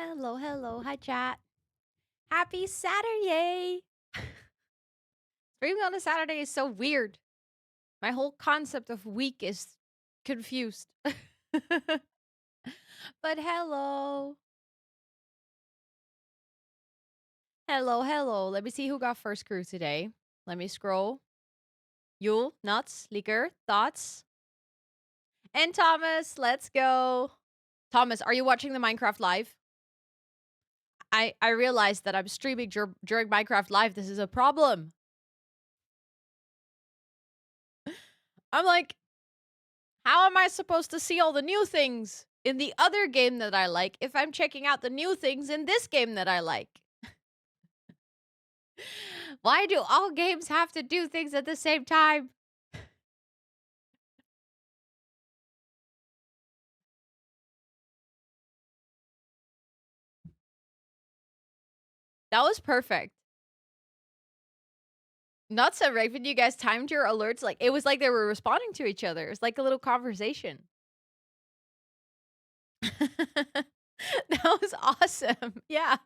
Hello, hello. Hi, chat. Happy Saturday. Streaming on a Saturday is so weird. My whole concept of week is confused. But hello. Hello, hello. Let me see who got first crew today. Let me scroll. Yule, Nuts, Liquor, Thoughts, and Thomas. Let's go. Thomas, are you watching the Minecraft live? I realized that I'm streaming during Minecraft live. This is a problem. I'm like, how am I supposed to see all the new things in the other game that I like if I'm checking out the new things in this game that I like? Why do all games have to do things at the same time? That was perfect. Nuts and Raven, you guys timed your alerts like it was like they were responding to each other. It was like a little conversation. That was awesome. Yeah.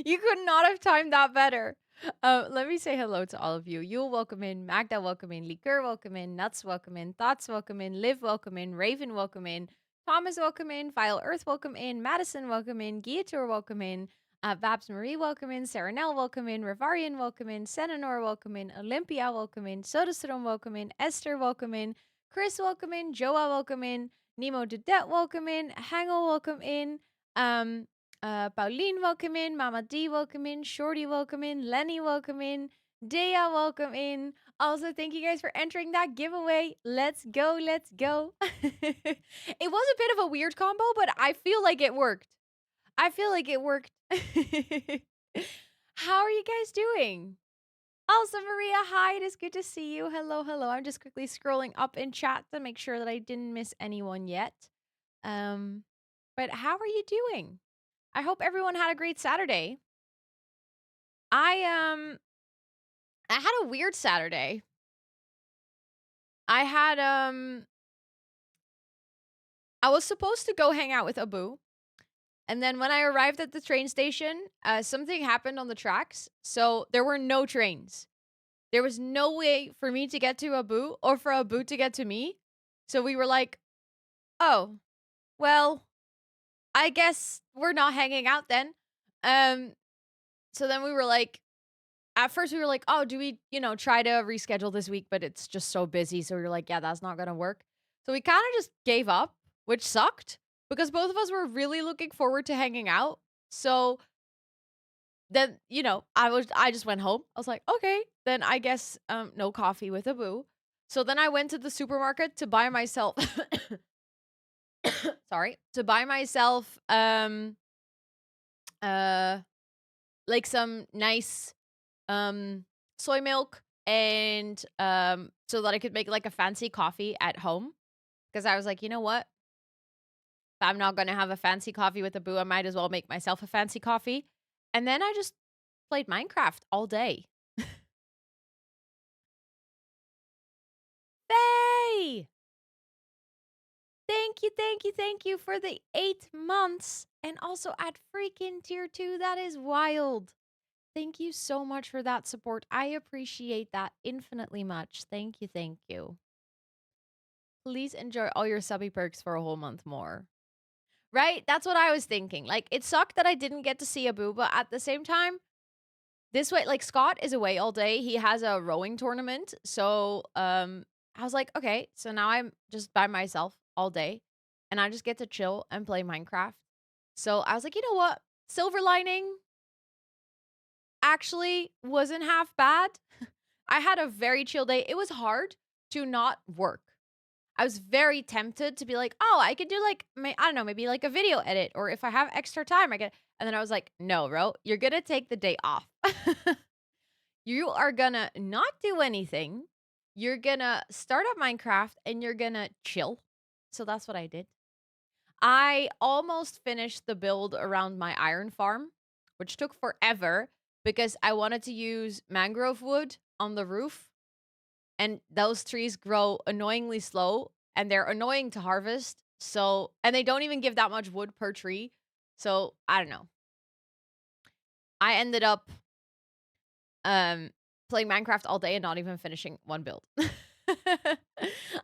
You could not have timed that better. Let me say hello to all of you. Yule, welcome in. Magda, welcome in. Liquor, welcome in. Nuts, welcome in. Thoughts, welcome in. Liv, welcome in. Raven, welcome in. Thomas, welcome in. Vile Earth, welcome in. Madison, welcome in. Guiator, welcome in. Babs Marie, welcome in. Saranel, welcome in. Rivarian, welcome in. Senanor, welcome in. Olympia, welcome in. Sodastrom, welcome in. Esther, welcome in. Chris, welcome in. Joa, welcome in. Nemo Dedet, welcome in. Hangel, welcome in. Pauline, welcome in. Mama D, welcome in. Shorty, welcome in. Lenny, welcome in. Dea, welcome in. Also, thank you guys for entering that giveaway. Let's go, let's go. It was a bit of a weird combo, but I feel like it worked. I feel like it worked. How are you guys doing? Also, Maria, hi, it is good to see you. Hello, hello. I'm just quickly scrolling up in chat to make sure that I didn't miss anyone yet. But how are you doing? I hope everyone had a great Saturday. I had a weird Saturday. I was supposed to go hang out with Abu. And then when I arrived at the train station, something happened on the tracks. So there were no trains. There was no way for me to get to Abu or for Abu to get to me. So we were like, oh, well, I guess we're not hanging out then. So then we were like, at first we were like, oh, do we, try to reschedule this week? But it's just so busy. So we were like, yeah, that's not going to work. So we kind of just gave up, which sucked because both of us were really looking forward to hanging out. So then, I just went home. I was like, okay, then I guess no coffee with Abu. So then I went to the supermarket to buy myself to buy myself like some nice soy milk and so that I could make like a fancy coffee at home because I was like, you know what? If I'm not going to have a fancy coffee with Abu, I might as well make myself a fancy coffee. And then I just played Minecraft all day. Faye! Thank you for the 8 months and also at freaking tier 2. That is wild. Thank you so much for that support. I appreciate that infinitely much. Thank you, thank you. Please enjoy all your subby perks for a whole month more. Right? That's what I was thinking. Like, it sucked that I didn't get to see Abu, but at the same time, this way, like, Scott is away all day. He has a rowing tournament. So, I was like, okay, so now I'm just by myself all day and I just get to chill and play Minecraft. So I was like, you know what? Silver lining actually wasn't half bad. I had a very chill day. It was hard to not work. I was very tempted to be like, oh, I could do like, I don't know, maybe like a video edit, or if I have extra time, I could. And then I was like, no, Ro, you're going to take the day off. You are going to not do anything. You're going to start up Minecraft and you're going to chill. So that's what I did. I almost finished the build around my iron farm, which took forever because I wanted to use mangrove wood on the roof. And those trees grow annoyingly slow and they're annoying to harvest. So, and they don't even give that much wood per tree. So I don't know. I ended up um playing Minecraft all day and not even finishing one build.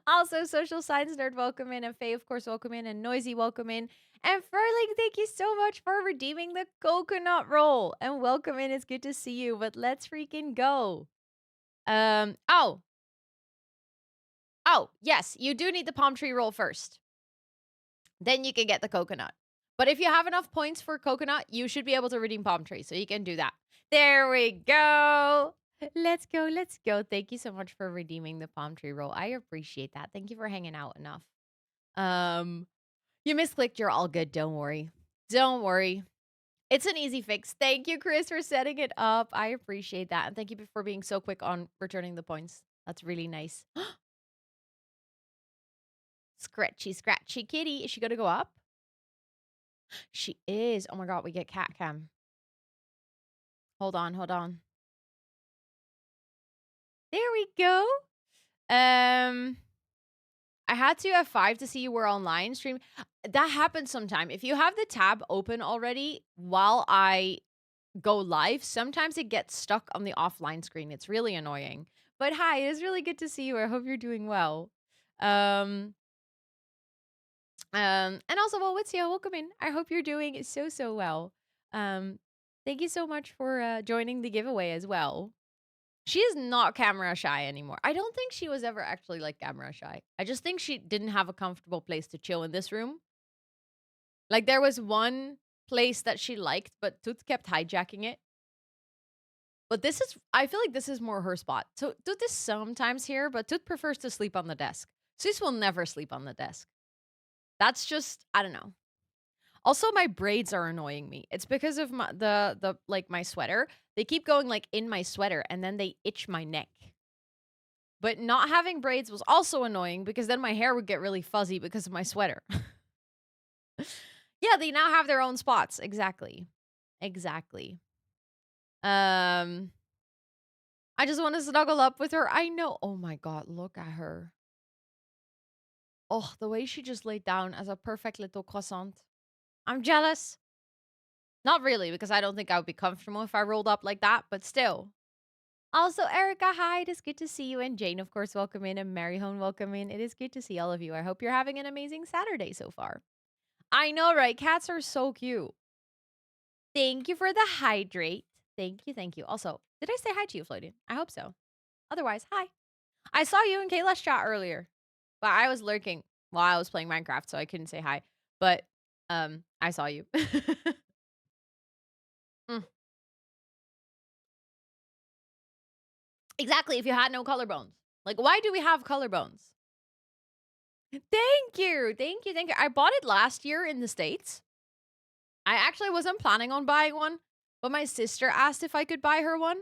Also, Social Science Nerd, welcome in, and Faye, of course, welcome in, and Noisy, welcome in, and Furling, thank you so much for redeeming the coconut roll, and welcome in. It's good to see you, but let's freaking go. Oh, yes, you do need the palm tree roll first. Then you can get the coconut. But if you have enough points for coconut, you should be able to redeem palm tree, so you can do that. There we go. Let's go. Let's go. Thank you so much for redeeming the palm tree roll. I appreciate that. Thank you for hanging out enough. You misclicked. You're all good. Don't worry. Don't worry. It's an easy fix. Thank you, Chris, for setting it up. I appreciate that. And thank you for being so quick on returning the points. That's really nice. Scratchy, scratchy kitty. Is she going to go up? She is. Oh my God, we get cat cam. Hold on, hold on. There we go. I had to F5 to see you were online stream. That happens sometime. If you have the tab open already while I go live, sometimes it gets stuck on the offline screen. It's really annoying. But hi, it is really good to see you. I hope you're doing well. And also, well, Witsia, welcome in. I hope you're doing so well. Thank you so much for joining the giveaway as well. She is not camera shy anymore. I don't think she was ever actually like camera shy. I just think she didn't have a comfortable place to chill in this room. Like there was one place that she liked, but Toot kept hijacking it. But I feel like this is more her spot. So Toot is sometimes here, but Toot prefers to sleep on the desk. Sis will never sleep on the desk. That's just, I don't know. Also, my braids are annoying me. It's because of my sweater. They keep going like in my sweater and then they itch my neck. But not having braids was also annoying because then my hair would get really fuzzy because of my sweater. Yeah, they now have their own spots. Exactly. Exactly. I just want to snuggle up with her. I know. Oh my God, look at her. Oh, the way she just laid down as a perfect little croissant. I'm jealous. Not really, because I don't think I would be comfortable if I rolled up like that, but still. Also, Erica, hi. It is good to see you. And Jane, of course, welcome in. And Maryhone, welcome in. It is good to see all of you. I hope you're having an amazing Saturday so far. I know, right? Cats are so cute. Thank you for the hydrate. Thank you, thank you. Also, did I say hi to you, Floating? I hope so. Otherwise, hi. I saw you in Kayla's chat earlier, but I was lurking while I was playing Minecraft, so I couldn't say hi. But I saw you. Mm. Exactly, if you had no collarbones. Like, why do we have collarbones? Thank you. Thank you. Thank you. I bought it last year in the States. I actually wasn't planning on buying one, but my sister asked if I could buy her one.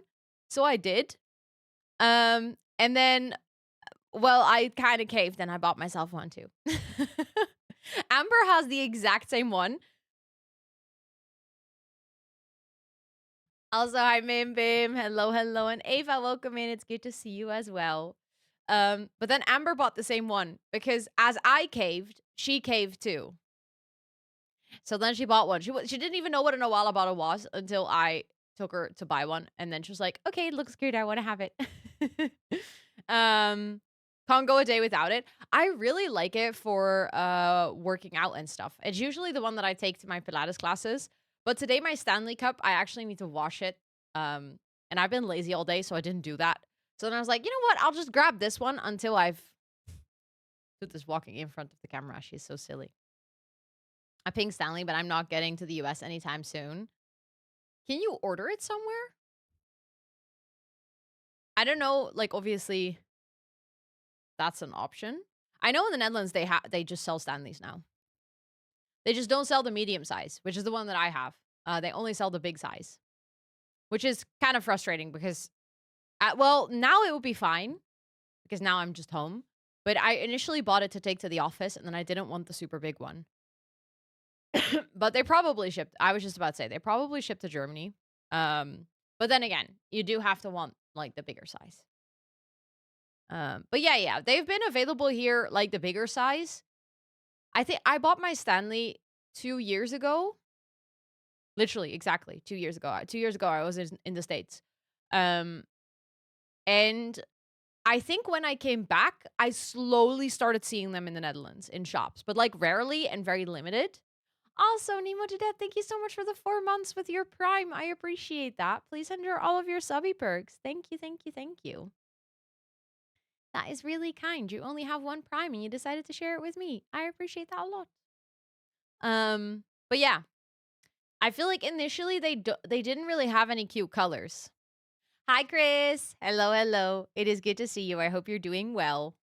So I did. And then, well, I kind of caved and I bought myself one too. Amber has the exact same one. Also, hi, Mim Bim. Hello, hello. And Ava, welcome in. It's good to see you as well. But then Amber bought the same one because as I caved, she caved too. So then she bought one. She didn't even know what a Nawala bottle was until I took her to buy one. And then she was like, okay, it looks good. I want to have it. Can't go a day without it. I really like it for working out and stuff. It's usually the one that I take to my Pilates classes. But today my Stanley Cup, I actually need to wash it. And I've been lazy all day, so I didn't do that. So then I was like, you know what? I'll just grab this one until I've put this walking in front of the camera. She's so silly. I pinged Stanley, but I'm not getting to the US anytime soon. Can you order it somewhere? I don't know. Like, obviously, that's an option. I know in the Netherlands they just sell Stanleys now. They just don't sell the medium size, which is the one that I have. They only sell the big size, which is kind of frustrating because, well, now it will be fine because now I'm just home. But I initially bought it to take to the office, and then I didn't want the super big one. But they probably shipped. I was just about to say they probably shipped to Germany. But then again, you do have to want like the bigger size. But yeah, they've been available here like the bigger size. I think I bought my Stanley 2 years ago, Literally, exactly 2 years ago. 2 years ago, I was in the States. Um, and I think when I came back, I slowly started seeing them in the Netherlands in shops, but, like, rarely and very limited. Also, Nemo to Death, thank you so much for the 4 months with your Prime. I appreciate that. Please enter all of your subby perks. Thank you, thank you, thank you. That is really kind. You only have 1 Prime and you decided to share it with me. I appreciate that a lot. But yeah, I feel like initially they didn't really have any cute colors. Hi, Chris. Hello, hello. It is good to see you. I hope you're doing well.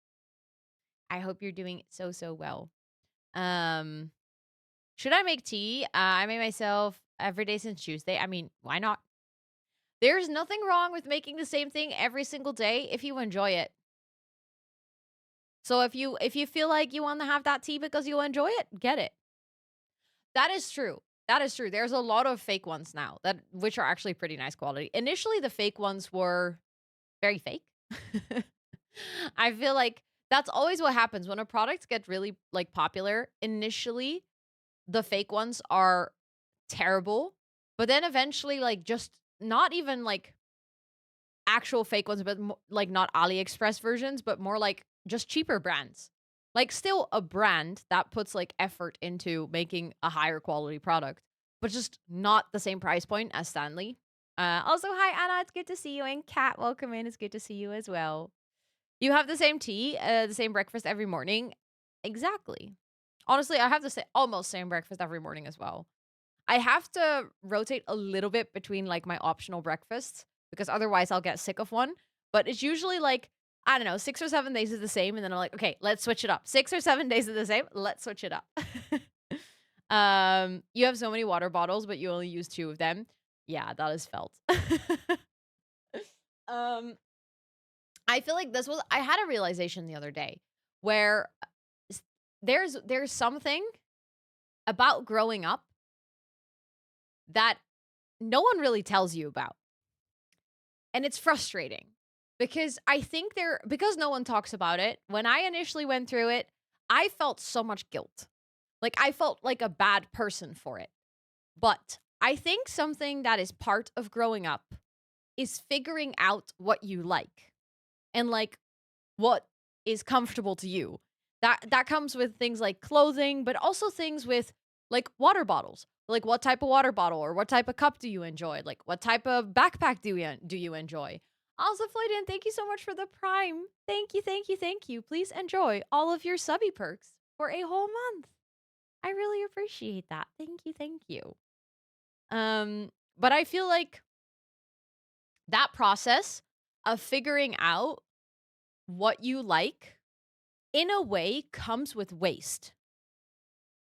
I hope you're doing so, so well. Um, should I make tea? I made myself every day since Tuesday. I mean, why not? There's nothing wrong with making the same thing every single day if you enjoy it. So if you feel like you want to have that tea because you enjoy it, get it. That is true. That is true. There's a lot of fake ones now that which are actually pretty nice quality. Initially, the fake ones were very fake. I feel like that's always what happens when a product gets really like popular. Initially, the fake ones are terrible, but then eventually like just not even like actual fake ones, but like not AliExpress versions, but more like just cheaper brands. Like still a brand that puts like effort into making a higher quality product, but just not the same price point as Stanley. Also, hi Anna, it's good to see you, and Kat, welcome in. It's good to see you as well. You have the same tea, the same breakfast every morning. Exactly. Honestly, I have the almost same breakfast every morning as well. I have to rotate a little bit between like my optional breakfasts because otherwise I'll get sick of one. But it's usually like, I don't know, 6 or 7 days is the same. And then I'm like, okay, let's switch it up. 6 or 7 days is the same. Let's switch it up. You have so many water bottles, but you only use 2 of them. Yeah, that is felt. um, I feel like I had a realization the other day where s- there's something about growing up that no one really tells you about. And it's frustrating because I think because no one talks about it, when I initially went through it, I felt so much guilt. Like I felt like a bad person for it. But I think something that is part of growing up is figuring out what you like and like what is comfortable to you. That comes with things like clothing, but also things with like water bottles. Like what type of water bottle or what type of cup do you enjoy? Like what type of backpack do you enjoy? Also, Floydin, thank you so much for the Prime. Thank you, thank you, thank you. Please enjoy all of your subby perks for a whole month. I really appreciate that. Thank you, thank you. But I feel like that process of figuring out what you like in a way comes with waste.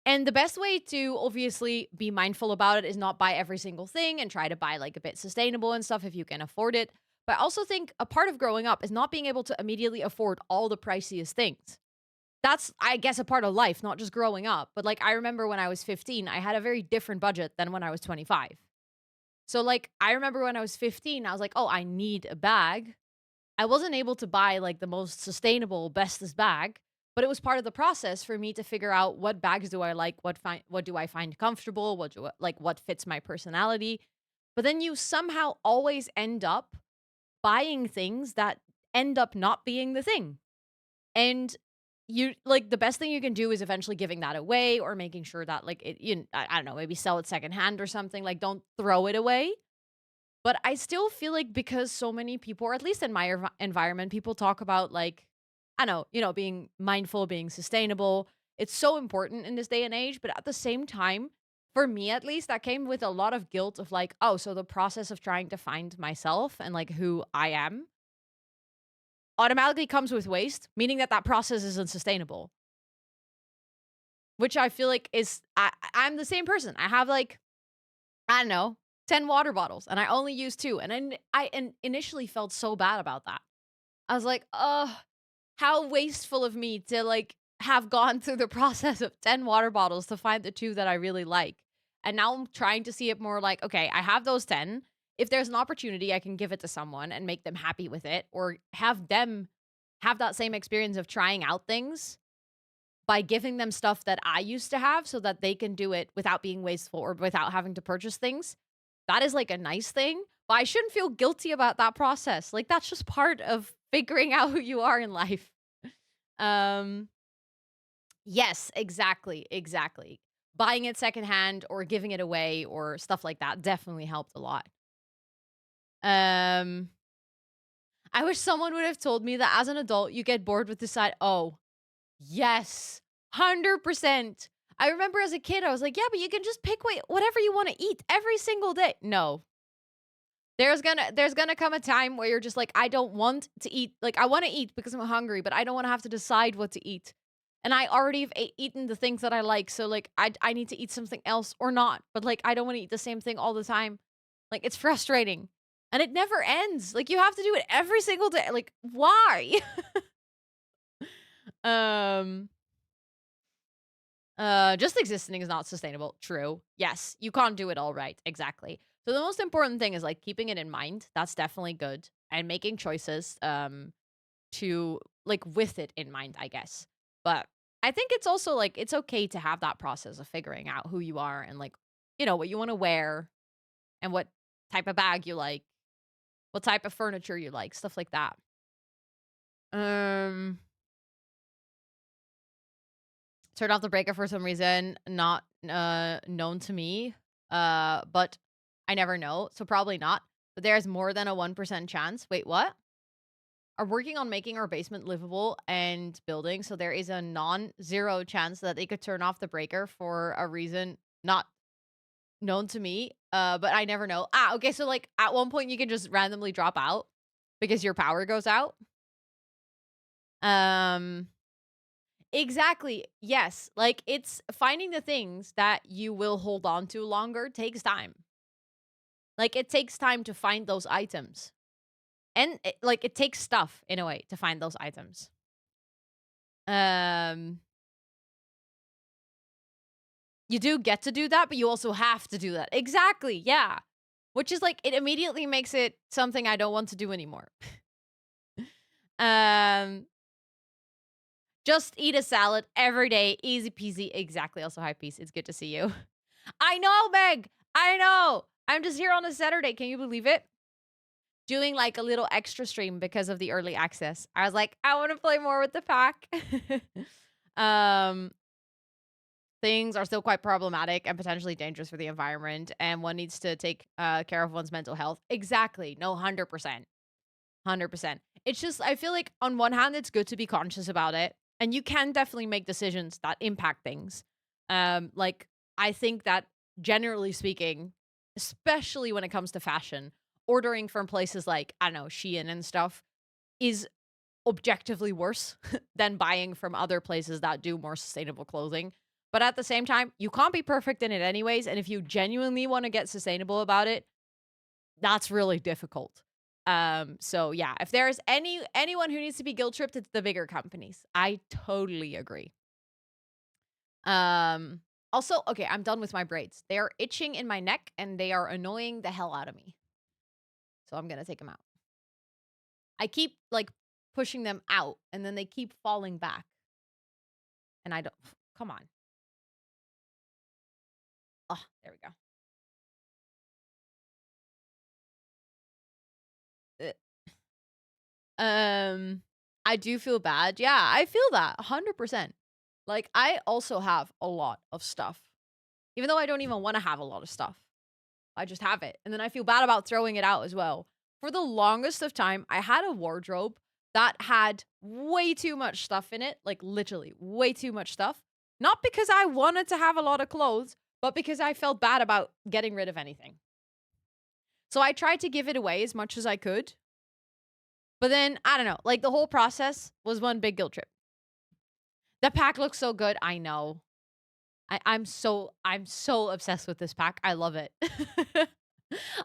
And the best way to obviously be mindful about it is not buy every single thing and try to buy like a bit sustainable and stuff if you can afford it. But I also think a part of growing up is not being able to immediately afford all the priciest things. That's, I guess, a part of life, not just growing up. But like, I remember when I was 15, I had a very different budget than when I was 25. So, like, I remember when I was 15, I was like, oh, I need a bag. I wasn't able to buy like the most sustainable, bestest bag, but it was part of the process for me to figure out what bags do I like, what do I find comfortable, what fits my personality. But then you somehow always end up buying things that end up not being the thing. And you like the best thing you can do is eventually giving that away or making sure that like I don't know, maybe sell it secondhand or something. Like don't throw it away, but I still feel like because so many people, or at least in my environment, people talk about like, I don't know, being mindful, being sustainable. It's so important in this day and age. But at the same time, for me at least, that came with a lot of guilt of like, oh, so the process of trying to find myself and like who I am automatically comes with waste, meaning that that process isn't sustainable. Which I feel like I'm the same person. I have like, I don't know, 10 water bottles and I only use 2. And I initially felt so bad about that. I was like, "Oh, how wasteful of me to like have gone through the process of 10 water bottles to find the 2 that I really like." And now I'm trying to see it more like, okay, I have those 10. If there's an opportunity, I can give it to someone and make them happy with it or have them have that same experience of trying out things. by giving them stuff that I used to have so that they can do it without being wasteful or without having to purchase things. That is like a nice thing, but I shouldn't feel guilty about that process. Like that's just part of figuring out who you are in life. Um yes, exactly, exactly. Buying it secondhand or giving it away or stuff like that definitely helped a lot. Um I wish someone would have told me that as an adult you get bored with the side. Oh, yes. 100%. I remember as a kid I was like, "Yeah, but you can just pick whatever you want to eat every single day." No. There's gonna come a time where you're just like, "I don't want to eat." Like, I wanna eat because I'm hungry, but I don't wanna have to decide what to eat. And I already have eaten the things that I like, so, like, I need to eat something else or not, but, like, I don't wanna eat the same thing all the time. Like, it's frustrating. And it never ends. Like, you have to do it every single day. Like, why? Um, just existing is not sustainable. True. Yes, you can't do it all right. Exactly. So the most important thing is like keeping it in mind. That's definitely good. And making choices to like with it in mind, I guess. But I think it's also like it's okay to have that process of figuring out who you are and like, what you want to wear and what type of bag you like, what type of furniture you like, stuff like that. Um Turned off the breaker for some reason, not, known to me, but I never know, so probably not, but there's more than a 1% chance. Wait, what? Are working on making our basement livable and building, so there is a non-zero chance that they could turn off the breaker for a reason not known to me, but I never know. Okay, so, like, at one point, you can just randomly drop out because your power goes out. Um Exactly. Yes. Like it's finding the things that you will hold on to longer takes time. Like it takes time to find those items. And like it takes stuff in a way to find those items. Um you do get to do that, but you also have to do that. Exactly. Yeah. Which is like it immediately makes it something I don't want to do anymore. um just eat a salad every day, easy peasy. Exactly. Also, hi peace. It's good to see you. I know, Meg. I know. I'm just here on a Saturday. Can you believe it? Doing like a little extra stream because of the early access. I was like, I want to play more with the pack. um, Things are still quite problematic and potentially dangerous for the environment, and one needs to take care of one's mental health. Exactly. No, 100%. 100%. It's just, I feel like on one hand, it's good to be conscious about it. And you can definitely make decisions that impact things. Like, I think that generally speaking, especially when it comes to fashion, ordering from places like, I don't know, Shein and stuff is objectively worse than buying from other places that do more sustainable clothing. But at the same time, you can't be perfect in it anyways. And if you genuinely want to get sustainable about it, that's really difficult. So yeah, if there's anyone who needs to be guilt tripped, it's the bigger companies. I totally agree. Um, Also, okay, I'm done with my braids. They are itching in my neck and they are annoying the hell out of me. So I'm gonna take them out. I keep like pushing them out and then they keep falling back. And I don't come on. Oh, there we go. Ugh. Um, I do feel bad. Yeah, I feel that 100%. Like I also have a lot of stuff. Even though I don't even wanna have a lot of stuff. I just have it, and then I feel bad about throwing it out as well. For the longest of time, I had a wardrobe that had way too much stuff in it, like, literally way too much stuff. Not because I wanted to have a lot of clothes, but because I felt bad about getting rid of anything. So I tried to give it away as much as I could, but then, I don't know, like, the whole process was one big guilt trip. The pack looks so good, I know. I'm so obsessed with this pack. I love it.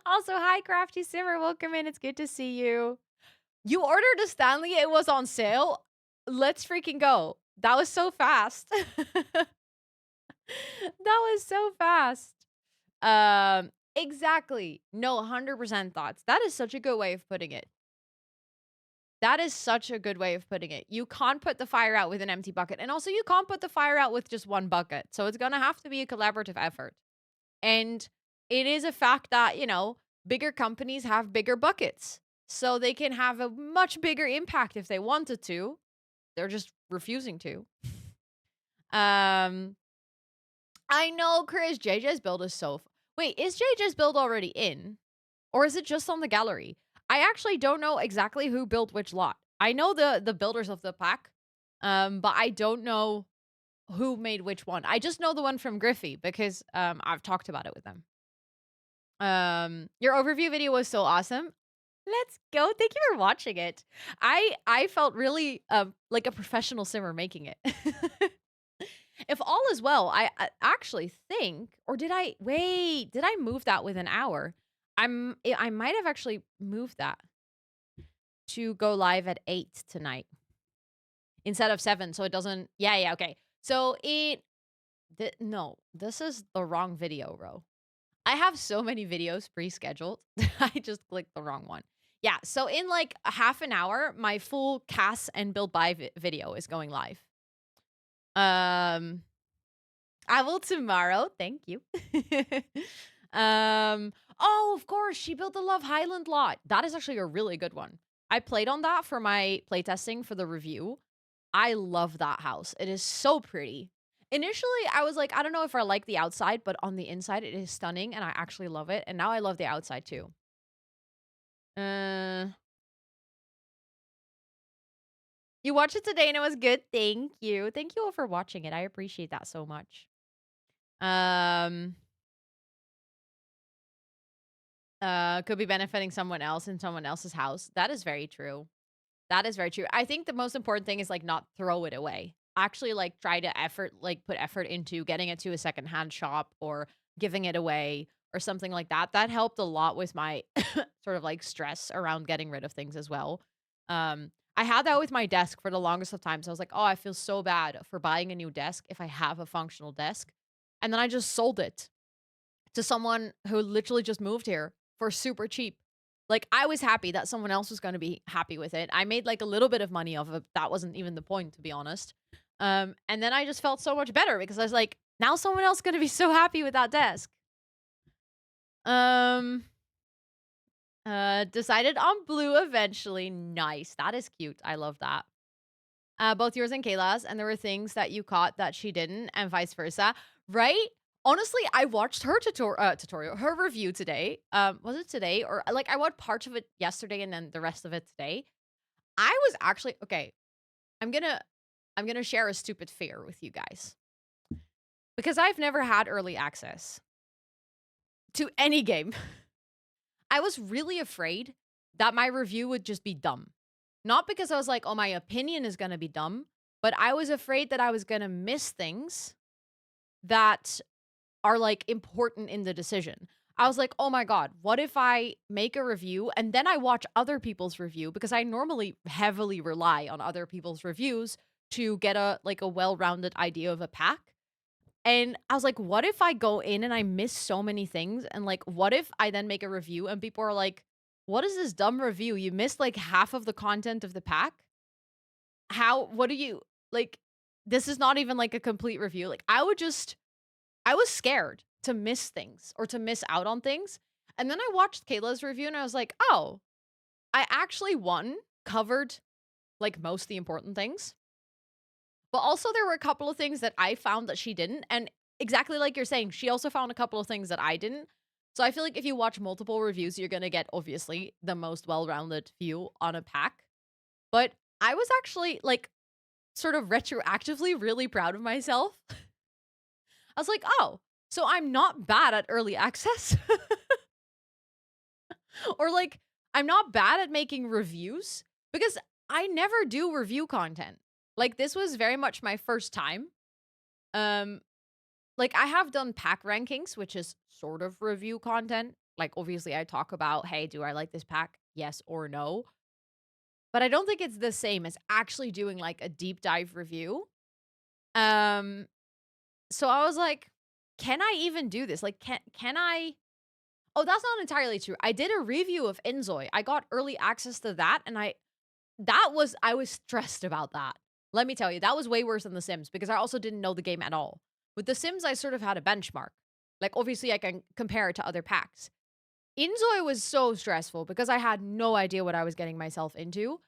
Also, hi Crafty Simmer, welcome in. It's good to see you. You ordered a Stanley, it was on sale. Let's freaking go. That was so fast. That was so fast. Exactly. No, 100% thoughts. That is such a good way of putting it. That is such a good way of putting it. You can't put the fire out with an empty bucket. And also, you can't put the fire out with just one bucket. So it's going to have to be a collaborative effort. And it is a fact that, bigger companies have bigger buckets. So they can have a much bigger impact if they wanted to. They're just refusing to. Um, I know, Chris. JJ's build is so. Wait, is JJ's build already in? Or is it just on the gallery? I actually don't know exactly who built which lot. I know the builders of the pack, but I don't know who made which one. I just know the one from Griffey because I've talked about it with them. Your overview video was so awesome. Let's go. Thank you for watching it. I felt really like a professional simmer making it. If all is well, I actually think, or did I wait? Did I move that with an hour? I might have actually moved that to go live at 8 tonight instead of 7, so it doesn't. Yeah, okay. So no, this is the wrong video, Ro. I have so many videos pre-scheduled. I just clicked the wrong one. Yeah, so in like a half an hour, my full Cass and build by video is going live. I will tomorrow. Thank you. Oh, of course, she built the Love Highland lot. That is actually a really good one. I played on that for my playtesting for the review. I love that house. It is so pretty. Initially, I was like, I don't know if I like the outside, but on the inside, it is stunning, and I actually love it. And now I love the outside too. You watched it today and it was good. Thank you. Thank you all for watching it. I appreciate that so much. Could be benefiting someone else in someone else's house. That is very true. That is very true. I think the most important thing is like not throw it away. Actually, like try to put effort into getting it to a secondhand shop or giving it away or something like that. That helped a lot with my sort of like stress around getting rid of things as well. I had that with my desk for the longest of times. I was like, oh, I feel so bad for buying a new desk if I have a functional desk. And then I just sold it to someone who literally just moved here for super cheap. Like, I was happy that someone else was gonna be happy with it. I made, like, a little bit of money off of it. That wasn't even the point, to be honest. And then I just felt so much better because I was like, now someone else is gonna be so happy with that desk. Decided on blue eventually. Nice. That is cute. I love that. Both yours and Kayla's, and there were things that you caught that she didn't, and vice versa. Right? Honestly, I watched her tutorial, her review today. Was it today? Or like I watched parts of it yesterday and then the rest of it today. I was actually okay. I'm gonna share a stupid fear with you guys. Because I've never had early access to any game. I was really afraid that my review would just be dumb. Not because I was like, oh, my opinion is gonna be dumb, but I was afraid that I was gonna miss things that are like important in the decision. I was like, oh my God, what if I make a review and then I watch other people's review? Because I normally heavily rely on other people's reviews to get a well-rounded idea of a pack. And I was like, what if I go in and I miss so many things? And like, what if I then make a review and people are like, what is this dumb review? You missed like half of the content of the pack. What do you like? This is not even like a complete review. Like, I was scared to miss things or to miss out on things. And then I watched Kayla's review and I was like, oh, I actually covered like most of the important things. But also there were a couple of things that I found that she didn't. And exactly like you're saying, she also found a couple of things that I didn't. So I feel like if you watch multiple reviews, you're going to get obviously the most well-rounded view on a pack. But I was actually like sort of retroactively really proud of myself. I was like, oh, so I'm not bad at early access. Or like, I'm not bad at making reviews because I never do review content. Like, this was very much my first time. Like, I have done pack rankings, which is sort of review content. Like, obviously, I talk about, hey, do I like this pack? Yes or no. But I don't think it's the same as actually doing like a deep dive review. So I was like, can I even do this? Like, can I? Oh, that's not entirely true. I did a review of Inzoi. I got early access to that, and I was stressed about that. Let me tell you, that was way worse than The Sims because I also didn't know the game at all. With The Sims, I sort of had a benchmark. Like, obviously, I can compare it to other packs. Inzoi was so stressful because I had no idea what I was getting myself into.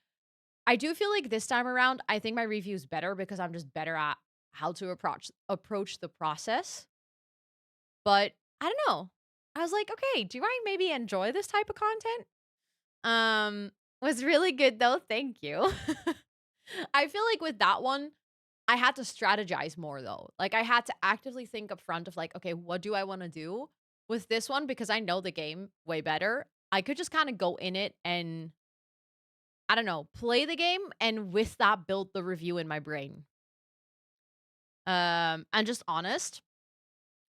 I do feel like this time around, I think my review is better because I'm just better at how to approach the process. But I don't know. I was like, okay, do I maybe enjoy this type of content? Was really good though. Thank you. I feel like with that one, I had to strategize more though. Like I had to actively think up front of like, okay, what do I want to do with this one? Because I know the game way better. I could just kind of go in it and I don't know, play the game and with that build the review in my brain. And just honest.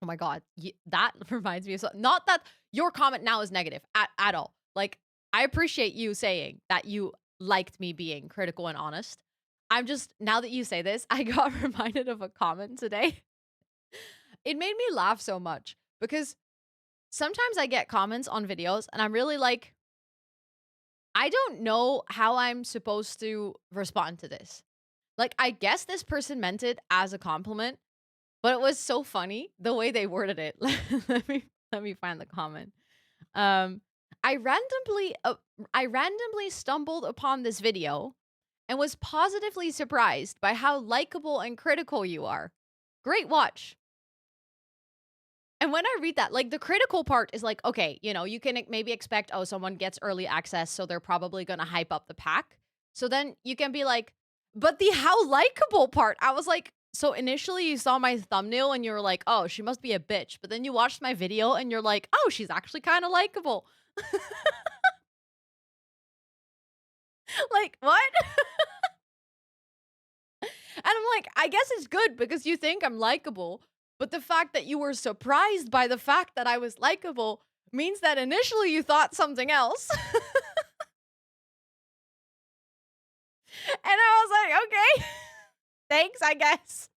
Oh my god, that reminds me of not that your comment now is negative at all. Like I appreciate you saying that you liked me being critical and honest. I'm just now that you say this, I got reminded of a comment today. It made me laugh so much because sometimes I get comments on videos and I'm really like, I don't know how I'm supposed to respond to this. Like, I guess this person meant it as a compliment, but it was so funny the way they worded it. Let me find the comment. Um, I randomly I randomly stumbled upon this video and was positively surprised by how likable and critical you are. Great watch. And when I read that, like the critical part is like, okay, you know, you can maybe expect, oh, someone gets early access, so they're probably going to hype up the pack. So then you can be like, but the how likable part, I was like, so initially you saw my thumbnail and you were like, oh, she must be a bitch. But then you watched my video and you're like, oh, she's actually kind of likable. Like, what? And I'm like, I guess it's good because you think I'm likable. But the fact that you were surprised by the fact that I was likable means that initially you thought something else. And I was like, okay, thanks, I guess.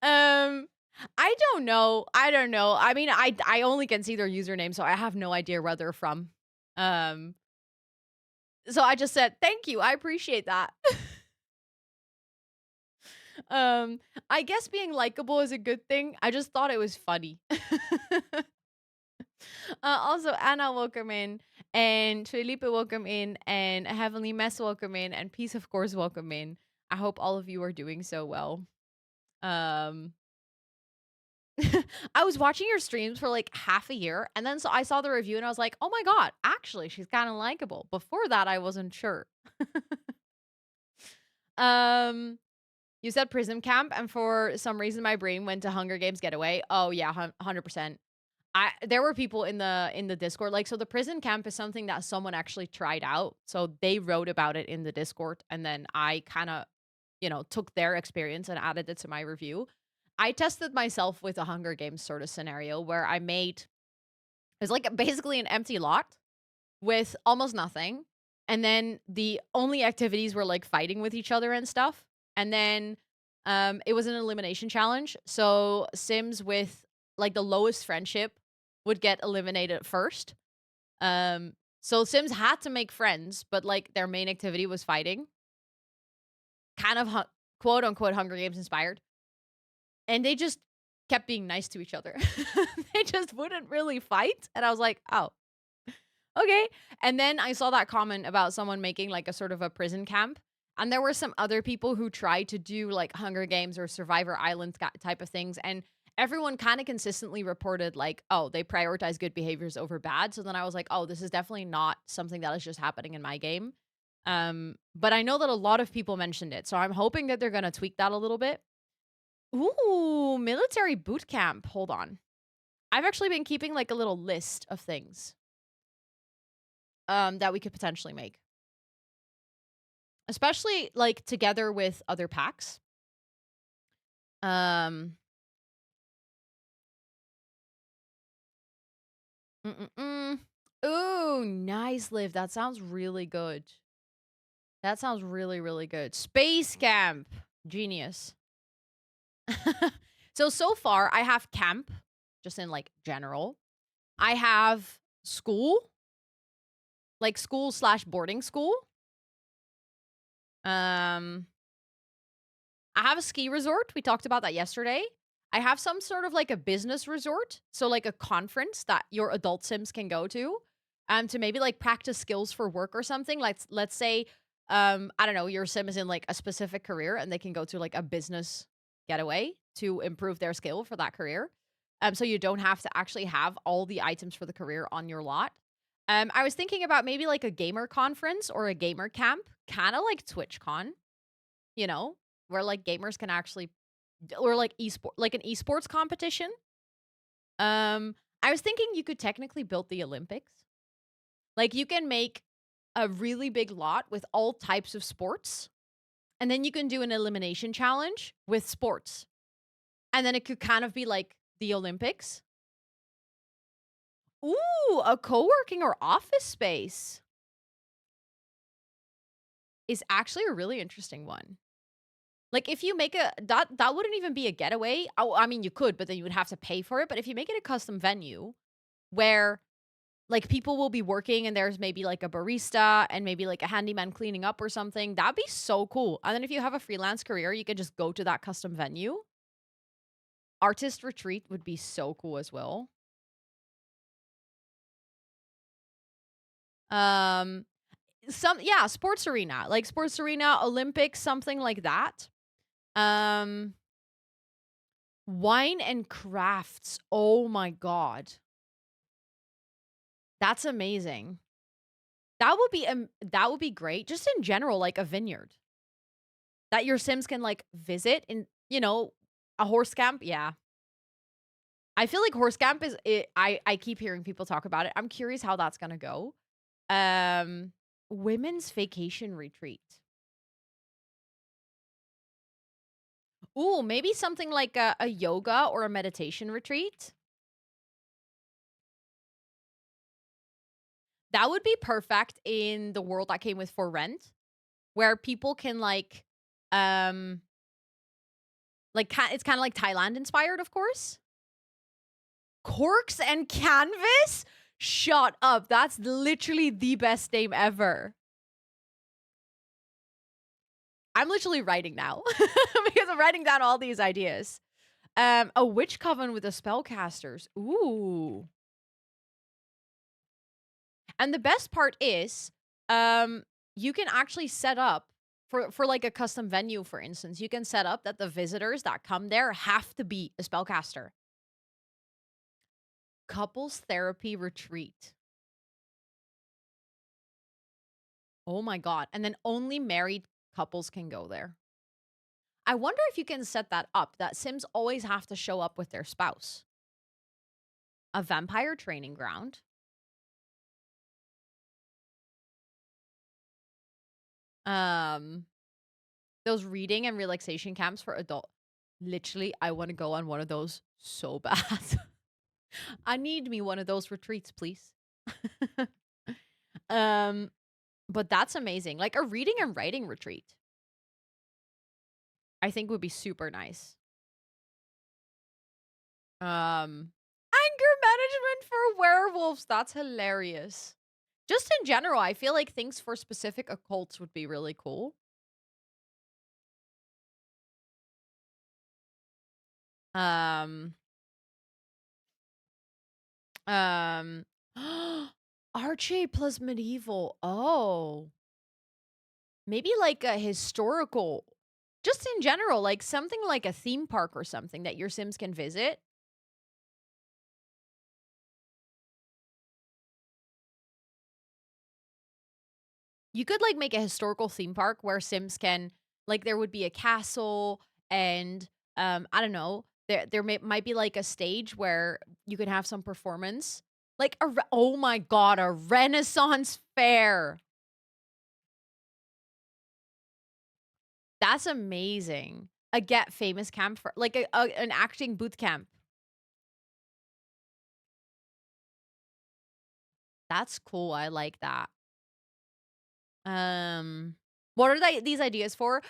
Um, I don't know. I don't know. I mean, I only can see their username, so I have no idea where they're from. Um, so I just said, thank you. I appreciate that. Um, I guess being likable is a good thing. I just thought it was funny. Also, Anna, welcome in, and Felipe, welcome in, and Heavenly Mess, welcome in, and Peace, of course, welcome in. I hope all of you are doing so well. Um, I was watching your streams for like half a year, and then so I saw the review, and I was like, oh my god, actually, she's kind of likable. Before that, I wasn't sure. um, you said Prism Camp, and for some reason, my brain went to Hunger Games Getaway. Oh yeah, 100%. There were people in the Discord, like, so the prison camp is something that someone actually tried out. So they wrote about it in the Discord, and then I kind of, you know, took their experience and added it to my review. I tested myself with a Hunger Games sort of scenario where I made it was like basically an empty lot with almost nothing. And then the only activities were like fighting with each other and stuff. And then it was an elimination challenge. So Sims with like the lowest friendship would get eliminated first. So Sims had to make friends, but like their main activity was fighting. Kind of quote unquote Hunger Games inspired. And they just kept being nice to each other. They just wouldn't really fight. And I was like, oh, okay. And then I saw that comment about someone making like a sort of a prison camp. And there were some other people who tried to do like Hunger Games or Survivor Island type of things. And everyone kind of consistently reported like, oh, they prioritize good behaviors over bad. So then I was like, oh, this is definitely not something that is just happening in my game. But I know that a lot of people mentioned it. So I'm hoping that they're going to tweak that a little bit. Ooh, military boot camp. Hold on. I've actually been keeping like a little list of things that we could potentially make. Especially like together with other packs. Um Ooh, nice live. That sounds really good. That sounds really, really good. Space camp. Genius. So far I have camp, just in like general. I have school, like school slash boarding school. I have a ski resort. We talked about that yesterday. I have some sort of like a business resort. So like a conference that your adult Sims can go to maybe like practice skills for work or something. Let's say I don't know, your Sim is in like a specific career and they can go to like a business getaway to improve their skill for that career. So you don't have to actually have all the items for the career on your lot. I was thinking about maybe like a gamer conference or a gamer camp, kind of like TwitchCon, you know, where like gamers can actually or like like an esports competition. I was thinking you could technically build the Olympics. Like you can make a really big lot with all types of sports, and then you can do an elimination challenge with sports. And then it could kind of be like the Olympics. Ooh, a co-working or office space is actually a really interesting one. Like, if you make that wouldn't even be a getaway. Oh, I mean, you could, but then you would have to pay for it. But if you make it a custom venue where, like, people will be working and there's maybe, like, a barista and maybe, like, a handyman cleaning up or something, that'd be so cool. And then if you have a freelance career, you could just go to that custom venue. Artist retreat would be so cool as well. Um, sports arena. Like, sports arena, Olympics, something like that. Um Wine and crafts. Oh my god. That's amazing. That would be great. Just in general, like a vineyard that your Sims can like visit and, a horse camp. Yeah. I feel like horse camp is it, I keep hearing people talk about it. I'm curious how that's going to go. Um Women's vacation retreat. Ooh, maybe something like a yoga or a meditation retreat. That would be perfect in the world that came with For Rent, where people can um it's kind of like Thailand inspired, of course. Corks and Canvas? Shut up. That's literally the best name ever. I'm literally writing now because I'm writing down all these ideas. A witch coven with the spellcasters. Ooh. And the best part is, you can actually set up for like a custom venue, for instance, you can set up that the visitors that come there have to be a spellcaster. Couples therapy retreat. Oh my god. And then only married couples can go there. I wonder if you can set that up, that Sims always have to show up with their spouse. A vampire training ground. Um, those reading and relaxation camps for adult. Literally, I want to go on one of those so bad. I need me one of those retreats, please. um, but that's amazing. Like a reading and writing retreat, I think would be super nice. Anger management for werewolves. That's hilarious. Just in general, I feel like things for specific occults would be really cool. Um, um, Archie plus medieval. Oh, maybe like a historical, just in general, like something like a theme park or something that your Sims can visit. You could like make a historical theme park where Sims can like there would be a castle and I don't know, might be like a stage where you could have some performance. Like oh my god, a Renaissance fair. That's amazing. A Get Famous camp for like an acting boot camp. That's cool. I like that. Um, what are these ideas for?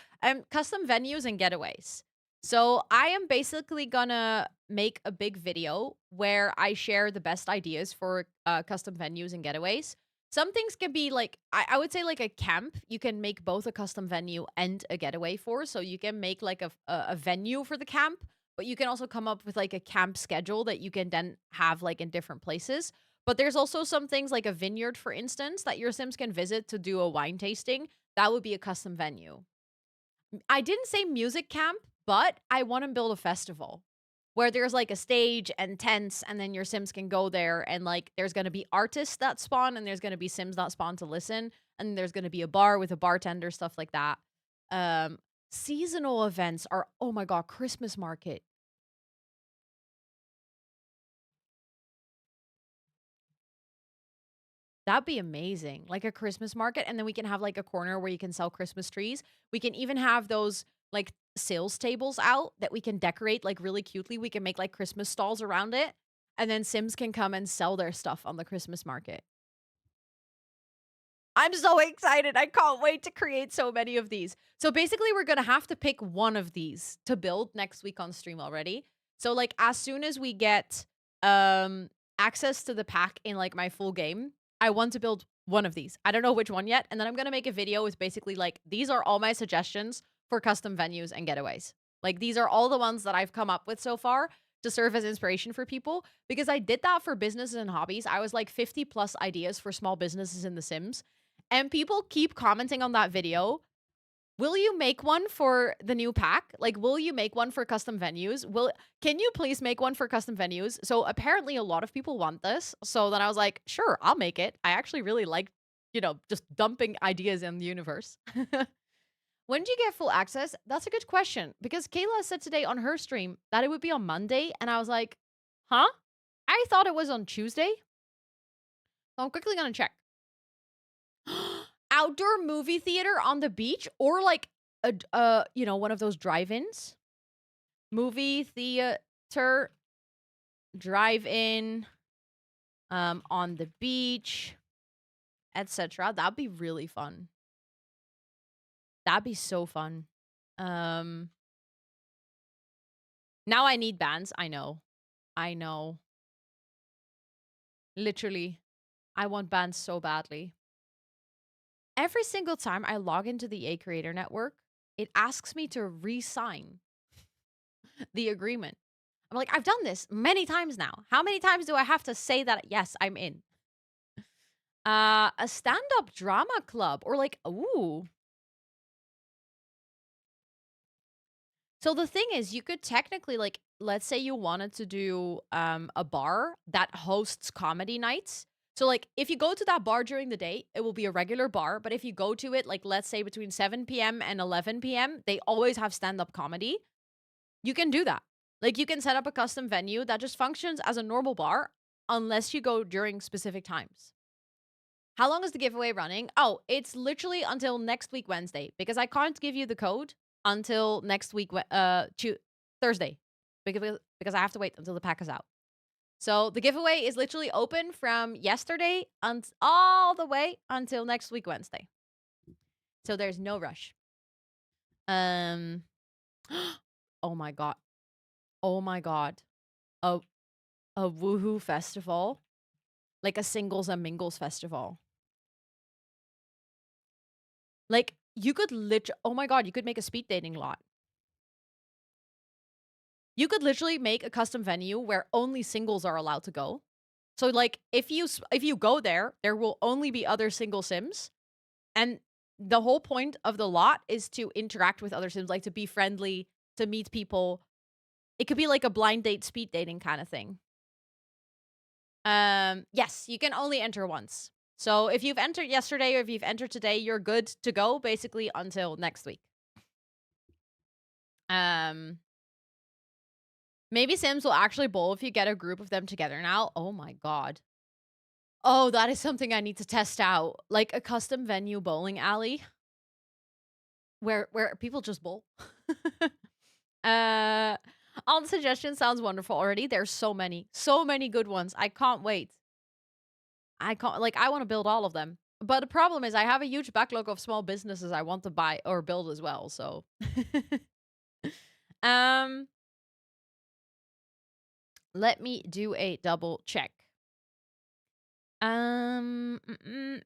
Custom venues and getaways. So I am basically gonna make a big video where I share the best ideas for custom venues and getaways. Some things can be like I would say like a camp. You can make both a custom venue and a getaway for. So you can make like a venue for the camp, but you can also come up with like a camp schedule that you can then have like in different places. But there's also some things like a vineyard, for instance, that your Sims can visit to do a wine tasting. That would be a custom venue. I didn't say music camp, but I want to build a festival where there's like a stage and tents, and then your Sims can go there, and like there's going to be artists that spawn, and there's going to be Sims that spawn to listen, and there's going to be a bar with a bartender, stuff like that. Um, Seasonal events are, oh my god, Christmas market. That'd be amazing. Like a Christmas market, and then we can have like a corner where you can sell Christmas trees. We can even have those like sales tables out that we can decorate like really cutely. We can make like Christmas stalls around it, and then Sims can come and sell their stuff on the Christmas market. I'm so excited. I can't wait to create so many of these. So basically, we're going to have to pick one of these to build next week on stream already. So like as soon as we get access to the pack in like my full game, I want to build one of these. I don't know which one yet, and then I'm going to make a video with basically like these are all my suggestions for custom venues and getaways. Like these are all the ones that I've come up with so far to serve as inspiration for people, because I did that for businesses and hobbies. I was like 50 plus ideas for small businesses in The Sims. And people keep commenting on that video. Will you make one for the new pack? Like, will you make one for custom venues? Can you please make one for custom venues? So apparently a lot of people want this. So then I was like, sure, I'll make it. I actually really like, just dumping ideas in the universe. When do you get full access? That's a good question, because Kayla said today on her stream that it would be on Monday. And I was like, huh? I thought it was on Tuesday. So I'm quickly going to check. Outdoor movie theater on the beach, or like one of those drive-ins. Movie theater drive-in on the beach, etc. That'd be really fun. That'd be so fun. Now I need bands. I know. Literally. I want bands so badly. Every single time I log into the A Creator Network, it asks me to re-sign the agreement. I'm like, I've done this many times now. How many times do I have to say that, yes, I'm in? A stand-up drama club, or like, ooh. So the thing is, you could technically, like, let's say you wanted to do a bar that hosts comedy nights. So like, if you go to that bar during the day, it will be a regular bar. But if you go to it, like, let's say between 7 p.m. and 11 p.m., they always have stand-up comedy. You can do that. Like, you can set up a custom venue that just functions as a normal bar unless you go during specific times. How long is the giveaway running? Oh, it's literally until next week, Wednesday, because I can't give you the code until next week, Thursday, because I have to wait until the pack is out. So the giveaway is literally open from yesterday all the way until next week, Wednesday. So there's no rush. Oh my god. Oh my god. A woohoo festival. Like a singles and mingles festival. Like, you could oh my god, you could make a speed dating lot. You could literally make a custom venue where only singles are allowed to go. So like, if you go there, there will only be other single Sims, and the whole point of the lot is to interact with other Sims, like to be friendly, to meet people. It could be like a blind date, speed dating kind of thing. Yes, you can only enter once. So if you've entered yesterday or if you've entered today, you're good to go basically until next week. Maybe Sims will actually bowl if you get a group of them together now. Oh my god. Oh, that is something I need to test out. Like a custom venue bowling alley where people just bowl. All the suggestions sounds wonderful already. There's so many good ones. I can't wait. I want to build all of them. But the problem is I have a huge backlog of small businesses I want to buy or build as well, so. Let me do a double check.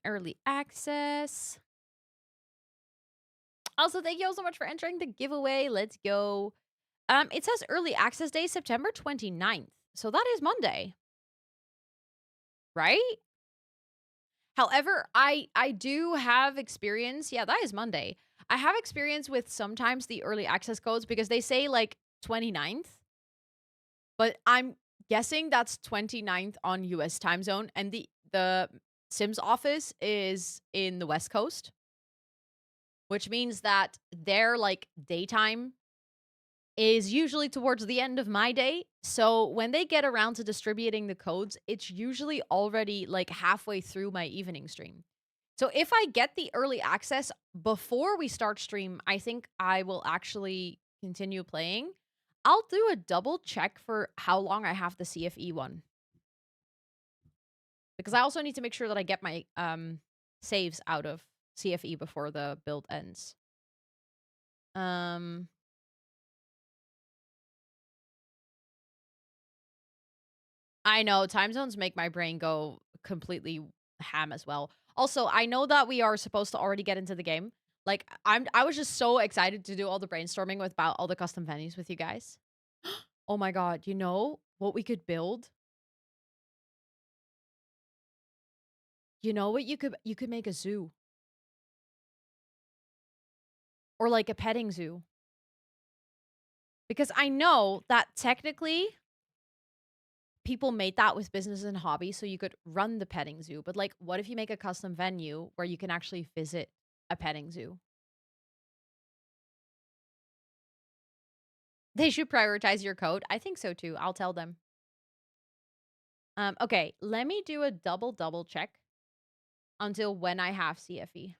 Early access. Also, thank you all so much for entering the giveaway. Let's go. It says early access day, September 29th. So that is Monday. Right? However, I do have experience. Yeah, that is Monday. I have experience with sometimes the early access codes because they say like 29th, but I'm guessing that's 29th on US time zone and the Sims office is in the West Coast, which means that their like daytime is usually towards the end of my day. So when they get around to distributing the codes, it's usually already like halfway through my evening stream. So if I get the early access before we start stream, I think I will actually continue playing. I'll do a double check for how long I have the CFE one. Because I also need to make sure that I get my saves out of CFE before the build ends. I know time zones make my brain go completely ham as well. Also, I know that we are supposed to already get into the game. Like I was just so excited to do all the brainstorming with about all the custom venues with you guys. Oh my god, you know what we could build? You know what you could make a zoo. Or like a petting zoo. Because I know that technically people made that with business and hobby so you could run the petting zoo, but like what if you make a custom venue where you can actually visit a petting zoo? They should prioritize your code. I think so too. I'll tell them. Okay, let me do a double check until when I have CFE.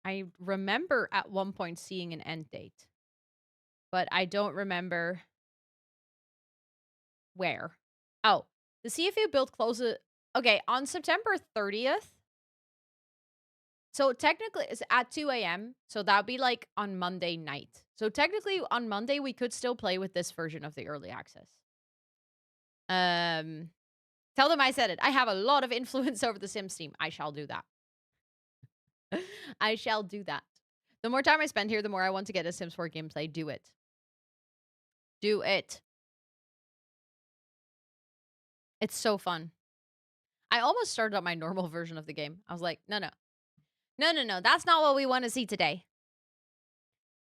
I remember at one point seeing an end date, but I don't remember where. Oh, the CFE build closes. Okay, on September 30th. So technically it's at 2 a.m. So that'd be like on Monday night. So technically on Monday, we could still play with this version of the early access. Tell them I said it. I have a lot of influence over the Sims team. I shall do that. I shall do that. The more time I spend here, the more I want to get a Sims 4 gameplay. Do it. Do it. It's so fun. I almost started up my normal version of the game. I was like, no. That's not what we want to see today.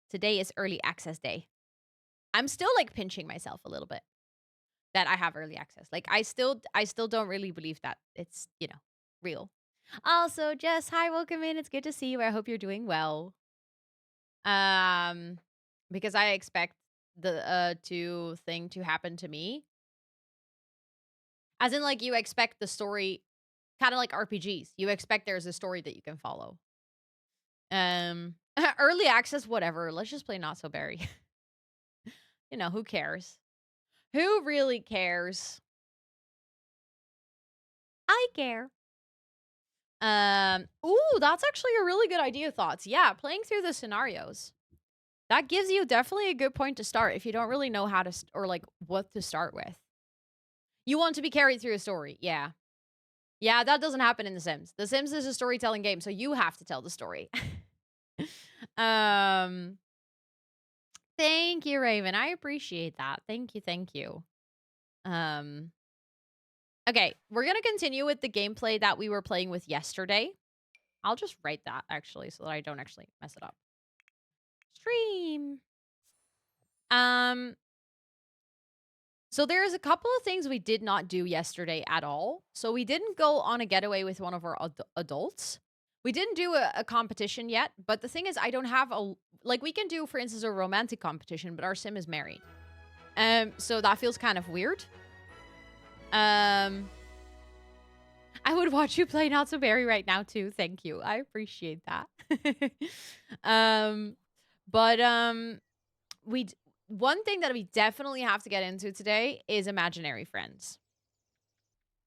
Today is early access day. I'm still like pinching myself a little bit that I have early access. Like I still don't really believe that it's, real. Also, Jess, hi, welcome in. It's good to see you. I hope you're doing well. Because I expect the thing to happen to me. As in like you expect the story kind of like RPGs. You expect there's a story that you can follow. Early access, whatever. Let's just play Not So Berry. Who cares? Who really cares? I care. Ooh, that's actually a really good idea, Thoughts. Yeah, playing through the scenarios. That gives you definitely a good point to start if you don't really know how to, or like what to start with. You want to be carried through a story. Yeah. Yeah, that doesn't happen in The Sims. The Sims is a storytelling game, so you have to tell the story. Thank you, Raven. I appreciate that. Thank you. Okay, we're going to continue with the gameplay that we were playing with yesterday. I'll just write that, actually, so that I don't actually mess it up. Stream. So there's a couple of things we did not do yesterday at all. So we didn't go on a getaway with one of our adults. We didn't do a competition yet, but the thing is, I don't have we can do, for instance, a romantic competition, but our sim is married. So that feels kind of weird. I would watch you play Not So Berry right now too. Thank you. I appreciate that. One thing that we definitely have to get into today is imaginary friends.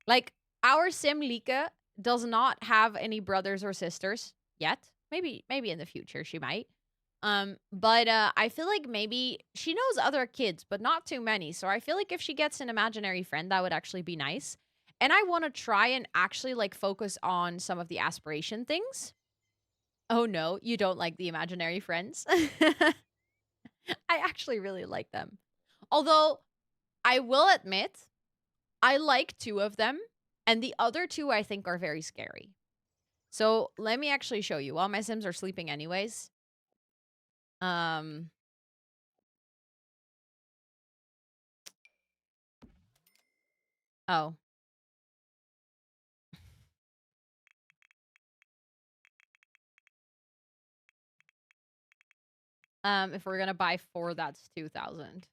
Like, our sim Lika does not have any brothers or sisters yet. Maybe in the future she might. But I feel like maybe she knows other kids, but not too many. So I feel like if she gets an imaginary friend, that would actually be nice. And I want to try and actually like focus on some of the aspiration things. Oh no, you don't like the imaginary friends? I actually really like them. Although I will admit, I like two of them, and the other two I think are very scary. So let me actually show you while my Sims are sleeping anyways. Um oh. If we're gonna buy four, that's 2,000.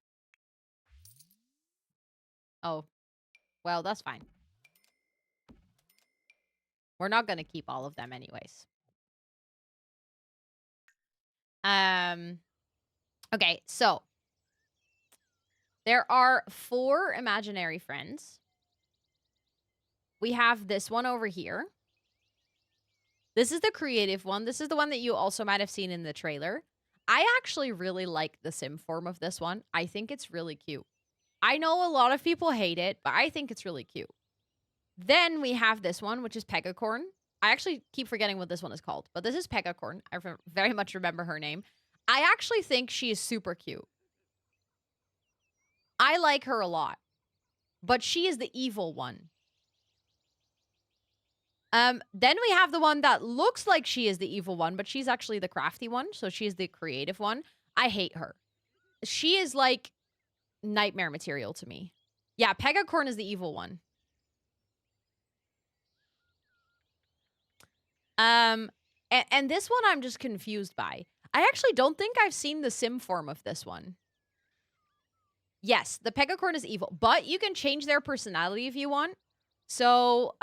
Oh, well, that's fine. We're not gonna keep all of them anyways. Um okay, so there are 4 imaginary friends. We have this one over here. This is the creative one. This is the one that you also might have seen in the trailer. I actually really like the sim form of this one. I think it's really cute. I know a lot of people hate it, but I think it's really cute. Then we have this one, which is Pegacorn. I actually keep forgetting what this one is called, but this is Pegacorn. I very much remember her name. I actually think she is super cute. I like her a lot, but she is the evil one. Then we have the one that looks like she is the evil one, but she's actually the crafty one, so she's the creative one. I hate her. She is like nightmare material to me. Yeah, Pegacorn is the evil one. And this one I'm just confused by. I actually don't think I've seen the sim form of this one. Yes, the Pegacorn is evil, but you can change their personality if you want. So,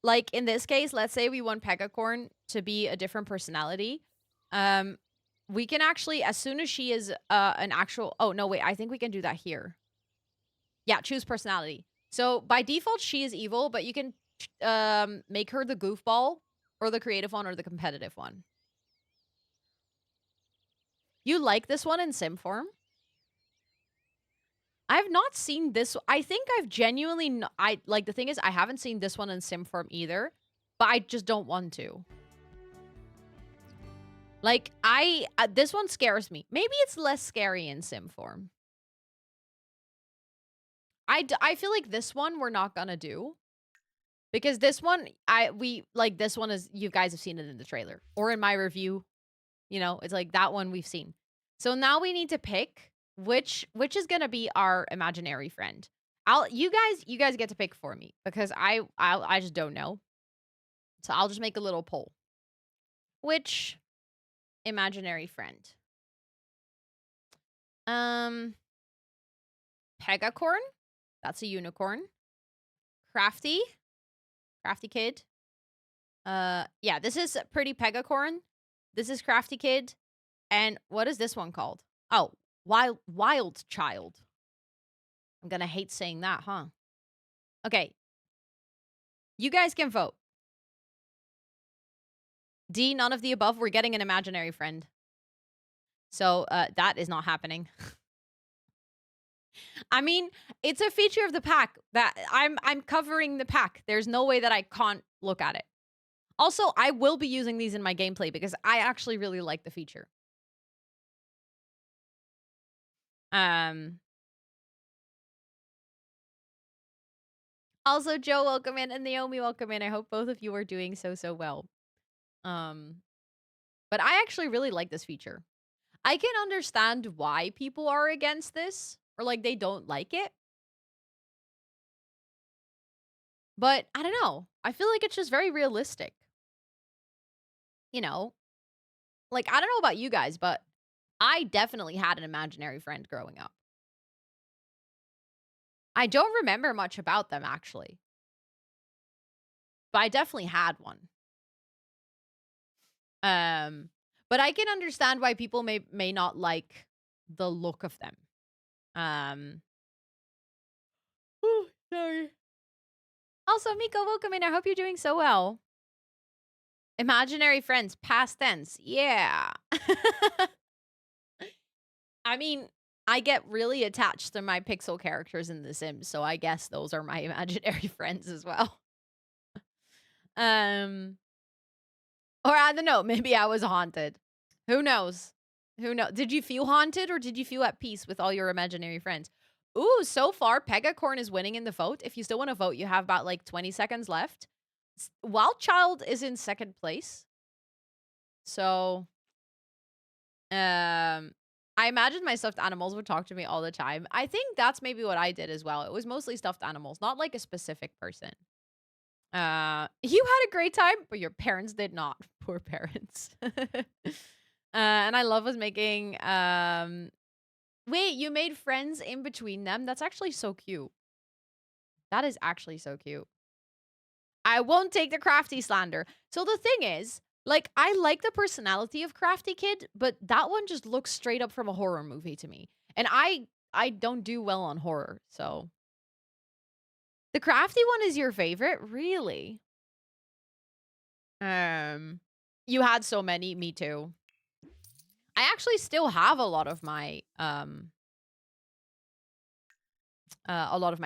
like in this case, let's say we want Pegacorn to be a different personality. We can actually, as soon as she is an actual, oh no, wait, I think we can do that here. Yeah, choose personality. So by default, she is evil, but you can make her the goofball or the creative one or the competitive one. You like this one in sim form? I have not seen this. I think I've genuinely, I like the thing is, I haven't seen this one in sim form either, but I just don't want to. Like, this one scares me. Maybe it's less scary in sim form. I feel like this one we're not gonna do. Because this one, this one is, you guys have seen it in the trailer. Or in my review, you know, it's like that one we've seen. So now we need to pick which is gonna be our imaginary friend. You guys get to pick for me because I just don't know. So I'll just make a little poll. Which imaginary friend? Um Pegacorn? That's a unicorn. Crafty? Crafty kid? Yeah, this is pretty Pegacorn. This is Crafty Kid. And what is this one called? Oh, Wild Child. I'm gonna hate saying that, huh? Okay. You guys can vote. D, none of the above. We're getting an imaginary friend. So that is not happening. I mean, it's a feature of the pack that I'm covering the pack. There's no way that I can't look at it. Also, I will be using these in my gameplay because I actually really like the feature. Also, Joe, welcome in, and Naomi, welcome in. I hope both of you are doing so well. But I actually really like this feature. I can understand why people are against this, or like they don't like it. But I don't know. I feel like it's just very realistic. You know, like I don't know about you guys, but I definitely had an imaginary friend growing up. I don't remember much about them actually, but I definitely had one. But I can understand why people may not like the look of them. Oh, sorry. Also, Miko, welcome in. I hope you're doing so well. Imaginary friends, past tense. Yeah. I mean, I get really attached to my pixel characters in The Sims, so I guess those are my imaginary friends as well. Um, or I don't know, maybe I was haunted. Who knows? Who knows? Did you feel haunted or did you feel at peace with all your imaginary friends? Ooh, so far, Pegacorn is winning in the vote. If you still want to vote, you have about like 20 seconds left. Wild Child is in second place. So, I imagined my stuffed animals would talk to me all the time. I think that's maybe what I did as well. It was mostly stuffed animals, not like a specific person. You had a great time, but your parents did not. Poor parents. And I love us making, wait, you made friends in between them? That's actually so cute. That is actually so cute. I won't take the crafty slander. So the thing is, like, I like the personality of Crafty Kid, but that one just looks straight up from a horror movie to me. And I don't do well on horror, so. The crafty one is your favorite? Really? You had so many, me too. I actually still have a lot of my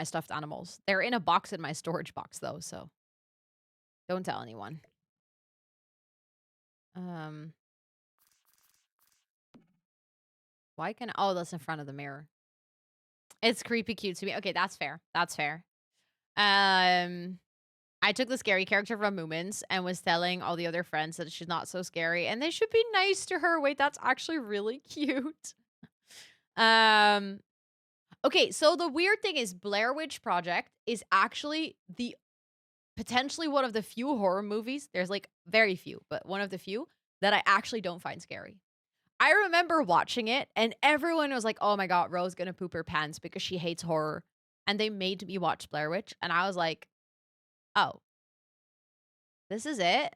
stuffed animals. They're in a box in my storage box though, so don't tell anyone. Why can oh, that's in front of the mirror. It's creepy cute to me. Okay, that's fair. That's fair. I took the scary character from Moomins and was telling all the other friends that she's not so scary and they should be nice to her. Wait, that's actually really cute. Okay, so the weird thing is Blair Witch Project is actually the potentially one of the few horror movies, there's like very few, but one of the few that I actually don't find scary. I remember watching it and everyone was like, "Oh my god, Ro's going to poop her pants because she hates horror." And they made me watch Blair Witch and I was like, "Oh. This is it?"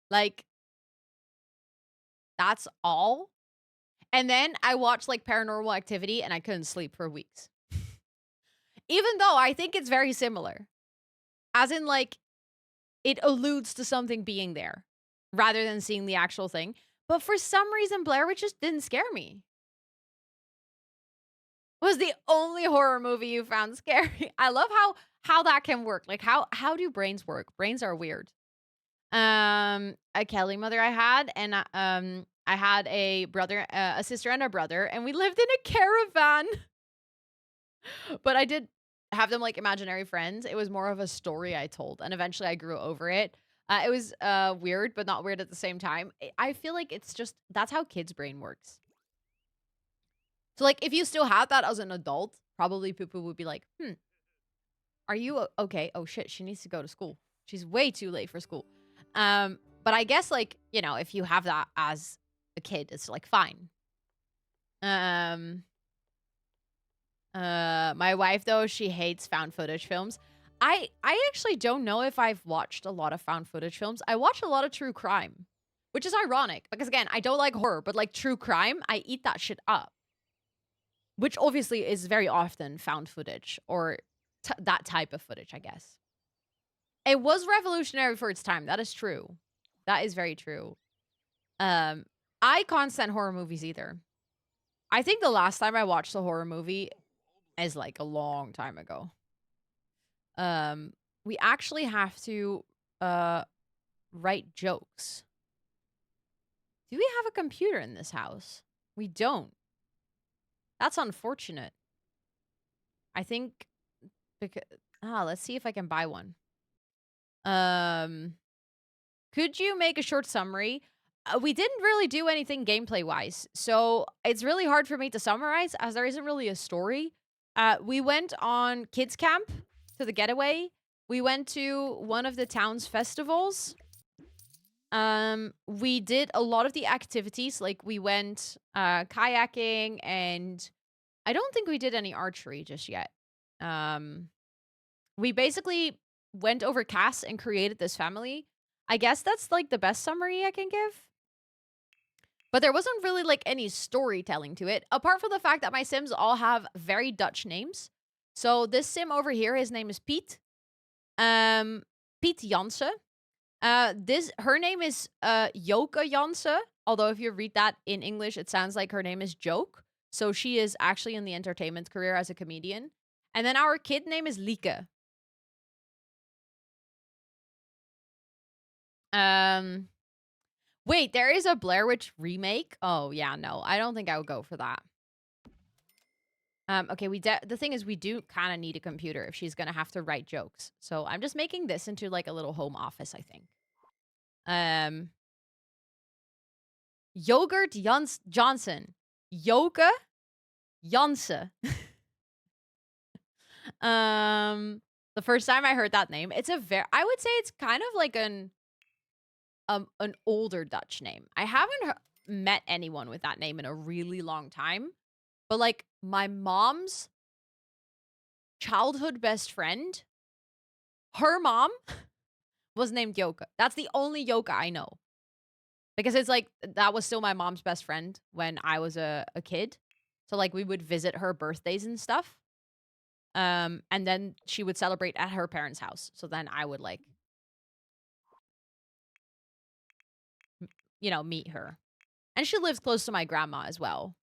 Like that's all? And then I watched like Paranormal Activity and I couldn't sleep for weeks. Even though I think it's very similar. As in like it alludes to something being there rather than seeing the actual thing. But for some reason, Blair Witch just didn't scare me. Was the only horror movie you found scary. I love how that can work. Like how do brains work? Brains are weird. A Kelly mother I had, and I had a brother, a sister, and a brother, and we lived in a caravan. But I did have them like imaginary friends. It was more of a story I told, and eventually I grew over it. It was weird, but not weird at the same time. I feel like it's just that's how kids' brain works. So like if you still had that as an adult, probably Poo would be like, are you okay? Oh shit, she needs to go to school. She's way too late for school. But I guess like, you know, if you have that as a kid, it's like fine. My wife though, she hates found footage films. I actually don't know if I've watched a lot of found footage films. I watch a lot of true crime, which is ironic because again, I don't like horror, but like true crime, I eat that shit up. Which obviously is very often found footage or that type of footage, I guess. It was revolutionary for its time. That is true. That is very true. I can't stand horror movies either. I think the last time I watched a horror movie is like a long time ago. We actually have to write jokes. Do we have a computer in this house? We don't. That's unfortunate. I think because let's see if I can buy one. Could you make a short summary? We didn't really do anything gameplay wise, so it's really hard for me to summarize as there isn't really a story. We went on kids camp to the getaway. We went to one of the town's festivals. We did a lot of the activities, like we went kayaking, and I don't think we did any archery just yet. We basically went over Cass and created this family. I guess that's like the best summary I can give. But there wasn't really like any storytelling to it, apart from the fact that my Sims all have very Dutch names. So this Sim over here, his name is Piet. Piet Jansen. Her name is Yoka Janse. Although if you read that in English, it sounds like her name is Joke. So she is actually in the entertainment career as a comedian. And then our kid name is Lieke. Wait, there is a Blair Witch remake? Oh, yeah, no. I don't think I would go for that. Okay, the thing is we do kind of need a computer if she's going to have to write jokes. So I'm just making this into like a little home office, I think. Yogurt Johnson. Yoga Janse. The first time I heard that name, I would say it's kind of like an older Dutch name. I haven't met anyone with that name in a really long time, but like my mom's childhood best friend, her mom was named Yoka. That's the only Yoka I know. Because it's like, that was still my mom's best friend when I was a kid. So like we would visit her birthdays and stuff. And then she would celebrate at her parents' house. So then I would like, meet her. And she lives close to my grandma as well.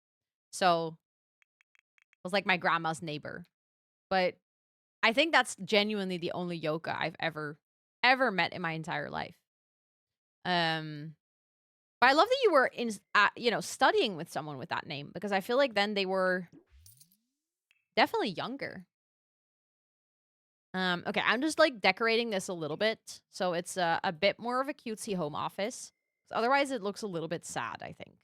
So it was like my grandma's neighbor. But I think that's genuinely the only Yoka I've ever met in my entire life. But I love that you were studying with someone with that name, because I feel like then they were definitely younger. Okay, I'm just like decorating this a little bit so it's a bit more of a cutesy home office. Otherwise, it looks a little bit sad, I think.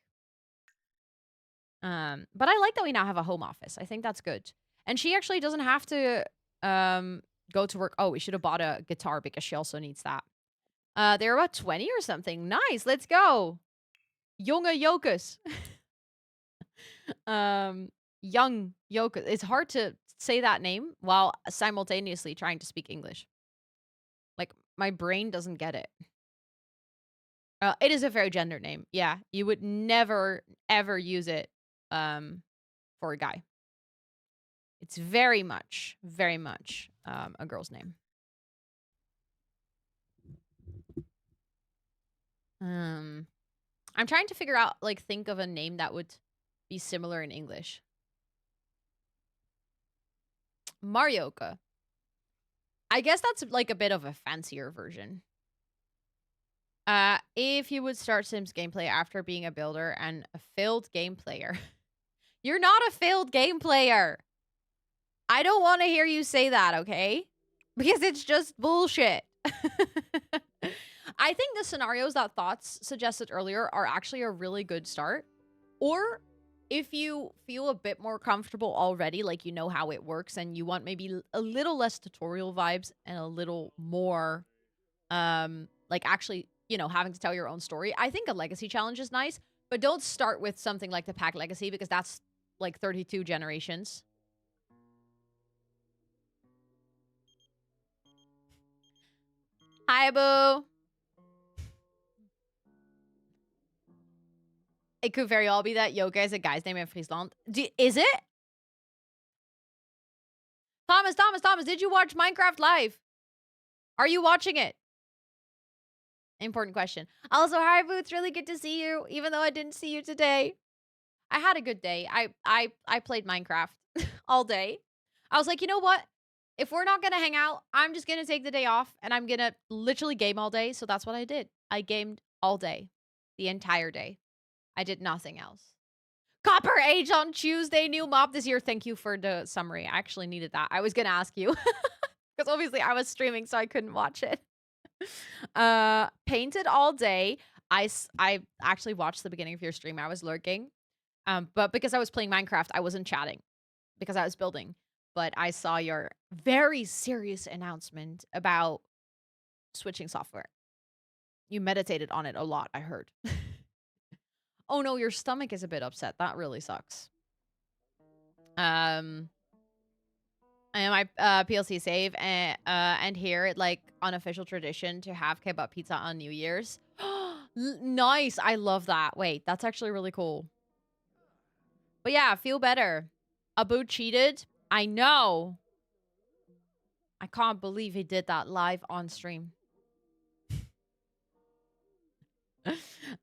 But I like that we now have a home office. I think that's good. And she actually doesn't have to go to work. Oh, we should have bought a guitar because she also needs that. They're about 20 or something. Nice, let's go. Jonge Jokus. Young Jokus. It's hard to say that name while simultaneously trying to speak English. Like, my brain doesn't get it. It is a very gender name. Yeah, you would never, ever use it for a guy. It's very much a girl's name. I'm trying to figure out, like, think of a name that would be similar in English. Marioka. I guess that's, like, a bit of a fancier version. If you would start Sims gameplay after being a builder and a failed game player. You're not a failed game player. I don't want to hear you say that, okay? Because it's just bullshit. I think the scenarios that Thoughts suggested earlier are actually a really good start. Or if you feel a bit more comfortable already, like you know how it works and you want maybe a little less tutorial vibes and a little more, like actually, having to tell your own story. I think a legacy challenge is nice, but don't start with something like the Pack Legacy because that's like 32 generations. Hi, boo. It could very well be that Yoga is a guy's name in Friesland. Is it? Thomas, did you watch Minecraft Live? Are you watching it? Important question. Also, hi, Boo. It's really good to see you, even though I didn't see you today. I had a good day. I played Minecraft all day. I was like, you know what? If we're not going to hang out, I'm just going to take the day off and I'm going to literally game all day. So that's what I did. I gamed all day, the entire day. I did nothing else. Copper Age on Tuesday, new mob this year. Thank you for the summary. I actually needed that. I was going to ask you because obviously I was streaming, so I couldn't watch it. Painted all day. I actually watched the beginning of your stream. I was lurking. But because I was playing Minecraft, I wasn't chatting because I was building. But I saw your very serious announcement about switching software. You meditated on it a lot, I heard. Oh no, your stomach is a bit upset. That really sucks. And my PLC save and here, like, unofficial tradition to have kebab pizza on New Year's. Nice. I love that. Wait, that's actually really cool. But yeah, feel better. Abu cheated. I know. I can't believe he did that live on stream.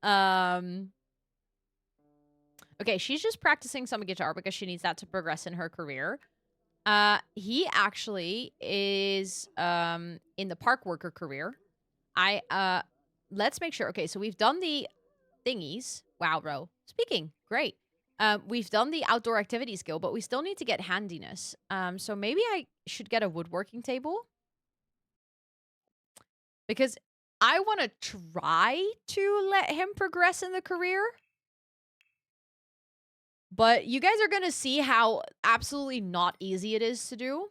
Um, okay, she's just practicing some guitar because she needs that to progress in her career. He actually is in the park worker career. Let's make sure. Okay, so we've done the thingies. Wow, bro. Speaking, great. We've done the outdoor activity skill, but we still need to get handiness. So maybe I should get a woodworking table because I want to try to let him progress in the career. But you guys are going to see how absolutely not easy it is to do.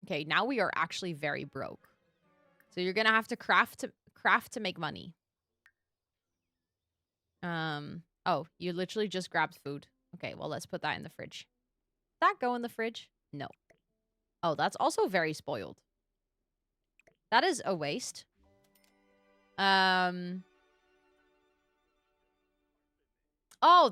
Okay, now we are actually very broke. So you're going to have to craft to make money. Oh, you literally just grabbed food. Okay, well, let's put that in the fridge. Does that go in the fridge? No. Oh, that's also very spoiled. That is a waste. Oh,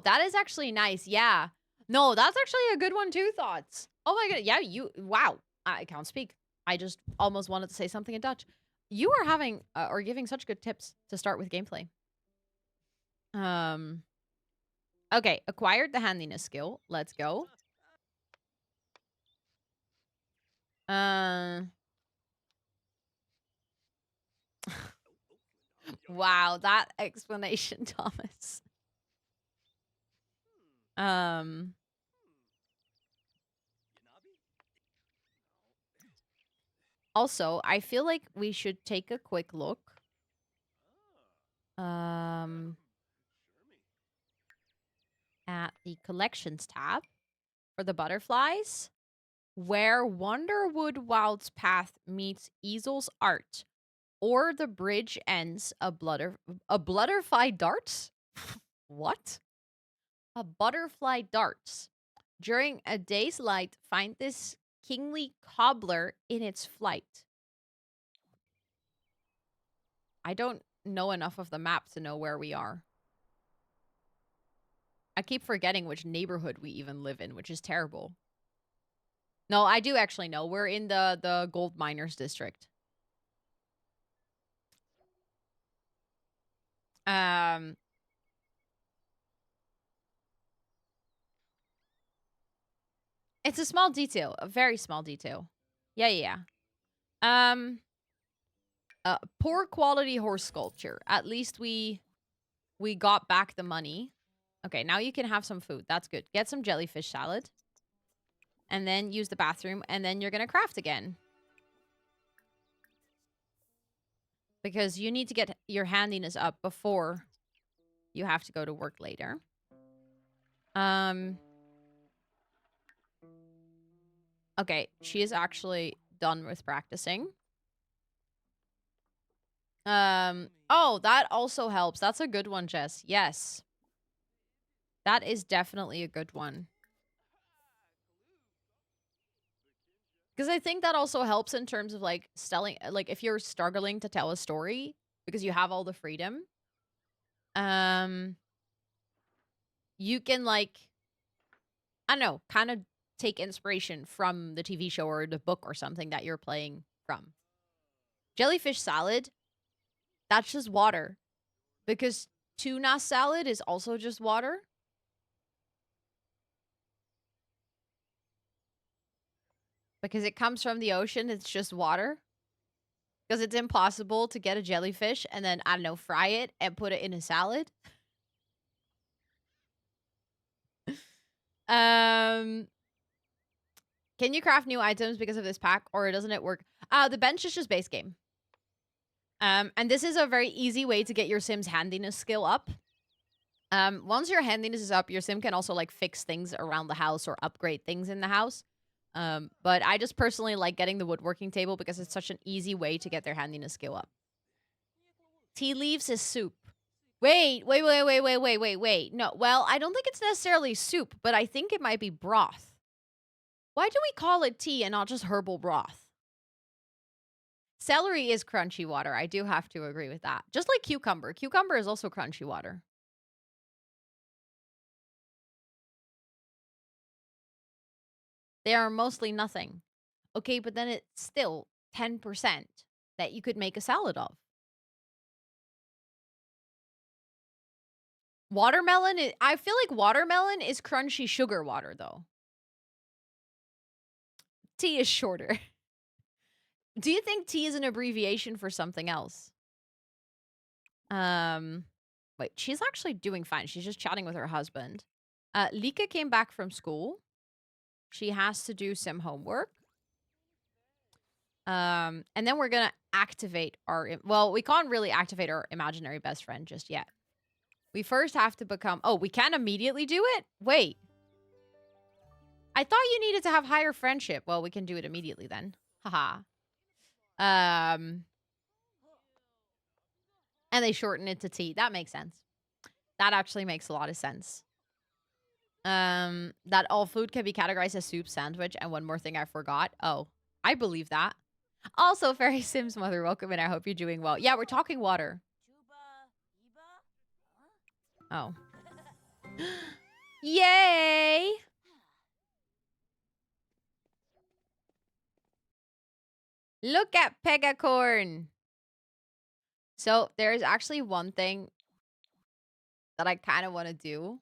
that is actually nice. Yeah. No, that's actually a good one too, Thoughts. Oh my god. Yeah, wow. I can't speak. I just almost wanted to say something in Dutch. You are having, or giving such good tips to start with gameplay. Okay, acquired the handiness skill. Let's go. Wow, that explanation, Thomas. Also, I feel like we should take a quick look. At the collections tab for the butterflies, where Wonderwood Wild's path meets Easel's art, or the bridge ends a butterfly darts? What? A butterfly darts. During a day's light, find this kingly cobbler in its flight. I don't know enough of the map to know where we are. I keep forgetting which neighborhood we even live in, which is terrible. No, I do actually know. We're in the gold miners district. It's a small detail, a very small detail. Yeah, yeah. Poor quality horse sculpture. At least we got back the money. Okay, now you can have some food. That's good. Get some jellyfish salad. And then use the bathroom, and then you're gonna craft again. Because you need to get your handiness up before you have to go to work later. Okay, she is actually done with practicing. Oh, that also helps. That's a good one, Jess. Yes. That is definitely a good one. Because I think that also helps in terms of, like, like, if you're struggling to tell a story because you have all the freedom, you can, like, I don't know, kind of take inspiration from the TV show or the book or something that you're playing from. Jellyfish salad, that's just water. Because tuna salad is also just water. Because it comes from the ocean, it's just water. Because it's impossible to get a jellyfish and then, I don't know, fry it and put it in a salad. Can you craft new items because of this pack, or doesn't it work? The bench is just base game. And this is a very easy way to get your Sim's handiness skill up. Once your handiness is up, your Sim can also, like, fix things around the house or upgrade things in the house. But I just personally like getting the woodworking table because it's such an easy way to get their handiness skill up. Tea leaves is soup. Wait. No, well, I don't think it's necessarily soup, but I think it might be broth. Why do we call it tea and not just herbal broth? Celery is crunchy water. I do have to agree with that. Just like cucumber. Cucumber is also crunchy water. They are mostly nothing. Okay, but then it's still 10% that you could make a salad of. Watermelon, I feel like watermelon is crunchy sugar water, though. T is shorter. Do you think T is an abbreviation for something else? Wait, she's actually doing fine. She's just chatting with her husband. Lika came back from school. She has to do some homework. And then we're gonna activate our, well, we can't really activate our imaginary best friend just yet. We first have to become, oh, we can immediately do it? Wait. I thought you needed to have higher friendship. Well, we can do it immediately then. Haha. And they shorten it to T. That makes sense. That actually makes a lot of sense. That all food can be categorized as soup, sandwich, and one more thing I forgot. Oh, I believe that. Also, Fairy Sims Mother, welcome in. I hope you're doing well. Yeah, we're talking water. Oh. Yay! Look at Pegacorn. So there's actually one thing that I kind of want to do.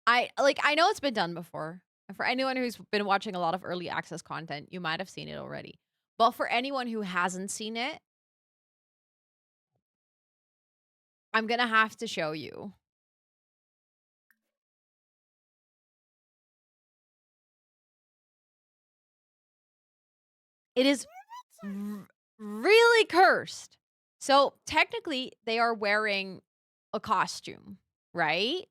I know it's been done before. And for anyone who's been watching a lot of early access content, you might have seen it already. But for anyone who hasn't seen it, I'm going to have to show you. It is really cursed. So technically, they are wearing a costume, right?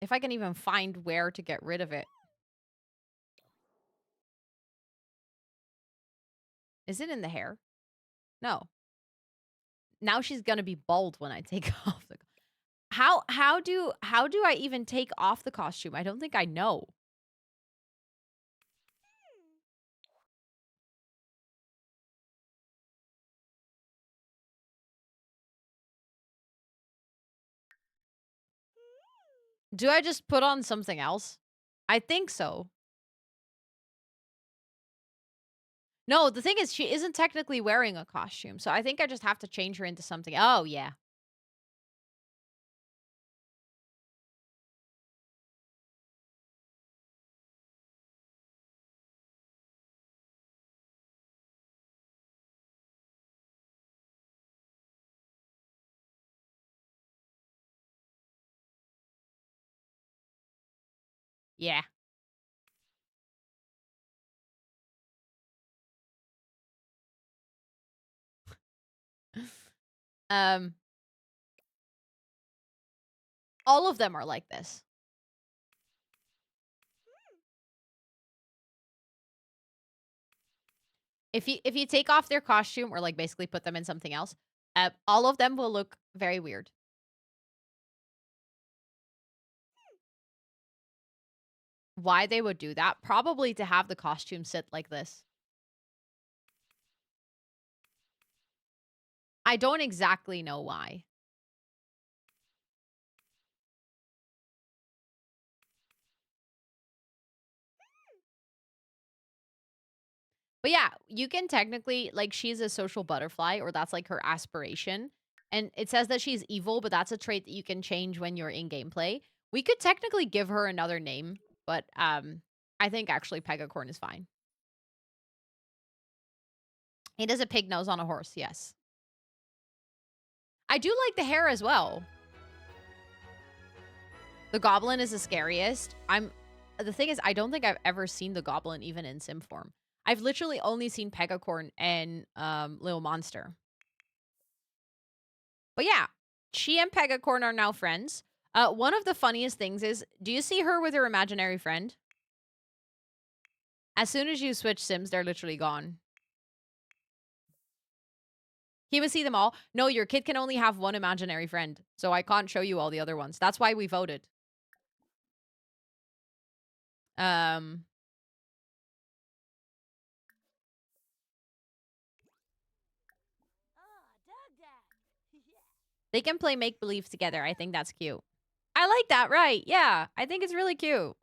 If I can even find where to get rid of it. Is it in the hair? No. Now she's gonna be bald when I take off the. How do I even take off the costume? I don't think I know. Do I just put on something else? I think so. No, the thing is, she isn't technically wearing a costume, so I think I just have to change her into something. Oh, yeah. Yeah. Um, all of them are like this. If you take off their costume or like basically put them in something else, all of them will look very weird. Why they would do that? Probably to have the costume sit like this. I don't exactly know why. But yeah, you can technically, like, she's a social butterfly, or that's like her aspiration. And it says that she's evil, but that's a trait that you can change when you're in gameplay. We could technically give her another name, but I think actually Pegacorn is fine. He does a pig nose on a horse, yes. I do like the hair as well. The goblin is the scariest. The thing is, I don't think I've ever seen the goblin even in sim form. I've literally only seen Pegacorn and Little Monster. But yeah, she and Pegacorn are now friends. One of the funniest things is, do you see her with her imaginary friend? As soon as you switch sims, they're literally gone. Can we see them all? No, your kid can only have one imaginary friend, so I can't show you all the other ones. That's why we voted. They can play make-believe together. I think that's cute. I like that, right? Yeah, I think it's really cute.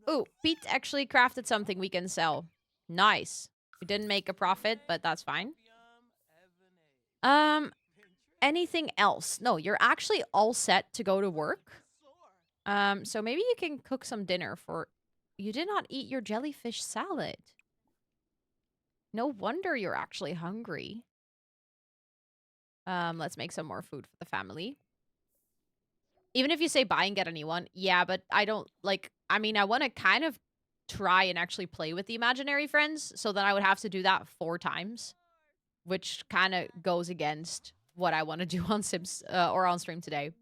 Ooh, Pete actually crafted something we can sell. Nice. We didn't make a profit, but that's fine. Um, anything else? No, you're actually all set to go to work. So maybe you can cook some dinner for... You did not eat your jellyfish salad. No wonder you're actually hungry. Let's make some more food for the family. Even if you say buy and get a new one, yeah, but I don't, like, I mean, I want to kind of try and actually play with the imaginary friends, so then I would have to do that 4 times, which kind of goes against what I want to do on Sims, or on stream today.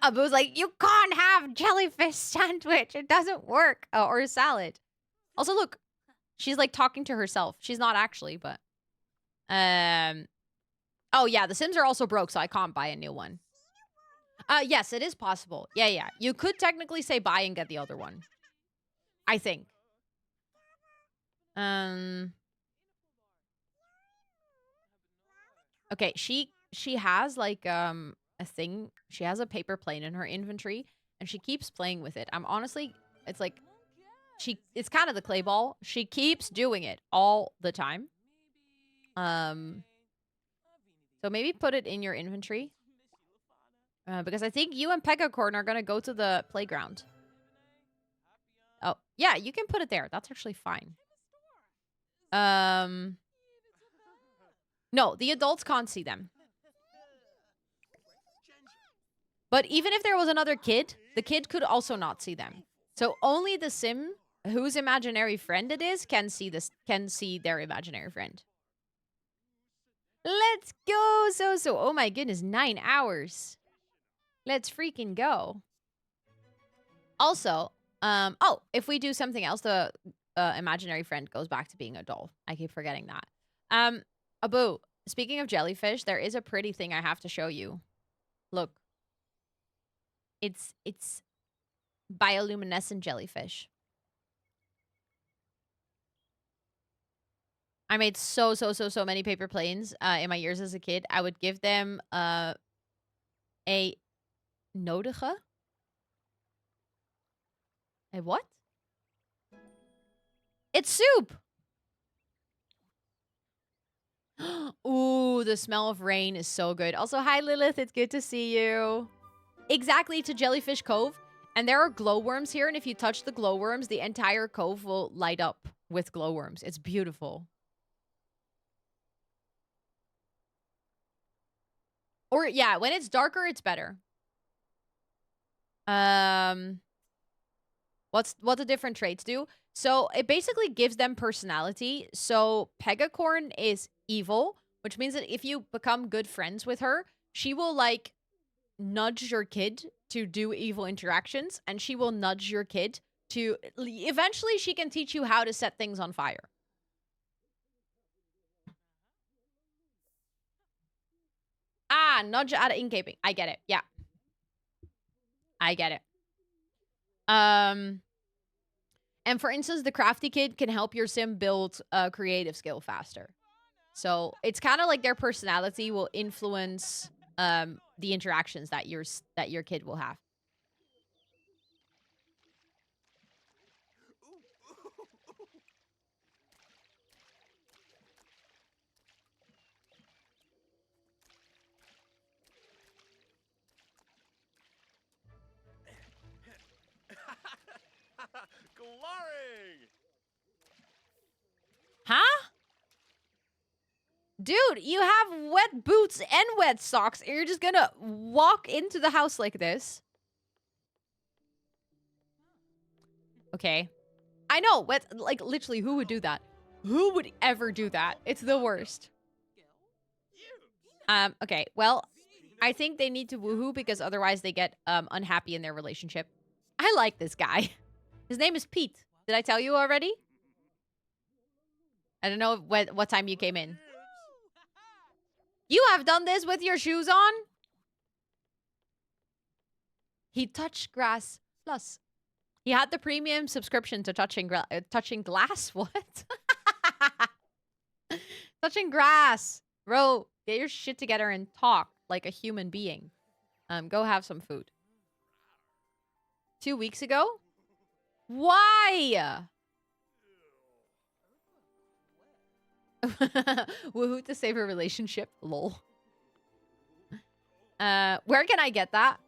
Abu's like, you can't have jellyfish sandwich. It doesn't work. Or a salad. Also, look, she's like talking to herself. She's not actually, but oh yeah, the Sims are also broke, so I can't buy a new one. Yes, it is possible. Yeah. You could technically say buy and get the other one. I think. Okay, she has like a thing. She has a paper plane in her inventory, and she keeps playing with it. I'm honestly, it's like it's kind of the clay ball. She keeps doing it all the time. So maybe put it in your inventory. Because I think you and Pegacorn are gonna go to the playground. Oh, yeah, you can put it there. That's actually fine. No, the adults can't see them. But even if there was another kid, the kid could also not see them. So only the Sim whose imaginary friend it is can see their imaginary friend. Let's go, so. Oh my goodness, 9 hours. Let's freaking go. Also, oh, if we do something else, the imaginary friend goes back to being a doll. I keep forgetting that. Abu, speaking of jellyfish, there is a pretty thing I have to show you. Look. It's bioluminescent jellyfish. I made so many paper planes in my years as a kid. I would give them a nodige. A what? It's soup. Ooh, the smell of rain is so good. Also, hi Lilith, it's good to see you. Exactly, to Jellyfish Cove. And there are glowworms here, and if you touch the glowworms, the entire cove will light up with glowworms. It's beautiful. Or, yeah, when it's darker, it's better. What the different traits do? So, it basically gives them personality. So, Pegacorn is evil, which means that if you become good friends with her, she will, like, nudge your kid to do evil interactions, and she will nudge your kid to... Eventually, she can teach you how to set things on fire. Ah, nudge out of incaping. I get it. Yeah. I get it. And for instance, the crafty kid can help your sim build a creative skill faster. So it's kind of like their personality will influence the interactions that your kid will have. Glaring! Huh? Dude, you have wet boots and wet socks, and you're just gonna walk into the house like this. Okay. I know, like, literally, who would do that? Who would ever do that? It's the worst. Okay, well, I think they need to woohoo because otherwise they get unhappy in their relationship. I like this guy. His name is Pete. Did I tell you already? I don't know what time you came in. You have done this with your shoes on? He touched grass plus. He had the premium subscription to touching glass. What? Touching grass. Bro, get your shit together and talk like a human being. Go have some food. 2 weeks ago? Why? Woohoo to save a relationship. Lol. Where can I get that?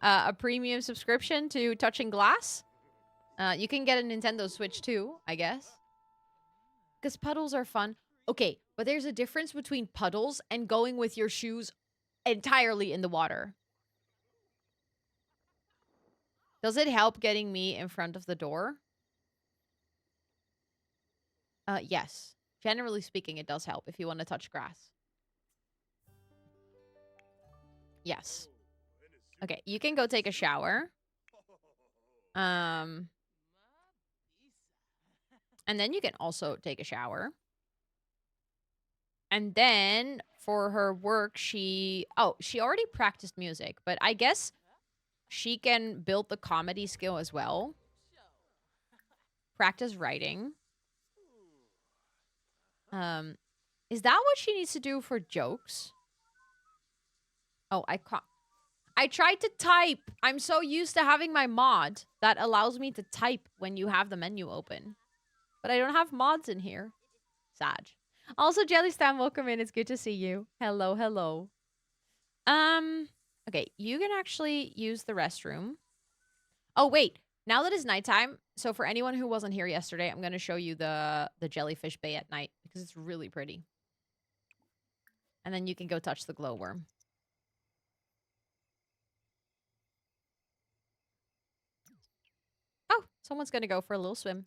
A premium subscription to Touching Glass? You can get a Nintendo Switch too, I guess. Because puddles are fun. Okay, but there's a difference between puddles and going with your shoes entirely in the water. Does it help getting me in front of the door? Yes. Generally speaking, it does help if you want to touch grass. Yes. Okay, you can go take a shower. And then you can also take a shower. And then for her work, she already practiced music, but I guess she can build the comedy skill as well. Practice writing. Is that what she needs to do for jokes? Oh, I tried to type. I'm so used to having my mod that allows me to type when you have the menu open. But I don't have mods in here. Sad. Also, Jellystam, welcome in. It's good to see you. Hello, hello. Okay, you can actually use the restroom. Oh, wait. Now that it's nighttime, so for anyone who wasn't here yesterday, I'm going to show you the jellyfish bay at night because it's really pretty. And then you can go touch the glowworm. Oh, someone's going to go for a little swim.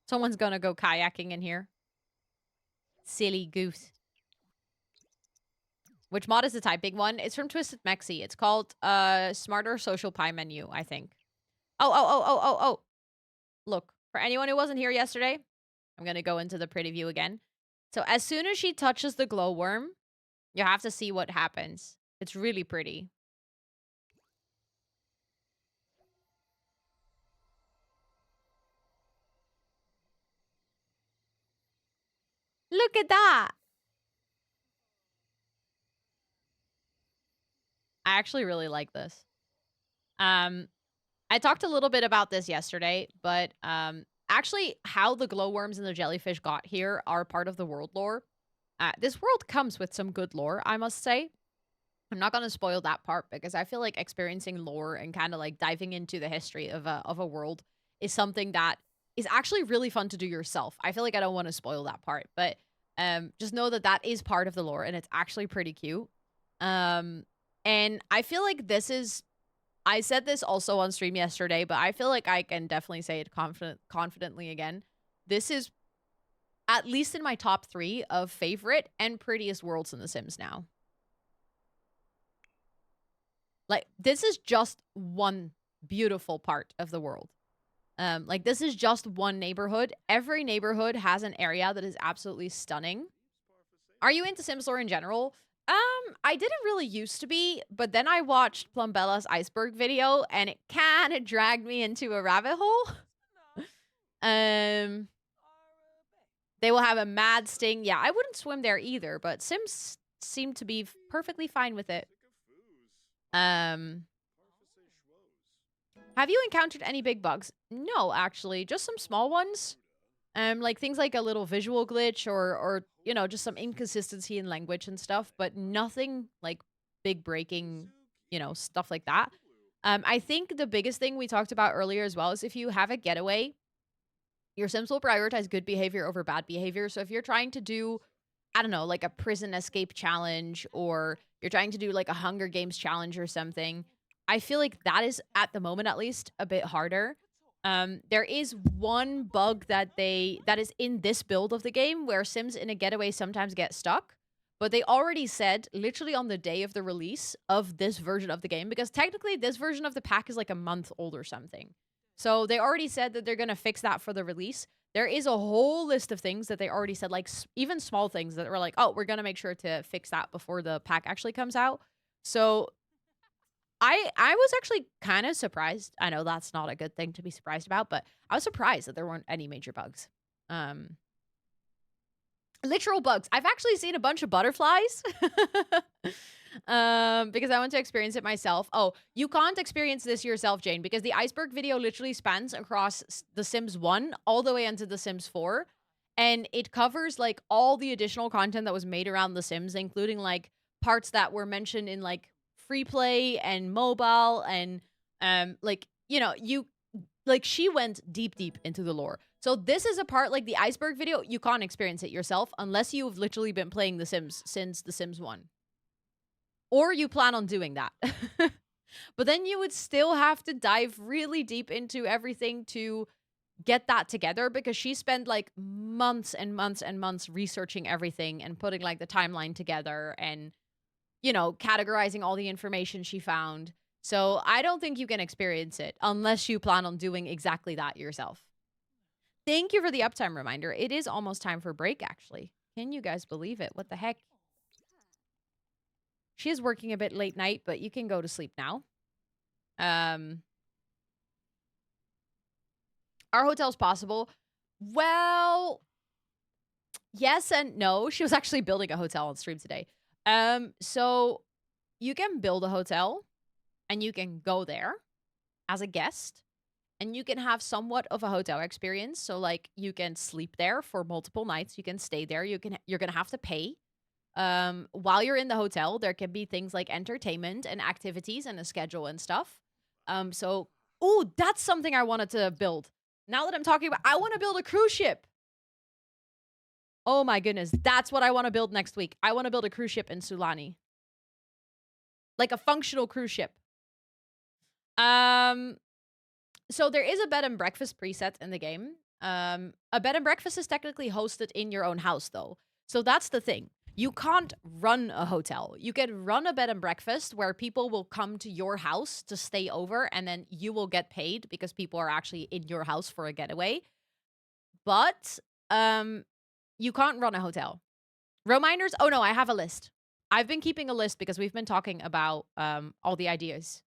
Someone's going to go kayaking in here. Silly goose. Which mod is the typing one? It's from Twisted Mexi. It's called Smarter Social Pie Menu, I think. Oh. Look, for anyone who wasn't here yesterday, I'm going to go into the pretty view again. So as soon as she touches the glowworm, you have to see what happens. It's really pretty. Look at that. I actually really like this. I talked a little bit about this yesterday, but actually how the glowworms and the jellyfish got here are part of the world lore. This world comes with some good lore, I must say. I'm not going to spoil that part because I feel like experiencing lore and kind of like diving into the history of a world is something that is actually really fun to do yourself. I feel like I don't want to spoil that part, but just know that that is part of the lore and it's actually pretty cute. And I feel like this is, I said this also on stream yesterday, but I feel like I can definitely say it confidently again. This is at least in my top 3 of favorite and prettiest worlds in The Sims now. Like, this is just one beautiful part of the world. Like, this is just one neighborhood. Every neighborhood has an area that is absolutely stunning. Are you into Sims lore in general? I didn't really used to be, but then I watched Plumbella's iceberg video, and it kind of dragged me into a rabbit hole. They will have a mad sting. Yeah, I wouldn't swim there either, but Sims seem to be perfectly fine with it. Have you encountered any big bugs? No, actually, just some small ones. Like things like a little visual glitch or you know, just some inconsistency in language and stuff, but nothing like big breaking, you know, stuff like that. I think the biggest thing we talked about earlier as well is if you have a getaway, your Sims will prioritize good behavior over bad behavior. So if you're trying to do, I don't know, like a prison escape challenge, or you're trying to do like a Hunger Games challenge or something, I feel like that is, at the moment at least, a bit harder. There is one bug that is in this build of the game where Sims in a getaway sometimes get stuck, but they already said literally on the day of the release of this version of the game, because technically this version of the pack is like a month old or something. So they already said that they're going to fix that for the release. There is a whole list of things that they already said, like even small things that were like, oh, we're going to make sure to fix that before the pack actually comes out. So I was actually kind of surprised. I know that's not a good thing to be surprised about, but I was surprised that there weren't any major bugs. Literal bugs. I've actually seen a bunch of butterflies. Because I want to experience it myself. Oh, you can't experience this yourself, Jane, because the iceberg video literally spans across The Sims 1 all the way into The Sims 4. And it covers like all the additional content that was made around The Sims, including like parts that were mentioned in like free play and mobile and like, you know, you like she went deep into the lore. So this is a part like the iceberg video, you can't experience it yourself unless you've literally been playing The Sims since The Sims 1. Or you plan on doing that. But then you would still have to dive really deep into everything to get that together because she spent like months and months and months researching everything and putting like the timeline together and, you know, categorizing all the information she found. So I don't think you can experience it unless you plan on doing exactly that yourself. Thank you for the uptime reminder. It is almost time for break, actually. Can you guys believe it? What the heck? She is working a bit late night, but you can go to sleep now. Our hotel's possible. Well, yes and no. She was actually building a hotel on stream today. So you can build a hotel and you can go there as a guest and you can have somewhat of a hotel experience. So like you can sleep there for multiple nights. You can stay there. You're going to have to pay. While you're in the hotel, there can be things like entertainment and activities and a schedule and stuff. So, ooh, that's something I wanted to build. Now that I'm talking about, I want to build a cruise ship. Oh my goodness, that's what I want to build next week. I want to build a cruise ship in Sulani. Like a functional cruise ship. So there is a bed and breakfast preset in the game. A bed and breakfast is technically hosted in your own house though. So that's the thing. You can't run a hotel. You can run a bed and breakfast where people will come to your house to stay over and then you will get paid because people are actually in your house for a getaway. But you can't run a hotel. Reminders? Oh no, I have a list. I've been keeping a list because we've been talking about all the ideas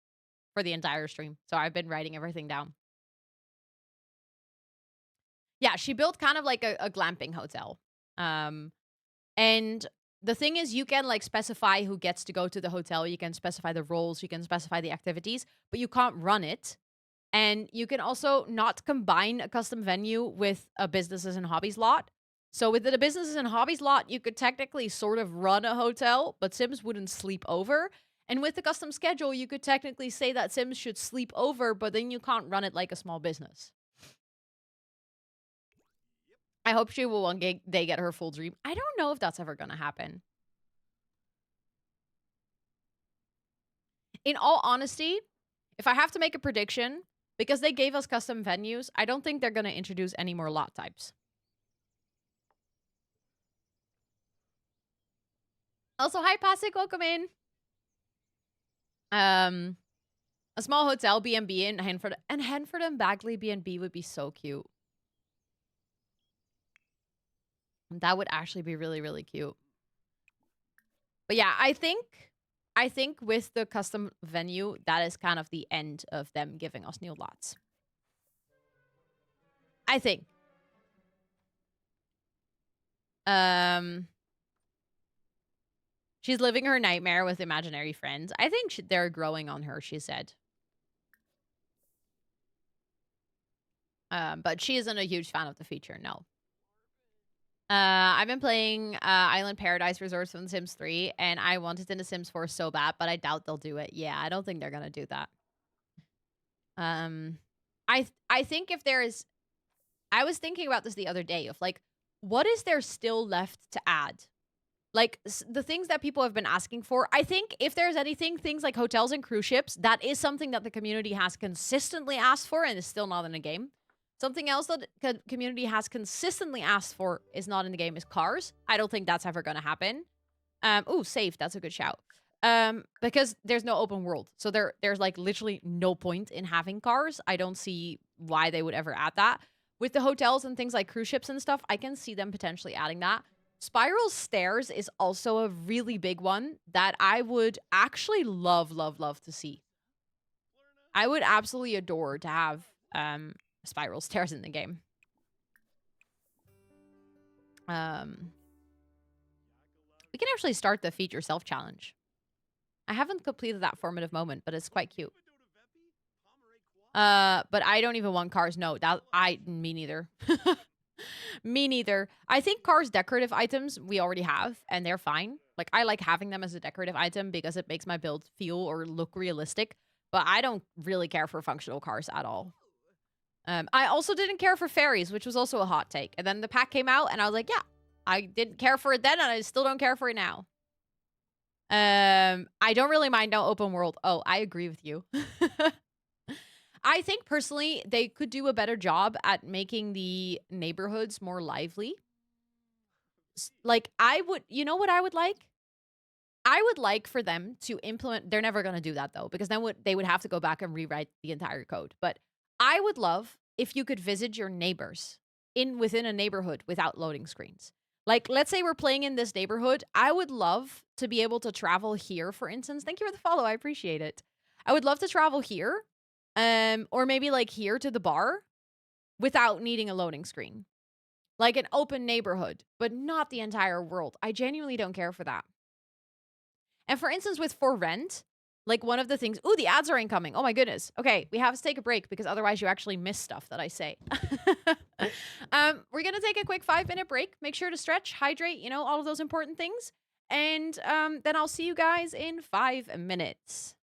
for the entire stream. So I've been writing everything down. Yeah, she built kind of like a glamping hotel. And the thing is, you can like specify who gets to go to the hotel. You can specify the roles. You can specify the activities, but you can't run it. And you can also not combine a custom venue with a businesses and hobbies lot. So with the businesses and hobbies lot, you could technically sort of run a hotel, but Sims wouldn't sleep over. And with the custom schedule, you could technically say that Sims should sleep over, but then you can't run it like a small business. I hope she will one day get her full dream. I don't know if that's ever going to happen. In all honesty, if I have to make a prediction, because they gave us custom venues, I don't think they're going to introduce any more lot types. Also, hi, Pasik, welcome in. A small hotel B&B in Hanford and Bagley B&B would be so cute. That would actually be really, really cute. But yeah, I think with the custom venue, that is kind of the end of them giving us new lots. I think. She's living her nightmare with imaginary friends. I think they're growing on her, she said. But she isn't a huge fan of the feature, no. I've been playing Island Paradise Resorts from The Sims 3, and I want it in The Sims 4 so bad, but I doubt they'll do it. Yeah, I don't think they're gonna do that. I think if there is... I was thinking about this the other day of, like, what is there still left to add? Like, the things that people have been asking for. I think if there's anything, things like hotels and cruise ships, that is something that the community has consistently asked for and is still not in the game. Something else that the community has consistently asked for is not in the game is cars. I don't think that's ever going to happen. Ooh, safe. That's a good shout. Because there's no open world. So there's like literally no point in having cars. I don't see why they would ever add that. With the hotels and things like cruise ships and stuff, I can see them potentially adding that. Spiral stairs is also a really big one that I would actually love to see. I would absolutely adore to have spiral stairs in the game. We can actually start the feature self challenge. I haven't completed that formative moment, but it's quite cute. But I don't even want cars. No, me neither. Me neither. I think cars decorative items we already have, and they're fine. Like, I like having them as a decorative item because it makes my build feel or look realistic, but I don't really care for functional cars at all. I also didn't care for fairies, which was also a hot take. And then the pack came out, and I was like, yeah, I didn't care for it then, and I still don't care for it now. I don't really mind no open world. Oh, I agree with you. I think personally they could do a better job at making the neighborhoods more lively. Like I would, you know what I would like? I would like for them to implement they're never going to do that though because then they would have to go back and rewrite the entire code. But I would love if you could visit your neighbors within a neighborhood without loading screens. Like let's say we're playing in this neighborhood, I would love to be able to travel here for instance. Thank you for the follow. I appreciate it. I would love to travel here or maybe like here to the bar without needing a loading screen. Like an open neighborhood, but not the entire world. I genuinely don't care for that. And for instance, with For Rent, like one of the things, ooh, the ads are incoming. Oh my goodness. Okay, we have to take a break because otherwise you actually miss stuff that I say. We're gonna take a quick 5-minute break. Make sure to stretch, hydrate, all of those important things. And then I'll see you guys in 5 minutes.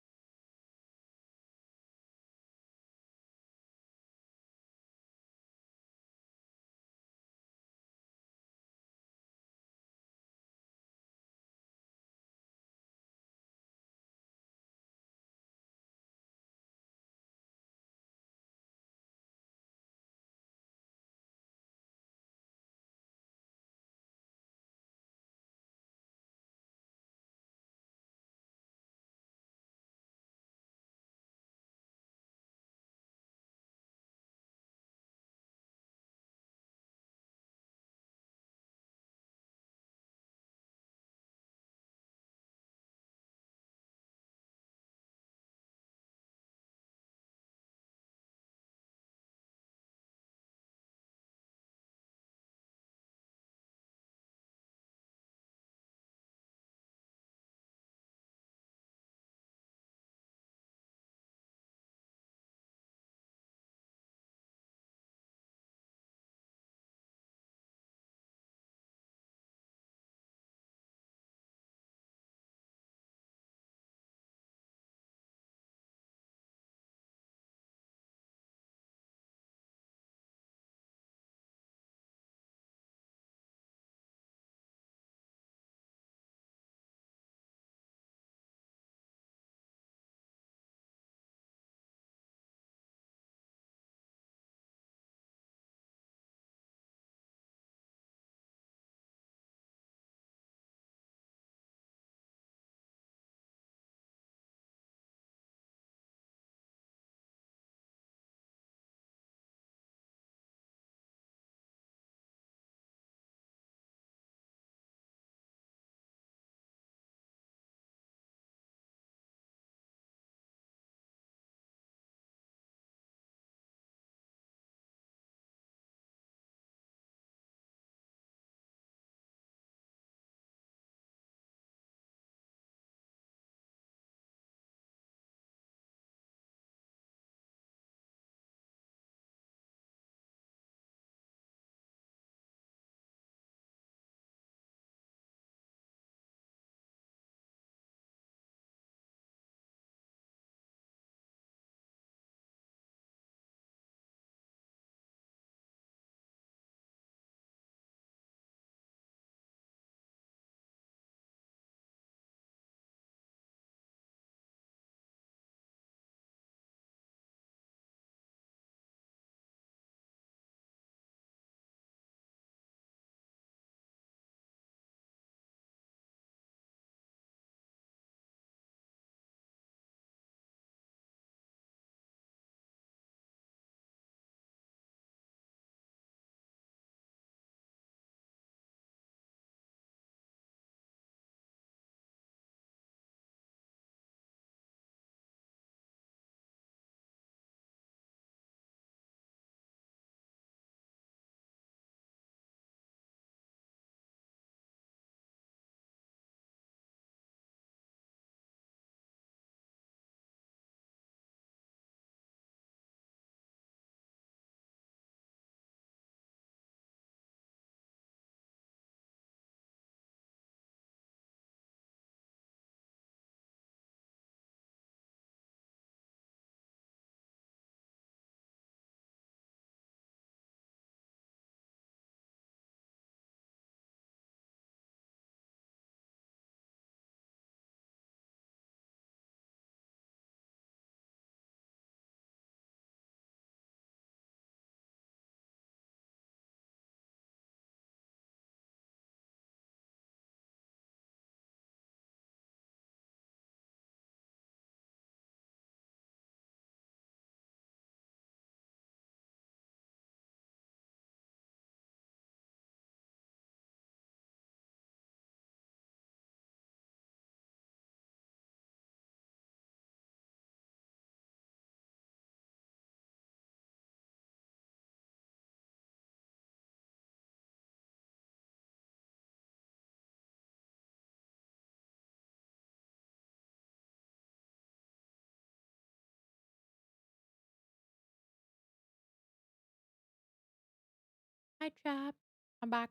Hi, chap. I'm back.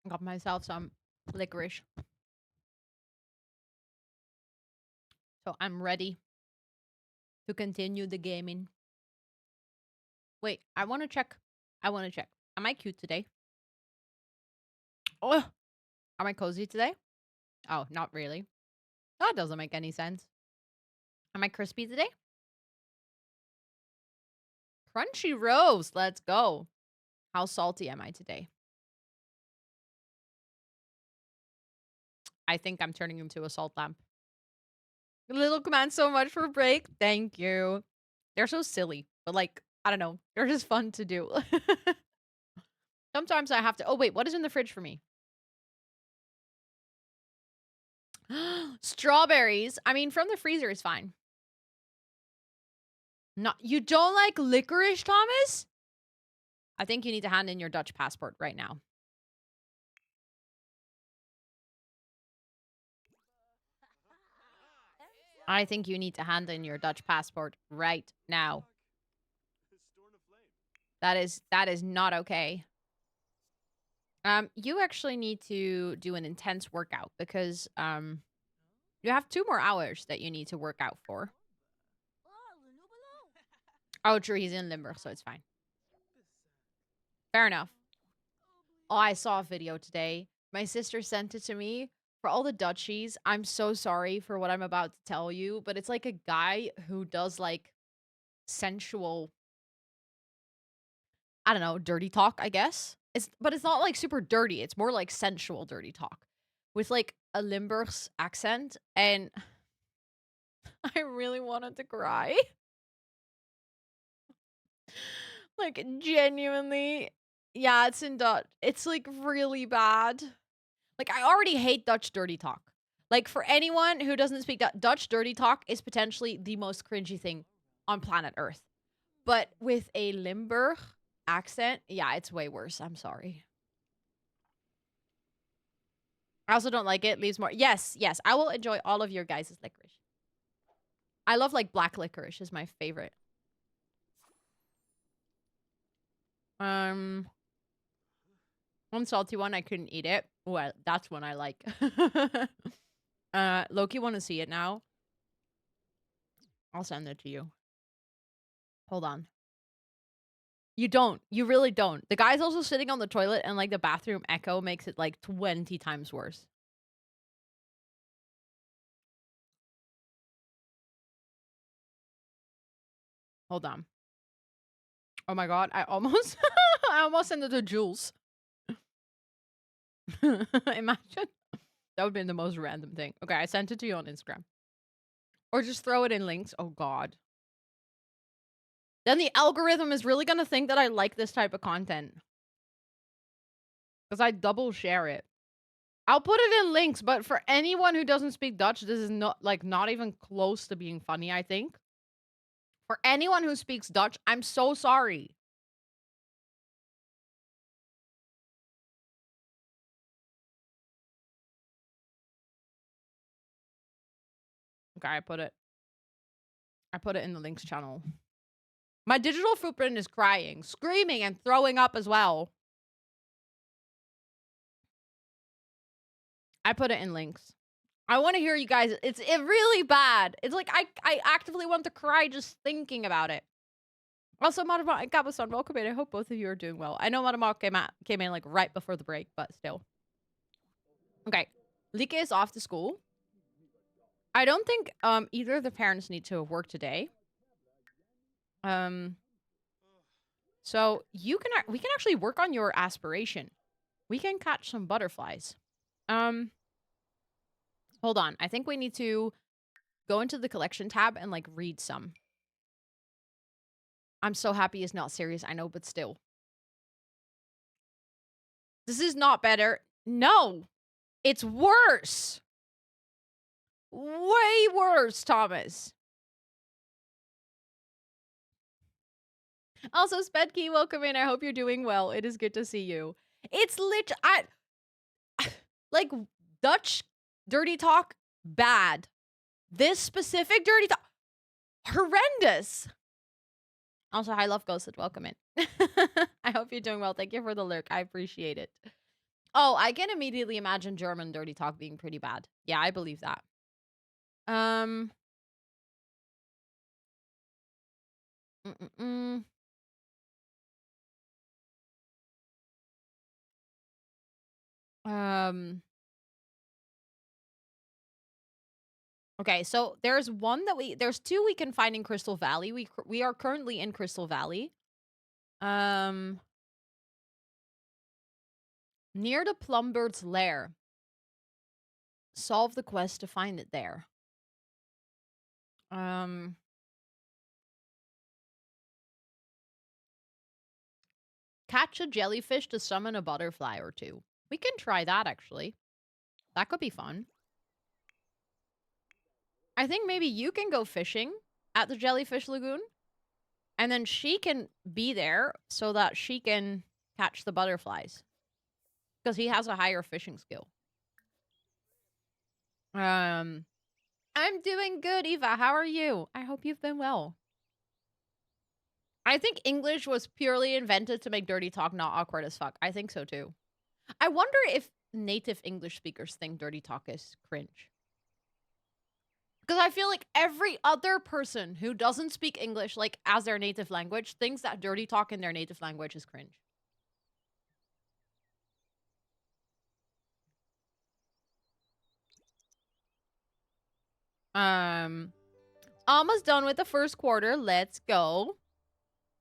Got myself some licorice. So I'm ready to continue the gaming. Wait, I want to check. Am I cute today? Oh, am I cozy today? Oh, not really. That doesn't make any sense. Am I crispy today? Crunchy roast. Let's go. How salty am I today? I think I'm turning into a salt lamp. Little command so much for break. Thank you. They're so silly, but like, I don't know. They're just fun to do. Sometimes I have to. Oh, wait. What is in the fridge for me? Strawberries. I mean, from the freezer is fine. Not you don't like licorice, Thomas? I think you need to hand in your Dutch passport right now. I think you need to hand in your Dutch passport right now. That is not okay. You actually need to do an intense workout because you have 2 more hours that you need to work out for. Oh, true, he's in Limburg, so it's fine. Fair enough. Oh, I saw a video today. My sister sent it to me. For all the Dutchies, I'm so sorry for what I'm about to tell you, but it's like a guy who does like sensual, I don't know, dirty talk, I guess. But it's not like super dirty. It's more like sensual dirty talk with like a Limburgs accent, and I really wanted to cry. Like genuinely. Yeah, it's in Dutch. It's like really bad. Like, I already hate Dutch dirty talk. Like, for anyone who doesn't speak Dutch, dirty talk is potentially the most cringy thing on planet Earth. But with a Limburg accent, yeah, it's way worse. I'm sorry. I also don't like it. Leaves more. Yes, yes. I will enjoy all of your guys' licorice. I love, like, black licorice is my favorite. One salty one, I couldn't eat it. Well, that's one I like. Loki want to see it now. I'll send it to you. Hold on. You don't. You really don't. The guy's also sitting on the toilet and like the bathroom echo makes it like 20 times worse. Hold on. Oh my god, I almost I almost sent it to Jules. Imagine. That would have been the most random thing. Okay, I sent it to you on Instagram. Or just throw it in links. Oh god. Then the algorithm is really gonna think that I like this type of content. Because I double share it. I'll put it in links, but for anyone who doesn't speak Dutch, this is not even close to being funny, I think. For anyone who speaks Dutch, I'm so sorry. Okay, I put it in the links channel. My digital footprint is crying, screaming, and throwing up as well. I put it in links. I want to hear you guys. It's really bad. It's like I actively want to cry just thinking about it. Also, Madama and Gabasan, welcome in. I hope both of you are doing well. I know Madama came in like right before the break, but still. Okay. Like is off to school. I don't think either of the parents need to work today. So we can actually work on your aspiration. We can catch some butterflies. Hold on. I think we need to go into the collection tab and like read some. I'm so happy it's not serious. I know, but still. This is not better. No, it's worse. Way worse, Thomas. Also, Spedkey, welcome in. I hope you're doing well. It is good to see you. It's like Dutch dirty talk, bad. This specific dirty talk, horrendous. Also, hi, Love Ghosted. Welcome in. I hope you're doing well. Thank you for the lurk. I appreciate it. Oh, I can immediately imagine German dirty talk being pretty bad. Yeah, I believe that. Um. Mm-mm-mm. Um. Okay, so there's two we can find in Crystal Valley. We are currently in Crystal Valley. Um. Near the Plumbird's lair. Solve the quest to find it there. Um. Catch a jellyfish to summon a butterfly or two. We can try that, actually. That could be fun. I think maybe you can go fishing at the Jellyfish Lagoon. And then she can be there so that she can catch the butterflies. Because he has a higher fishing skill. I'm doing good, Eva. How are you? I hope you've been well. I think English was purely invented to make dirty talk not awkward as fuck. I think so too. I wonder if native English speakers think dirty talk is cringe. Because I feel like every other person who doesn't speak English like as their native language thinks that dirty talk in their native language is cringe. Almost done with the first quarter. Let's go.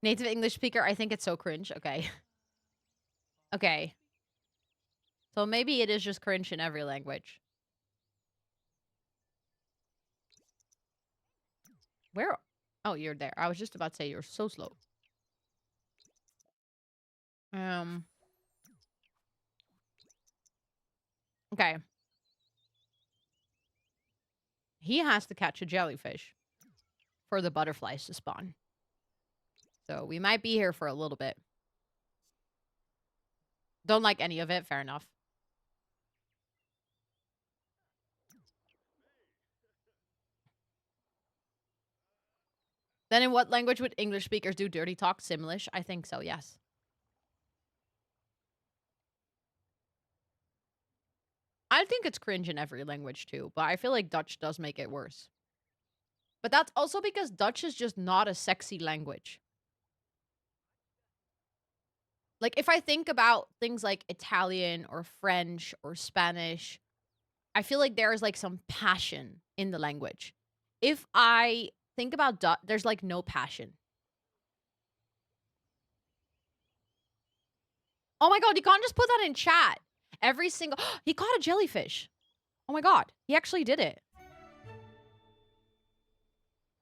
Native English speaker, I think it's so cringe. Okay. Okay. So maybe it is just cringe in every language. Where? Oh, you're there. I was just about to say you're so slow. Okay. He has to catch a jellyfish for the butterflies to spawn. So we might be here for a little bit. Don't like any of it. Fair enough. Then in what language would English speakers do dirty talk? Simlish? I think so, yes. I think it's cringe in every language too, but I feel like Dutch does make it worse. But that's also because Dutch is just not a sexy language. Like, if I think about things like Italian or French or Spanish, I feel like there is like some passion in the language. If I think about Dutch, there's like no passion. Oh my god, you can't just put that in chat. Every single he caught a jellyfish. Oh my god, he actually did it.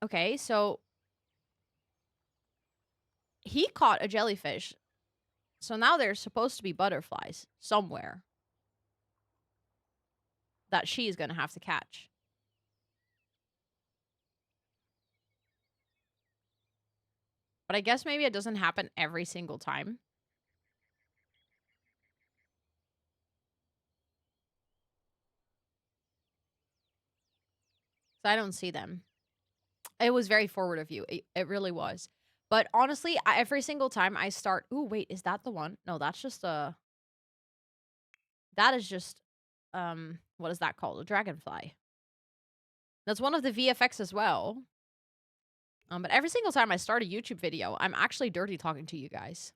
Okay, so he caught a jellyfish. So now there's supposed to be butterflies somewhere that she's going to have to catch. But I guess maybe it doesn't happen every single time. So I don't see them. It was very forward of you. It really was. But honestly, every single time I start... Ooh, wait, is that the one? No, that's just a... That is just... What is that called? A dragonfly. That's one of the VFX as well. But every single time I start a YouTube video, I'm actually dirty talking to you guys.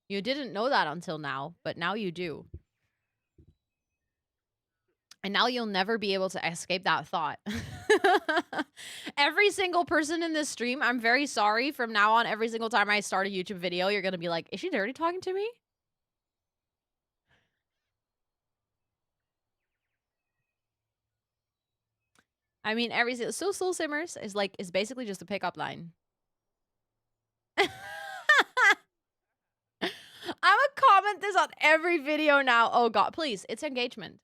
You didn't know that until now, but now you do. And now you'll never be able to escape that thought. Every single person in this stream, I'm very sorry. From now on, every single time I start a YouTube video, you're going to be like, is she dirty talking to me? I mean, so Soul Simmers is basically just a pickup line. I'm gonna comment this on every video now. Oh god, please, it's engagement.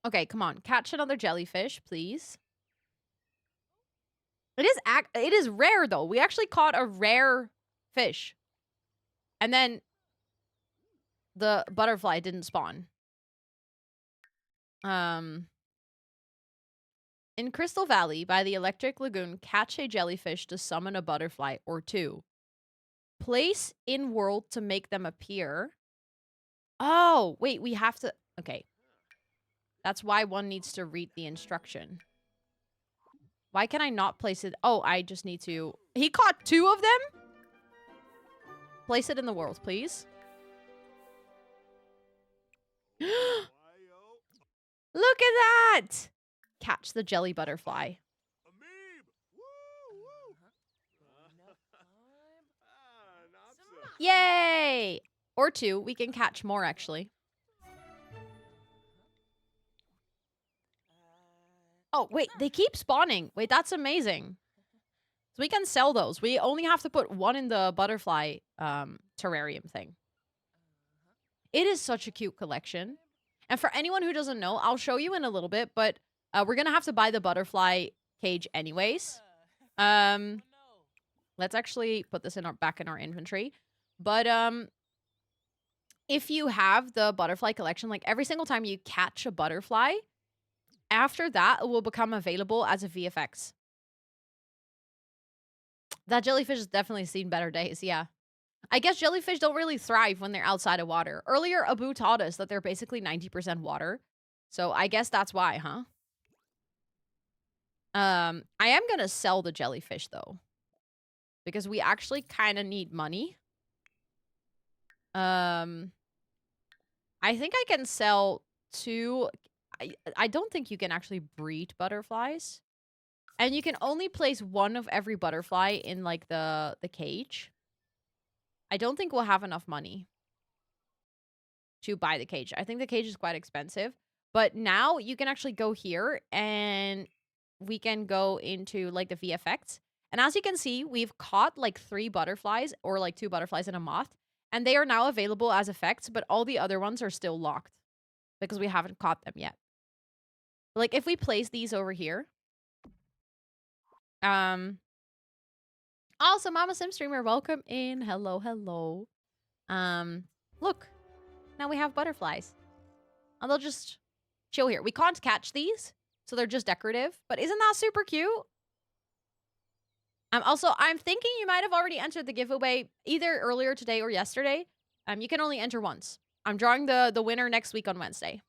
Okay, come on. Catch another jellyfish, please. It is rare though. We actually caught a rare fish. And then the butterfly didn't spawn. In Crystal Valley, by the Electric Lagoon, catch a jellyfish to summon a butterfly or two. Place in world to make them appear. Oh, wait, we have to... Okay. That's why one needs to read the instruction. Why can I not place it? Oh, I just need to... He caught 2 of them? Place it in the world, please. Look at that! Catch the jelly butterfly. Yay! Or 2. We can catch more, actually. Oh, wait. They keep spawning. Wait, that's amazing. So we can sell those. We only have to put 1 in the butterfly terrarium thing. It is such a cute collection. And for anyone who doesn't know, I'll show you in a little bit, but we're going to have to buy the butterfly cage anyways. Let's actually put this in back in our inventory. But if you have the butterfly collection, like every single time you catch a butterfly, after that, it will become available as a VFX. That jellyfish has definitely seen better days, yeah. I guess jellyfish don't really thrive when they're outside of water. Earlier, Abu taught us that they're basically 90% water. So I guess that's why, huh? I am gonna sell the jellyfish, though. Because we actually kind of need money. I think I can sell 2... I don't think you can actually breed butterflies. And you can only place 1 of every butterfly in, like, the cage. I don't think we'll have enough money to buy the cage. I think the cage is quite expensive. But now you can actually go here and we can go into, like, the VFX. And as you can see, we've caught, like, 3 butterflies or, like, 2 butterflies and a moth. And they are now available as effects, but all the other ones are still locked because we haven't caught them yet. Like, if we place these over here. Also, Mama Sim Streamer, welcome in. Hello, hello. Look. Now we have butterflies. And they'll just chill here. We can't catch these, so they're just decorative. But isn't that super cute? Also, I'm thinking you might have already entered the giveaway either earlier today or yesterday. You can only enter once. I'm drawing the winner next week on Wednesday.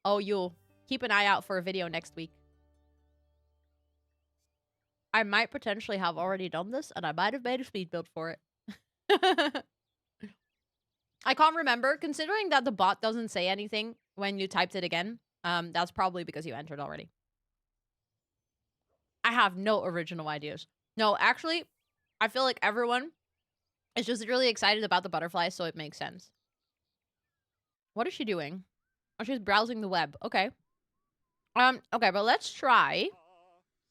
Oh, you'll keep an eye out for a video next week. I might potentially have already done this, and I might have made a speed build for it. I can't remember. Considering that the bot doesn't say anything when you typed it again, that's probably because you entered already. I have no original ideas. No, actually, I feel like everyone is just really excited about the butterfly, so it makes sense. What is she doing? Oh, she's browsing the web. Okay. Okay, but let's try.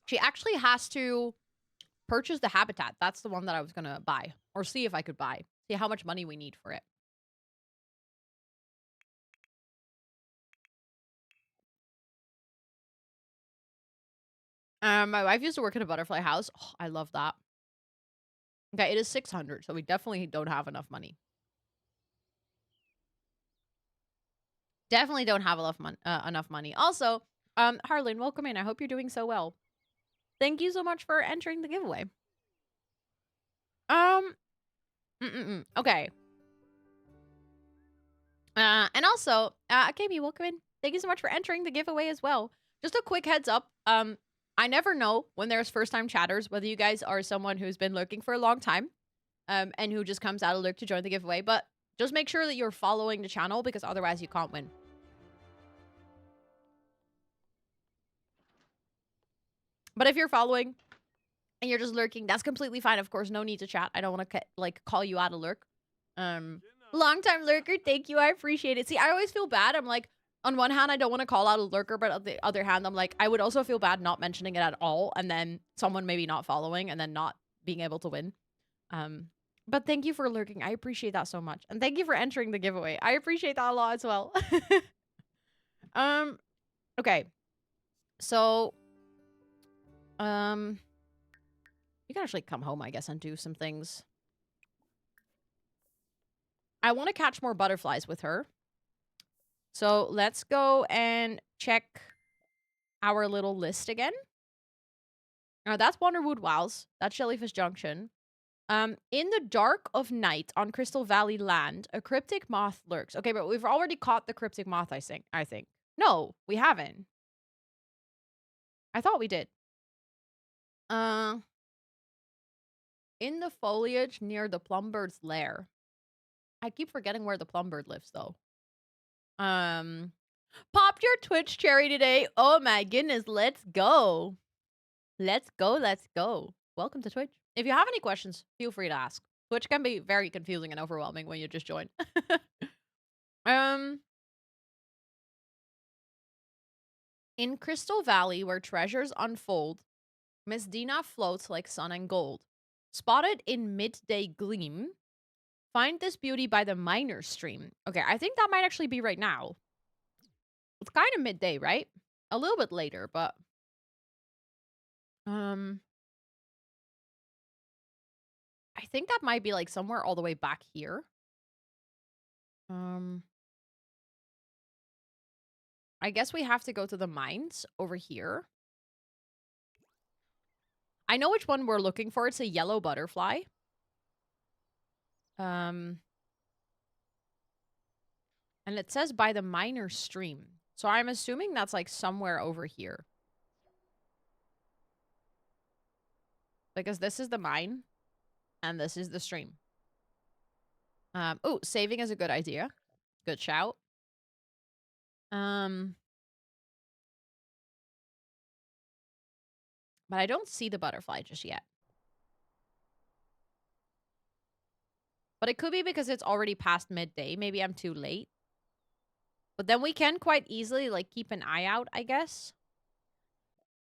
She actually has to purchase the habitat. That's the one that I was gonna buy. Or see if I could buy. See how much money we need for it. My wife used to work at a butterfly house. Oh, I love that. Okay, it is 600, so we definitely don't have enough money. Definitely don't have enough money. Also, Harlan, welcome in. I hope you're doing so well. Thank you so much for entering the giveaway. Okay. And also, KB, welcome in. Thank you so much for entering the giveaway as well. Just a quick heads up. I never know when there's first-time chatters whether you guys are someone who's been lurking for a long time, and who just comes out of lurk to join the giveaway. But just make sure that you're following the channel because otherwise you can't win. But if you're following and you're just lurking, that's completely fine. Of course, no need to chat. I don't want to like call you out of lurk. Long-time lurker, thank you. I appreciate it. See, I always feel bad. I'm like, on one hand, I don't want to call out a lurker, but on the other hand, I'm like, I would also feel bad not mentioning it at all, and then someone maybe not following, and then not being able to win. But thank you for lurking. I appreciate that so much. And thank you for entering the giveaway. I appreciate that a lot as well. Okay. So, you can actually come home, I guess, and do some things. I want to catch more butterflies with her. So let's go and check our little list again. That's Wonderwood Wilds. That's Jellyfish Junction. In the dark of night on Crystal Valley Land, a cryptic moth lurks. Okay, but we've already caught the cryptic moth, I think. No, we haven't. I thought we did. In the foliage near the plumbird's lair. I keep forgetting where the plumbird lives, though. Popped your Twitch cherry today. Oh my goodness, let's go. Let's go. Welcome to Twitch. If you have any questions, feel free to ask. Twitch can be very confusing and overwhelming when you just join. In Crystal Valley, where treasures unfold, Miss Dina floats like sun and gold. Spotted in midday gleam, find this beauty by the minor stream. Okay, I think that might actually be right now. It's kind of midday, right? A little bit later, but... I think that might be, like, somewhere all the way back here. I guess we have to go to the mines over here. I know which one we're looking for. It's a yellow butterfly. And it says by the minor stream. So I'm assuming that's, like, somewhere over here. Because this is the mine. And this is the stream. Oh, saving is a good idea. Good shout. But I don't see the butterfly just yet. But it could be because it's already past midday. Maybe I'm too late. But then we can quite easily, like, keep an eye out, I guess.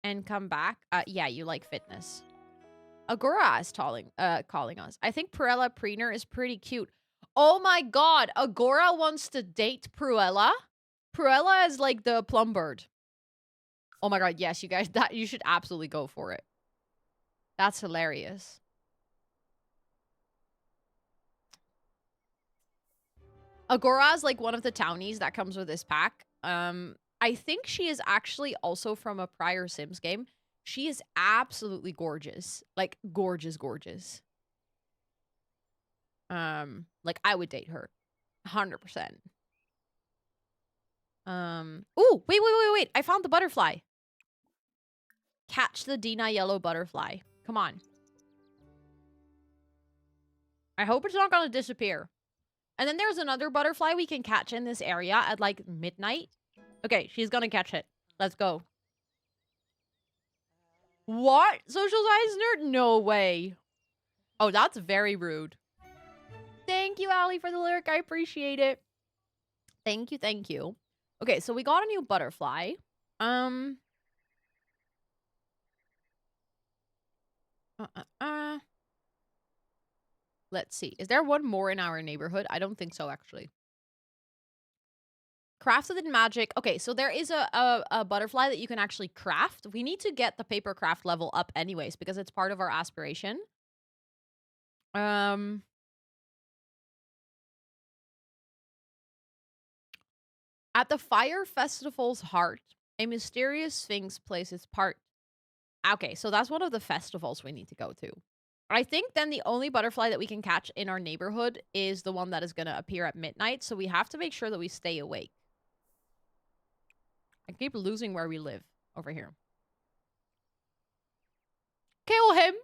And come back. Yeah, you like fitness. Agora is calling us. I think Pruella Preener is pretty cute. Oh my god, Agora wants to date Pruella? Pruella is like the plum bird. Oh my god, yes, you guys, you should absolutely go for it. That's hilarious. Agora is like one of the townies that comes with this pack. I think she is actually also from a prior Sims game. She is absolutely gorgeous. Like, gorgeous, gorgeous. Like, I would date her. 100%. Ooh, wait. I found the butterfly. Catch the Dina yellow butterfly. Come on. I hope it's not gonna disappear. And then there's another butterfly we can catch in this area at, like, midnight. Okay, she's gonna catch it. Let's go. What? Social science nerd? No way. Oh, that's very rude. Thank you, Allie, for the lyric. I appreciate it. Thank you. Okay, so we got a new butterfly. Let's see. Is there one more in our neighborhood? I don't think so, actually. Crafted in magic. Okay, so there is a butterfly that you can actually craft. We need to get the paper craft level up anyways, because it's part of our aspiration. At the Fire Festival's heart, a mysterious sphinx plays its part. Okay, so that's one of the festivals we need to go to. I think then the only butterfly that we can catch in our neighborhood is the one that is going to appear at midnight, so we have to make sure that we stay awake. I keep losing where we live over here. Kill him!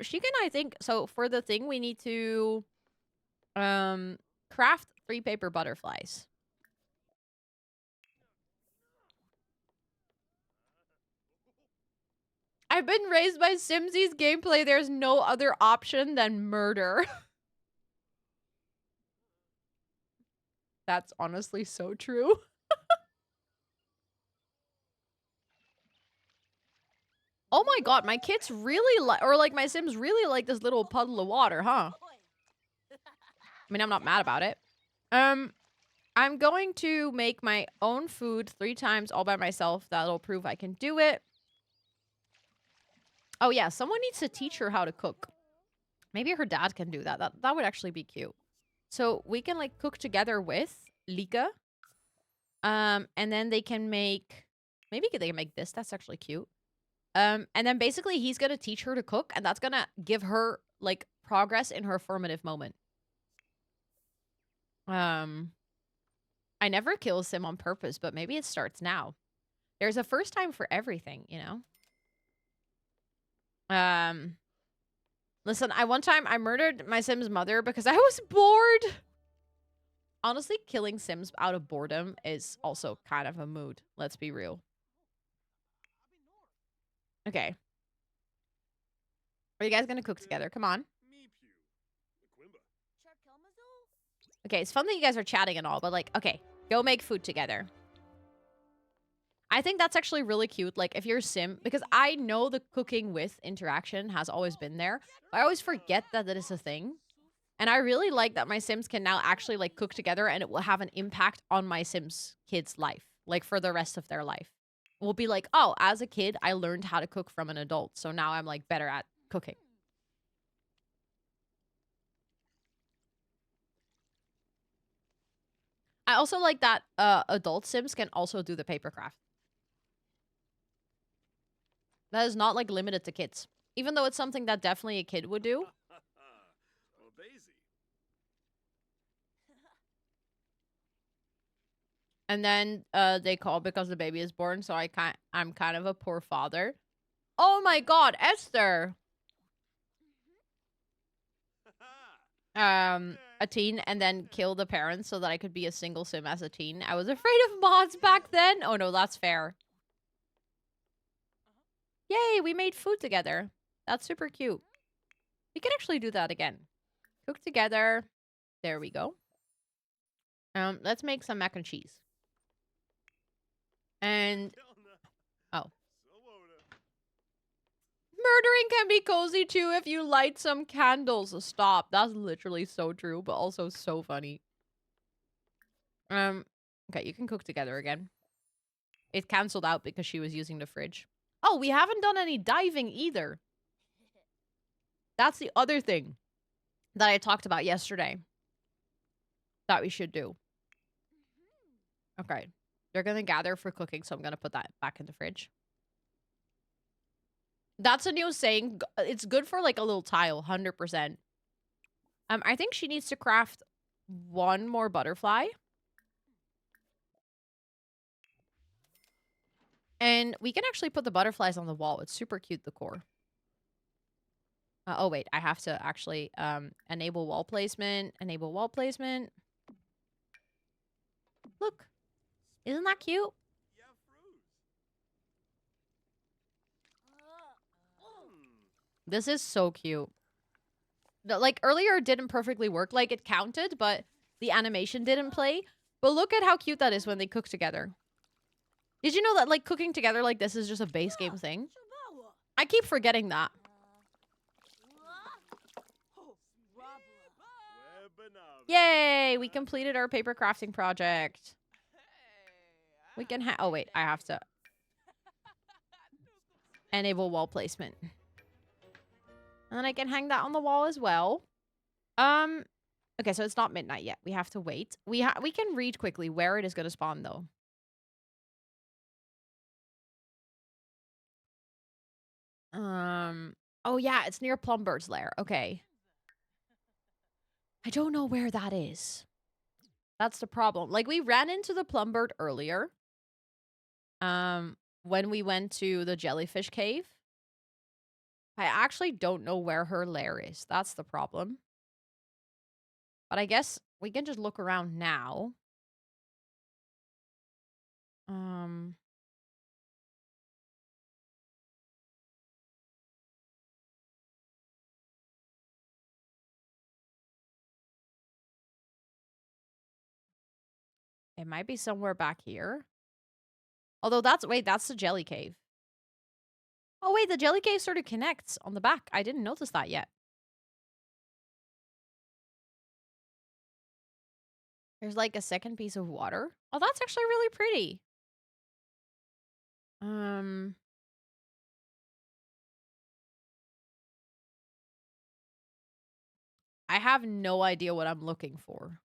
She can, I think, so for the thing, we need to craft 3 paper butterflies. I've been raised by Simsy's gameplay. There's no other option than murder. That's honestly so true. Oh my god, my kids really like, or like my Sims really like this little puddle of water, huh? I mean, I'm not mad about it. I'm going to make my own food 3 times all by myself. That'll prove I can do it. Oh, yeah. Someone needs to teach her how to cook. Maybe her dad can do that. That would actually be cute. So we can, like, cook together with Lika. And then they can make... Maybe they can make this. That's actually cute. And then basically he's gonna teach her to cook, and that's gonna give her, like, progress in her formative moment. I never kill Sim on purpose, but maybe it starts now. There's a first time for everything, you know? Listen, one time I murdered my Sim's mother because I was bored. Honestly, killing Sims out of boredom is also kind of a mood. Let's be real. Okay. Are you guys gonna cook together? Come on. Okay, it's fun that you guys are chatting and all, but, like, okay. Go make food together. I think that's actually really cute. Like, if you're a Sim, because I know the cooking with interaction has always been there. But I always forget that it is a thing. And I really like that my Sims can now actually, like, cook together, and it will have an impact on my Sims kid's life. Like, for the rest of their life. We'll be like, oh, as a kid, I learned how to cook from an adult. So now I'm, like, better at cooking. I also like that adult Sims can also do the papercraft. That is not, like, limited to kids. Even though it's something that definitely a kid would do. And then they call because the baby is born, so I'm kind of a poor father. Oh my god, Esther! A teen, and then kill the parents so that I could be a single Sim as a teen. I was afraid of mods back then. Oh no, that's fair. Yay, we made food together. That's super cute. We can actually do that again. Cook together. There we go. Let's make some mac and cheese. And... oh. Murdering can be cozy too if you light some candles. Stop. That's literally so true, but also so funny. Okay, you can cook together again. It canceled out because she was using the fridge. Oh, we haven't done any diving either. That's the other thing that I talked about yesterday that we should do. Okay. They're gonna gather for cooking, so I'm gonna put that back in the fridge. That's a new saying. It's good for, like, a little tile, 100%. I think she needs to craft one more butterfly. And we can actually put the butterflies on the wall. It's super cute decor. Oh, wait. I have to actually enable wall placement. Enable wall placement. Look. Isn't that cute? This is so cute. Like, earlier it didn't perfectly work. Like, it counted, but the animation didn't play. But look at how cute that is when they cook together. Did you know that, like, cooking together like this is just a base game thing? I keep forgetting that. Yay! We completed our paper crafting project. We can oh, wait. I have to enable wall placement. And then I can hang that on the wall as well. Okay, so it's not midnight yet. We have to wait. We can read quickly where it is going to spawn, though. Oh, yeah. It's near Plumbird's lair. Okay. I don't know where that is. That's the problem. Like, we ran into the Plumbird earlier. When we went to the jellyfish cave. I actually don't know where her lair is. That's the problem. But I guess we can just look around now. It might be somewhere back here. Although wait, that's the jelly cave. Oh, wait, the jelly cave sort of connects on the back. I didn't notice that yet. There's, like, a second piece of water. Oh, that's actually really pretty. I have no idea what I'm looking for.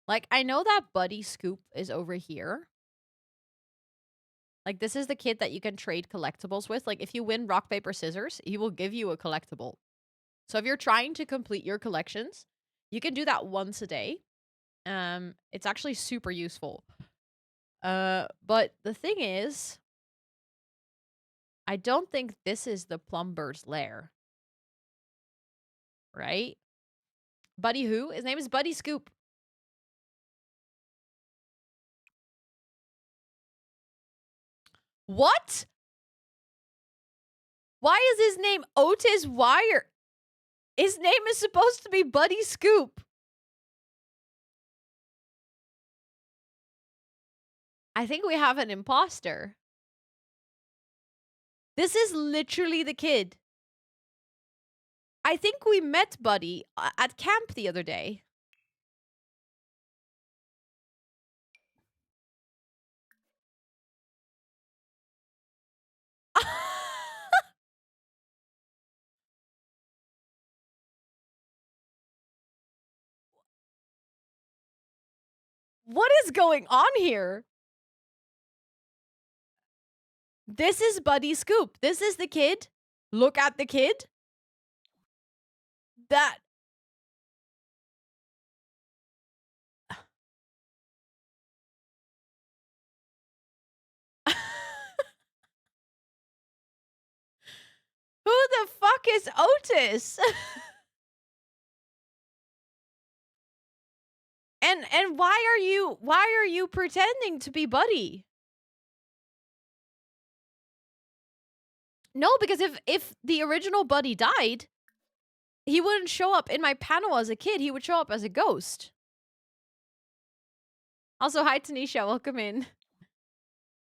Like, I know that Buddy Scoop is over here. Like, this is the kid that you can trade collectibles with. Like, if you win rock, paper, scissors, he will give you a collectible. So if you're trying to complete your collections, you can do that once a day. It's actually super useful. But the thing is, I don't think this is the plumber's lair. Right? Buddy who? His name is Buddy Scoop. What? Why is his name Otis Wire? His name is supposed to be Buddy Scoop. I think we have an imposter. This is literally the kid. I think we met Buddy at camp the other day. What is going on here? This is Buddy Scoop. This is the kid. Look at the kid. That. Who the fuck is Otis? And why are you pretending to be Buddy? No, because if the original Buddy died, he wouldn't show up in my panel as a kid. He would show up as a ghost. Also, hi Tanisha, welcome in.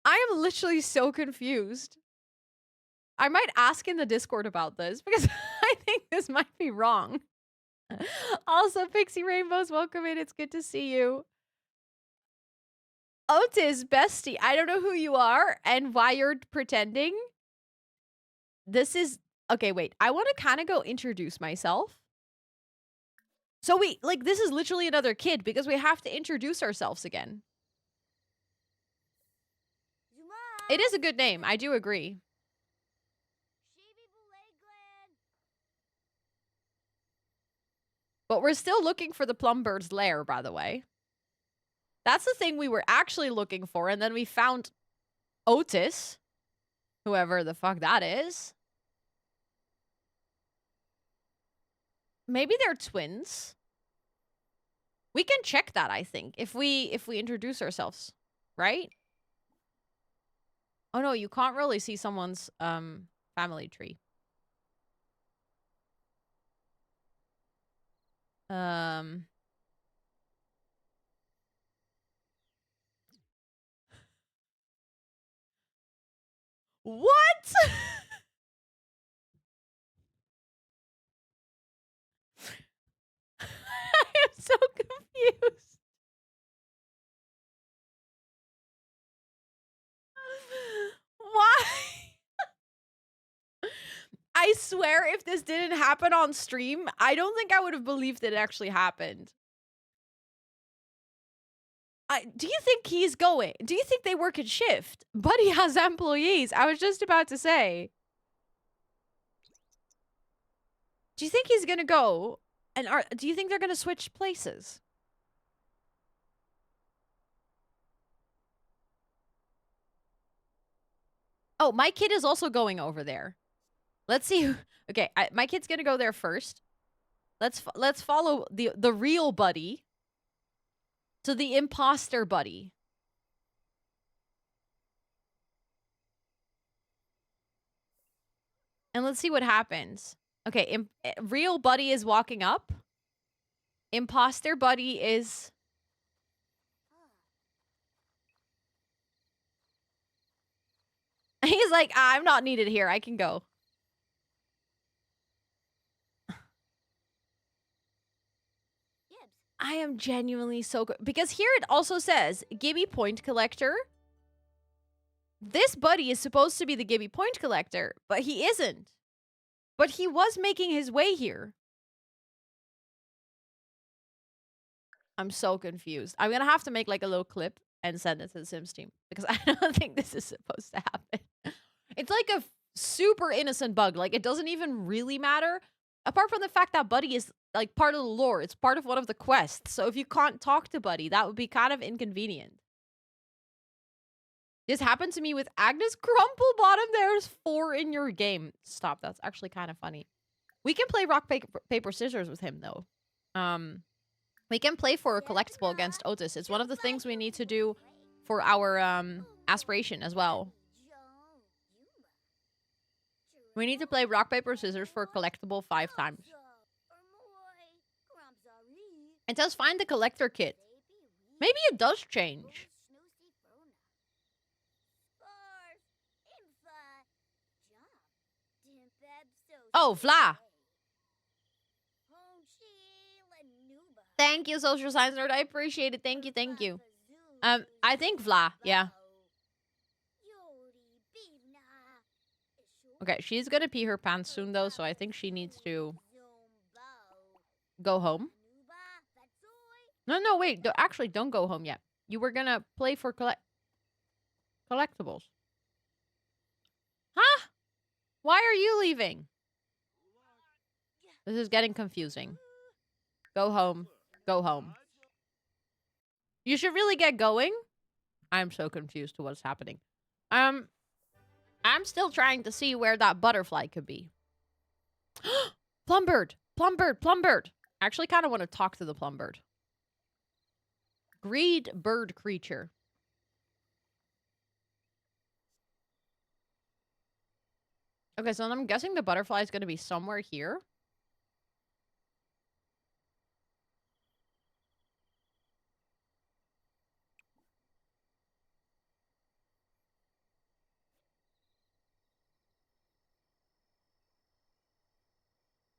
I am literally so confused. I might ask in the Discord about this because I think this might be wrong. Also, Pixie Rainbows, welcome in. It's good to see you. Otis, bestie, I don't know who you are and why you're pretending. This is... Okay, wait. I want to kind of go introduce myself. So this is literally another kid because we have to introduce ourselves again. It is a good name. I do agree. But we're still looking for the plumber's lair, by the way. That's the thing we were actually looking for. And then we found Otis. Whoever the fuck that is. Maybe they're twins. We can check that, I think, if we introduce ourselves, right? Oh no, you can't really see someone's family tree. What? I am so confused. Why? I swear if this didn't happen on stream, I don't think I would have believed it actually happened. Do you think he's going? Do you think they work in shift? Buddy has employees. I was just about to say. Do you think he's gonna go? And do you think they're gonna switch places? Oh, my kid is also going over there. Let's see. Okay, my kid's gonna go there first. Let's follow the real Buddy to the imposter Buddy. And let's see what happens. Okay, real Buddy is walking up. Imposter Buddy is... He's like, I'm not needed here. I can go. I am genuinely so good. Because here it also says, Gibby Point Collector. This Buddy is supposed to be the Gibby Point Collector, but he isn't. But he was making his way here. I'm so confused. I'm gonna have to make like a little clip and send it to the Sims team because I don't think this is supposed to happen. It's like a super innocent bug. Like it doesn't even really matter. Apart from the fact that Buddy is like part of the lore. It's part of one of the quests. So if you can't talk to Buddy, that would be kind of inconvenient. This happened to me with Agnes Crumple Bottom. There's 4 in your game. Stop. That's actually kind of funny. We can play rock, paper, scissors with him, though. We can play for a collectible against Otis. It's one of the things we need to do for our aspiration as well. We need to play rock, paper, scissors for a collectible 5 times. It says find the collector kit. Maybe it does change. Oh, Vla. Thank you, Social Science Nerd. I appreciate it. Thank you, thank you. I think Vla, yeah. Okay, she's gonna pee her pants soon, though, so I think she needs to go home. No, wait. Actually, don't go home yet. You were gonna play for collectibles. Huh? Why are you leaving? This is getting confusing. Go home. Go home. You should really get going. I'm so confused to what's happening. I'm still trying to see where that butterfly could be. Plumbird! Plumbird! Plumbird! I actually kind of want to talk to the plumbird. Greed bird creature. Okay, so I'm guessing the butterfly is going to be somewhere here.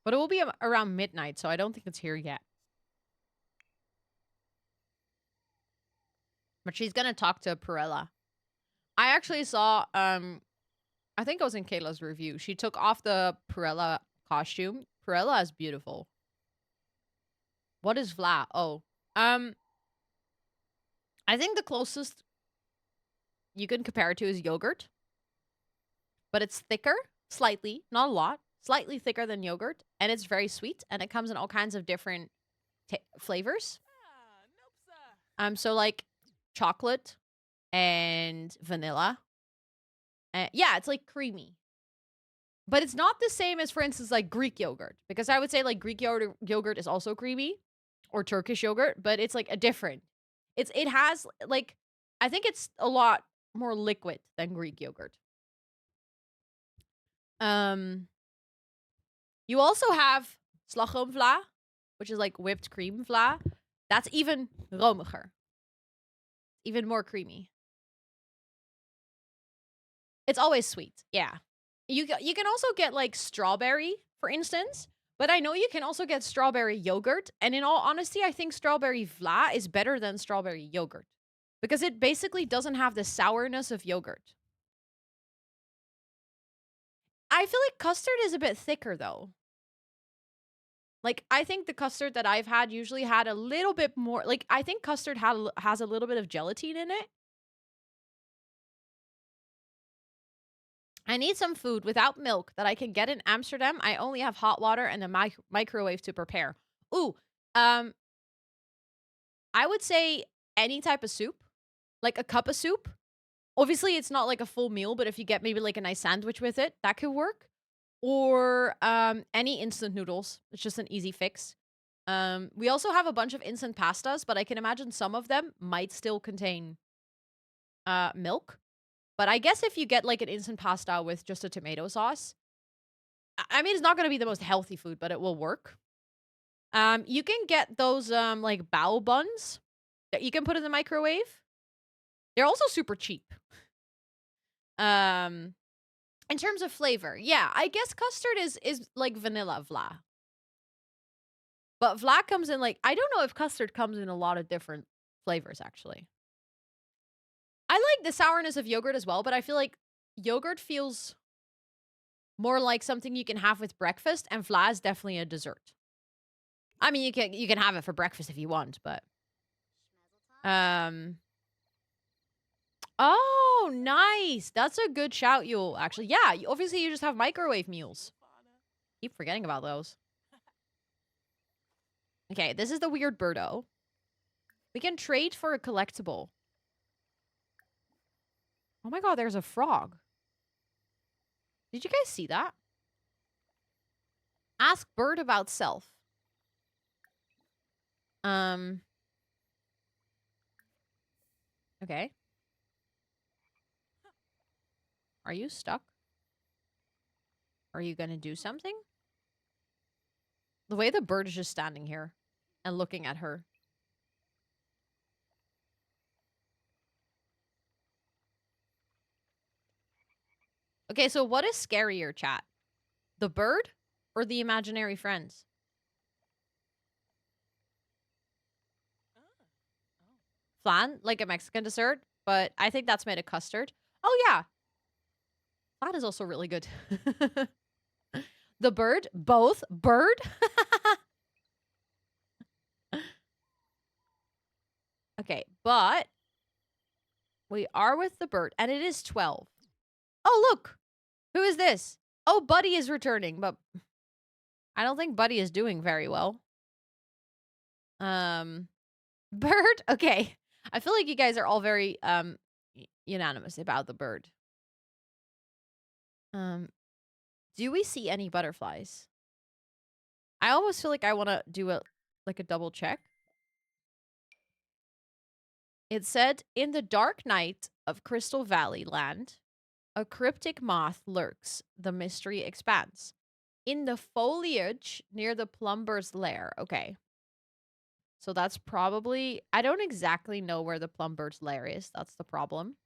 But it will be around midnight, so I don't think it's here yet. But she's gonna talk to Perella. I actually saw, I think it was in Kayla's review. She took off the Perella costume. Perella is beautiful. What is Vla? Oh. I think the closest you can compare it to is yogurt. But it's thicker, slightly, not a lot. Slightly thicker than yogurt, and it's very sweet, and it comes in all kinds of different flavors. So like chocolate and vanilla. Yeah, it's like creamy. But it's not the same as, for instance, like Greek yogurt, because I would say like Greek yogurt is also creamy, or Turkish yogurt, but it's like a different. It has like, I think it's a lot more liquid than Greek yogurt. You also have slagroomvla, which is like whipped cream vla. That's even romiger. Even more creamy. It's always sweet, yeah. You can also get like strawberry, for instance. But I know you can also get strawberry yogurt. And in all honesty, I think strawberry vla is better than strawberry yogurt. Because it basically doesn't have the sourness of yogurt. I feel like custard is a bit thicker, though. Like, I think the custard that I've had usually had a little bit more... Like, I think custard has a little bit of gelatine in it. I need some food without milk that I can get in Amsterdam. I only have hot water and a microwave to prepare. Ooh, I would say any type of soup. Like a cup of soup. Obviously, it's not like a full meal, but if you get maybe like a nice sandwich with it, that could work. Or any instant noodles. It's just an easy fix. We also have a bunch of instant pastas, but I can imagine some of them might still contain milk. But I guess if you get like an instant pasta with just a tomato sauce, I mean, it's not going to be the most healthy food, but it will work. You can get those like bao buns that you can put in the microwave. They're also super cheap. In terms of flavor, yeah, I guess custard is like vanilla vla. But vla comes in like, I don't know if custard comes in a lot of different flavors, actually. I like the sourness of yogurt as well, but I feel like yogurt feels more like something you can have with breakfast, and vla is definitely a dessert. I mean, you can have it for breakfast if you want, but Oh, nice. That's a good shout, Yule. Actually, yeah. Obviously, you just have microwave mules. Keep forgetting about those. Okay, this is the weird birdo. We can trade for a collectible. Oh my god, there's a frog. Did you guys see that? Ask bird about self. Okay. Are you stuck? Are you gonna do something? The way the bird is just standing here and looking at her. Okay, so what is scarier, chat? The bird or the imaginary friends? Flan, like a Mexican dessert, but I think that's made of custard. Oh, yeah. Flan is also really good. The bird? Both? Bird? Okay, but we are with the bird, and it is 12. Oh, look! Who is this? Oh, Buddy is returning, but I don't think Buddy is doing very well. Bird? Okay. I feel like you guys are all very, unanimous about the bird. Do we see any butterflies? I almost feel like I want to do a double check. It said, in the dark night of Crystal Valley land, a cryptic moth lurks. The mystery expands. In the foliage near the plumber's lair. Okay. So that's probably... I don't exactly know where the plumber's lair is. That's the problem.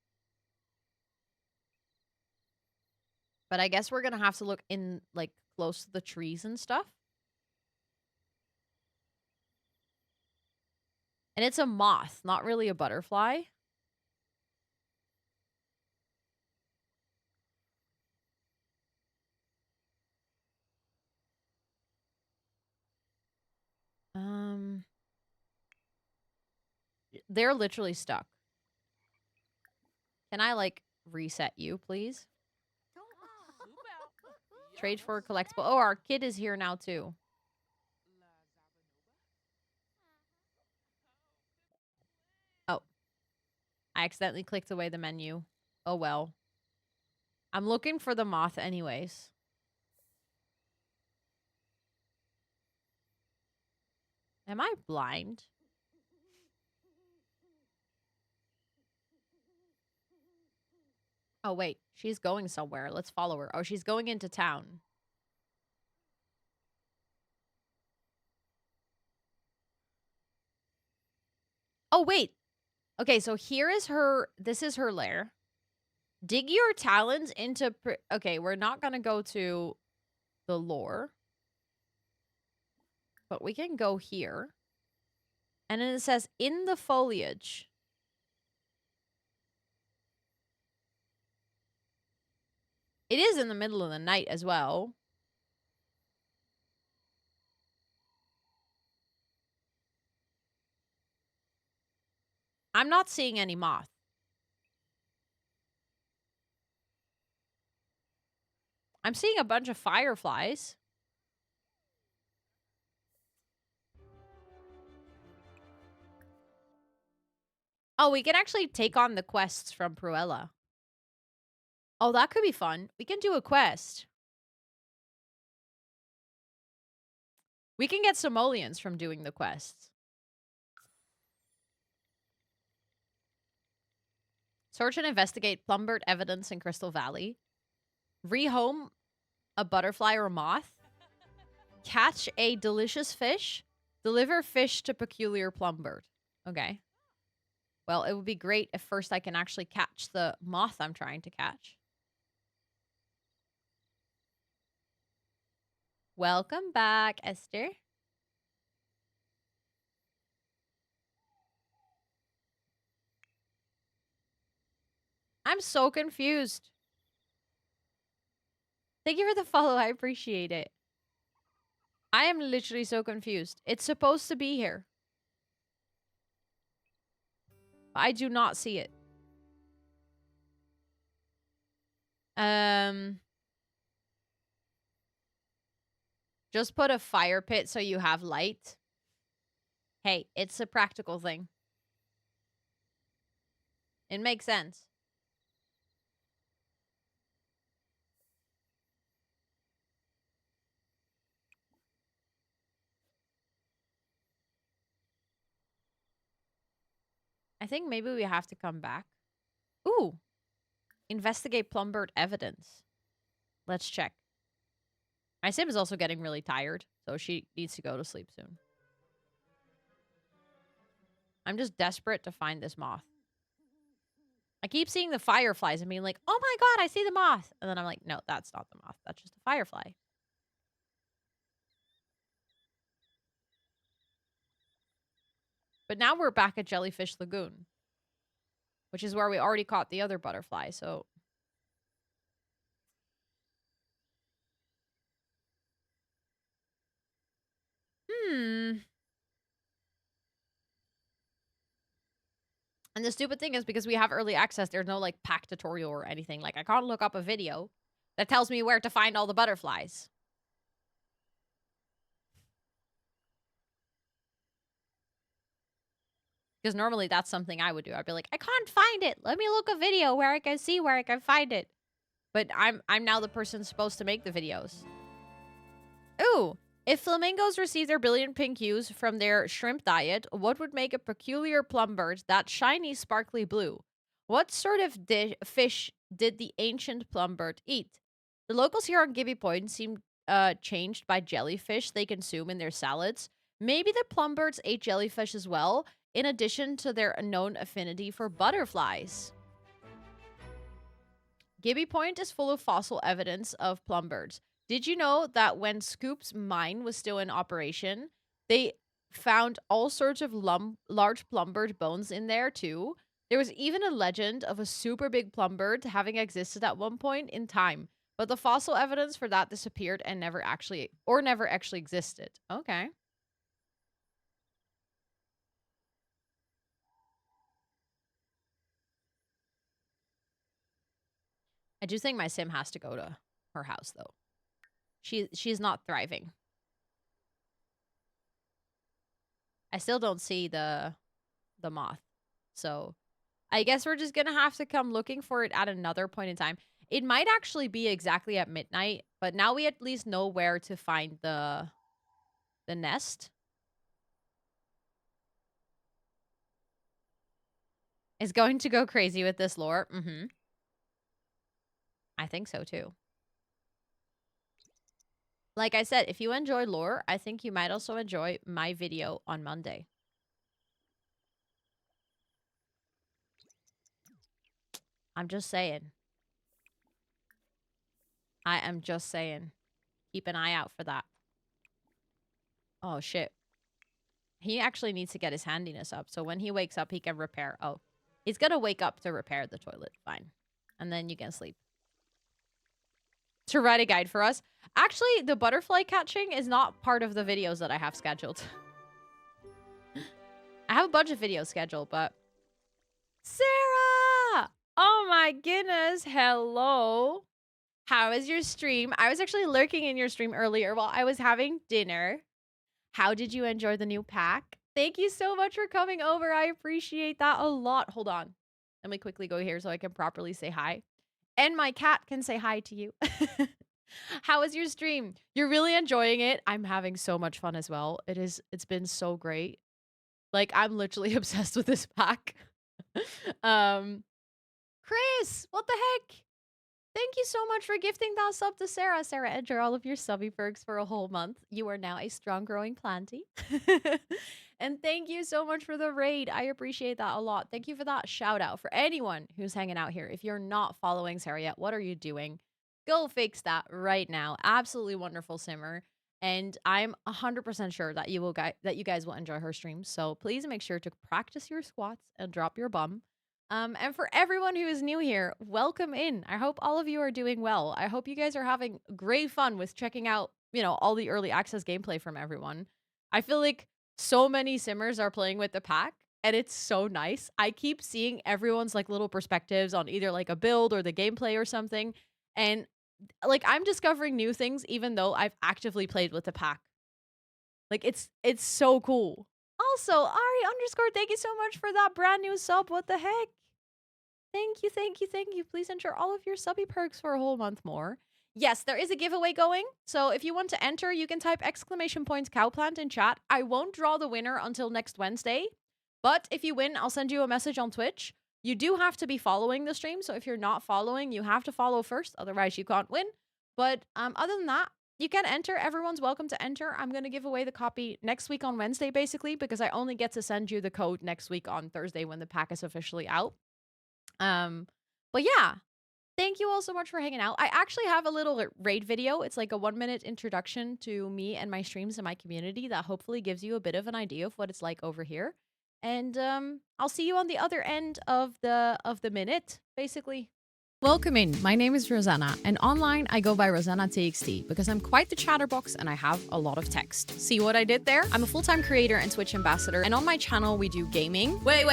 But I guess we're going to have to look in, like, close to the trees and stuff. And it's a moth, not really a butterfly. They're literally stuck. Can I, like, reset you, please? Trade for a collectible. Oh, our kid is here now, too. Oh. I accidentally clicked away the menu. Oh, well. I'm looking for the moth anyways. Am I blind? Oh, wait. She's going somewhere. Let's follow her. Oh, she's going into town. Oh, wait. Okay, so here is her... This is her lair. Dig your talons into... Okay, we're not gonna go to the lore. But we can go here. And then it says, in the foliage. It is in the middle of the night as well. I'm not seeing any moth. I'm seeing a bunch of fireflies. Oh, we can actually take on the quests from Pruella. Oh, that could be fun. We can do a quest. We can get simoleons from doing the quests. Search and investigate plumbert evidence in Crystal Valley. Rehome a butterfly or moth. Catch a delicious fish. Deliver fish to peculiar plumbert. Okay. Well, it would be great if first I can actually catch the moth I'm trying to catch. Welcome back, Esther. I'm so confused. Thank you for the follow. I appreciate it. I am literally so confused. It's supposed to be here. But I do not see it. Just put a fire pit so you have light. Hey, it's a practical thing. It makes sense. I think maybe we have to come back. Ooh. Investigate plumbered evidence. Let's check. My sim is also getting really tired, so she needs to go to sleep soon. I'm just desperate to find this moth. I keep seeing the fireflies and being like, oh my god, I see the moth. And then I'm like, no, that's not the moth. That's just a firefly. But now we're back at Jellyfish Lagoon, which is where we already caught the other butterfly, so... And the stupid thing is, because we have early access, there's no, like, pack tutorial or anything. Like, I can't look up a video that tells me where to find all the butterflies. Because normally that's something I would do. I'd be like, I can't find it. Let me look a video where I can see where I can find it. But I'm now the person supposed to make the videos. Ooh. If flamingos receive their billion pink hues from their shrimp diet, what would make a peculiar plumbird that shiny, sparkly blue? What sort of fish did the ancient plumbird eat? The locals here on Gibby Point seem changed by jellyfish they consume in their salads. Maybe the plumbirds ate jellyfish as well, in addition to their known affinity for butterflies. Gibby Point is full of fossil evidence of plumbirds. Did you know that when Scoop's mine was still in operation, they found all sorts of large plumbird bones in there too? There was even a legend of a super big plumbird having existed at one point in time, but the fossil evidence for that disappeared and never actually existed. Okay. I do think my sim has to go to her house though. She's not thriving. I still don't see the moth. So I guess we're just going to have to come looking for it at another point in time. It might actually be exactly at midnight, but now we at least know where to find the nest. Is going to go crazy with this lore. I think so too. Like I said, if you enjoy lore, I think you might also enjoy my video on Monday. I'm just saying. I am just saying. Keep an eye out for that. Oh, shit. He actually needs to get his handiness up. So when he wakes up, he can repair. Oh, he's going to wake up to repair the toilet. Fine. And then you can sleep. To write a guide for us. Actually, the butterfly catching is not part of the videos that I have scheduled. I have a bunch of videos scheduled, but... Sarah! Oh my goodness. Hello. How was your stream? I was actually lurking in your stream earlier while I was having dinner. How did you enjoy the new pack? Thank you so much for coming over. I appreciate that a lot. Hold on. Let me quickly go here so I can properly say hi. And my cat can say hi to you. How was your stream? You're really enjoying it. I'm having so much fun as well. It's been so great. Like, I'm literally obsessed with this pack. Chris, what the heck? Thank you so much for gifting that sub to Sarah. Sarah, enter all of your subby perks for a whole month. You are now a strong growing planty. And thank you so much for the raid. I appreciate that a lot. Thank you for that shout out. For anyone who's hanging out here, if you're not following Sarah yet, what are you doing? Go fix that right now. Absolutely wonderful simmer. And I'm 100% sure that you guys will enjoy her streams. So please make sure to practice your squats and drop your bum. And for everyone who is new here, welcome in. I hope all of you are doing well. I hope you guys are having great fun with checking out, all the early access gameplay from everyone. I feel like so many simmers are playing with the pack, and it's so nice. I keep seeing everyone's like little perspectives on either like a build or the gameplay or something. And like I'm discovering new things even though I've actively played with the pack. Like it's so cool. Also, Ari underscore, thank you so much for that brand new sub. What the heck? Thank you, thank you, thank you. Please enter all of your subby perks for a whole month more. Yes, there is a giveaway going. So if you want to enter, you can type exclamation points cowplant in chat. I won't draw the winner until next Wednesday. But if you win, I'll send you a message on Twitch. You do have to be following the stream. So if you're not following, you have to follow first. Otherwise, you can't win. But other than that, you can enter. Everyone's welcome to enter. I'm going to give away the copy next week on Wednesday, basically, because I only get to send you the code next week on Thursday when the pack is officially out. Um, but yeah, thank you all so much for hanging out. I actually have a little raid video. It's like a 1-minute introduction to me and my streams and my community that hopefully gives you a bit of an idea of what it's like over here. And I'll see you on the other end of the minute, basically. Welcome in. My name is Rosanna, and online I go by Rosannatxt because I'm quite the chatterbox and I have a lot of text. See what I did there? I'm a full-time creator and Twitch ambassador, and on my channel we do gaming. Wait.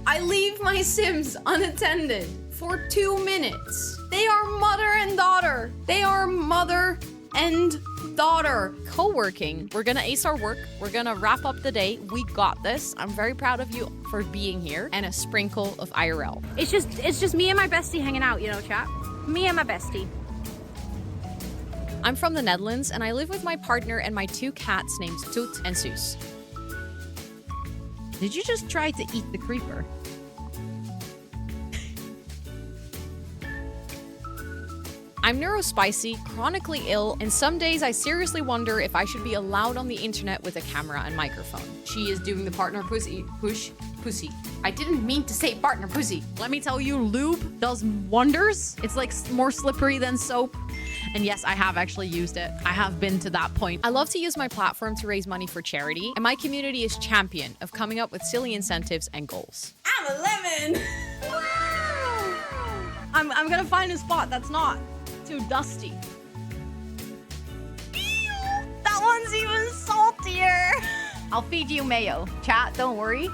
I leave my Sims unattended for 2 minutes. They are mother and daughter. They are mother and daughter. Co-working. We're gonna ace our work. We're gonna wrap up the day. We got this. I'm very proud of you for being here. And a sprinkle of IRL. It's just me and my bestie hanging out, you know, chat. Me and my bestie. I'm from the Netherlands and I live with my partner and my 2 cats named Toot and Soos. Did you just try to eat the creeper? I'm neurospicy, chronically ill, and some days I seriously wonder if I should be allowed on the internet with a camera and microphone. She is doing the partner pussy. I didn't mean to say partner pussy. Let me tell you, lube does wonders. It's like more slippery than soap. And yes, I have actually used it. I have been to that point. I love to use my platform to raise money for charity, and my community is champion of coming up with silly incentives and goals. I'm a lemon! Wow! I'm gonna find a spot that's not too dusty. Ew, that one's even saltier. I'll feed you mayo. Chat, don't worry.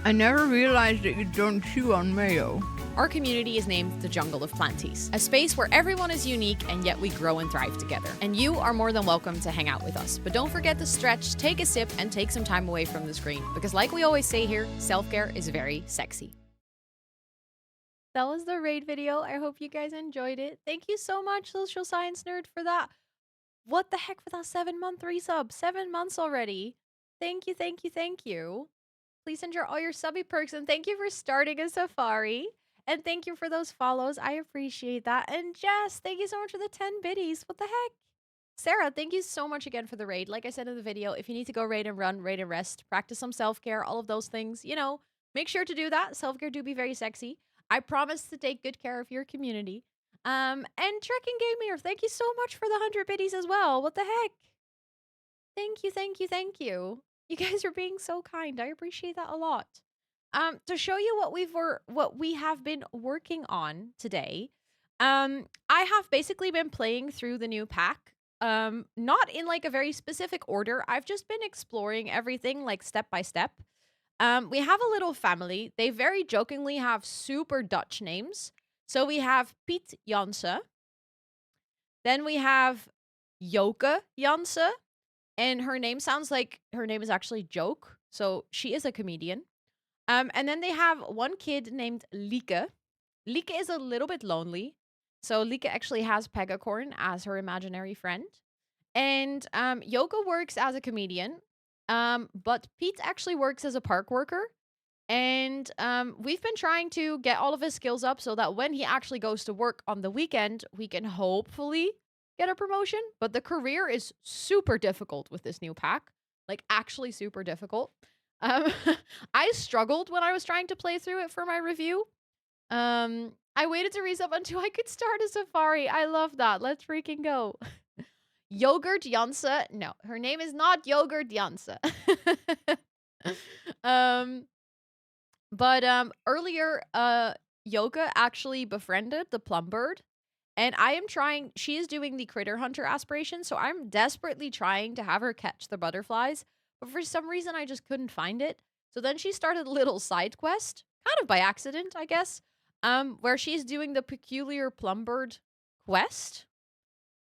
I never realized that you don't chew on mayo. Our community is named the Jungle of Planties, a space where everyone is unique and yet we grow and thrive together. And you are more than welcome to hang out with us. But don't forget to stretch, take a sip, and take some time away from the screen. Because like we always say here, self-care is very sexy. That was the raid video. I hope you guys enjoyed it. Thank you so much, Social Science Nerd, for that. What the heck for that 7-month resub? 7 months already. Thank you, thank you, thank you. Please enjoy all your subby perks, and thank you for starting a safari. And thank you for those follows. I appreciate that. And Jess, thank you so much for the 10 biddies. What the heck? Sarah, thank you so much again for the raid. Like I said in the video, if you need to go raid and run, raid and rest, practice some self-care, all of those things, you know, make sure to do that. Self-care do be very sexy. I promise to take good care of your community. And Trekking Gamer, thank you so much for the 100 biddies as well. What the heck? Thank you, thank you, thank you. You guys are being so kind. I appreciate that a lot. To show you what we have been working on today, I have basically been playing through the new pack. Not in like a very specific order. I've just been exploring everything like step by step. We have a little family. They very jokingly have super Dutch names. So we have Piet Jansen. Then we have Joke Jansen. And her name sounds like her name is actually Joke. So she is a comedian. And then they have one kid named Lieke. Lieke is a little bit lonely. So Lieke actually has Pegacorn as her imaginary friend. And Joke works as a comedian. But Pete actually works as a park worker. And we've been trying to get all of his skills up so that when he actually goes to work on the weekend, we can hopefully get a promotion. But the career is super difficult with this new pack. Like, actually super difficult. I struggled when I was trying to play through it for my review. I waited to resub until I could start a safari. I love that. Let's freaking go. Yogurt Jansen. No, her name is not Yogurt Jansen. But earlier, Yoga actually befriended the plum bird. And I am trying, she is doing the critter hunter aspiration, so I'm desperately trying to have her catch the butterflies, but for some reason I just couldn't find it. So then she started a little side quest, kind of by accident, I guess, where she's doing the peculiar plumbird quest.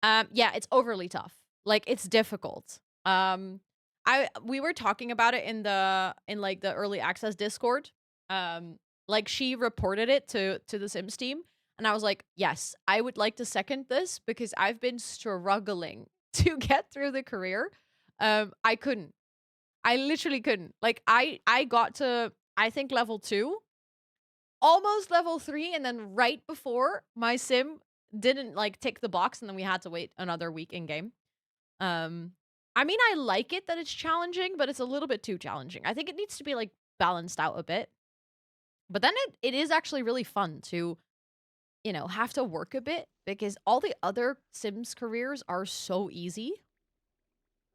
Yeah, it's overly tough. Like, it's difficult. We were talking about it in like the early access Discord. Like, she reported it to the Sims team, and I was like, yes, I would like to second this because I've been struggling to get through the career. I couldn't. I literally couldn't. Like, I got to, I think, level 2, almost level 3, and then right before my sim didn't like tick the box, and then we had to wait another week in game. I mean, I like it that it's challenging, but it's a little bit too challenging. I think it needs to be like balanced out a bit. But then it is actually really fun to, you know, have to work a bit because all the other Sims careers are so easy.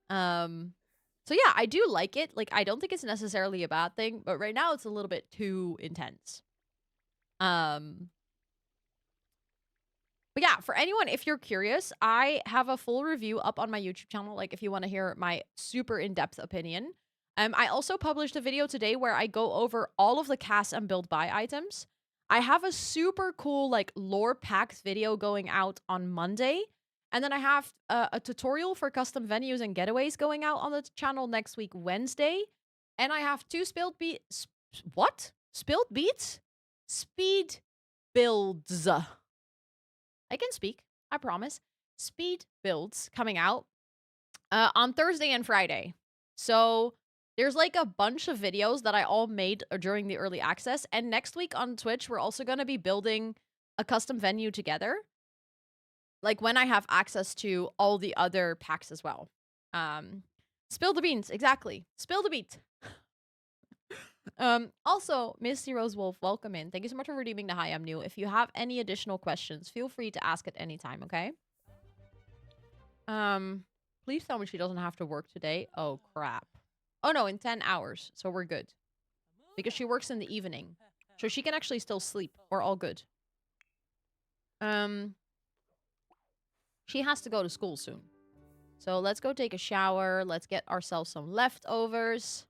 So yeah, I do like it. Like, I don't think it's necessarily a bad thing, but right now it's a little bit too intense. But yeah, for anyone, if you're curious, I have a full review up on my YouTube channel, like if you want to hear my super in-depth opinion. I also published a video today where I go over all of the cast and build buy items. I have a super cool, like, lore packed video going out on Monday. And then I have a tutorial for custom venues and getaways going out on the channel next week, Wednesday. And I have 2 spilled beats. What? Spilled beats? Speed builds. I can speak, I promise. Speed builds coming out on Thursday and Friday. So there's like a bunch of videos that I all made during the early access. And next week on Twitch, we're also going to be building a custom venue together. Like, when I have access to all the other packs as well. Spill the beans, exactly. Spill the beat. Also, Misty Rose Wolf, welcome in. Thank you so much for redeeming the Hi, I'm new. If you have any additional questions, feel free to ask at any time, okay? Please tell me she doesn't have to work today. Oh, crap. Oh, no, in 10 hours, so we're good. Because she works in the evening. So she can actually still sleep. We're all good. She has to go to school soon. So let's go take a shower. Let's get ourselves some leftovers.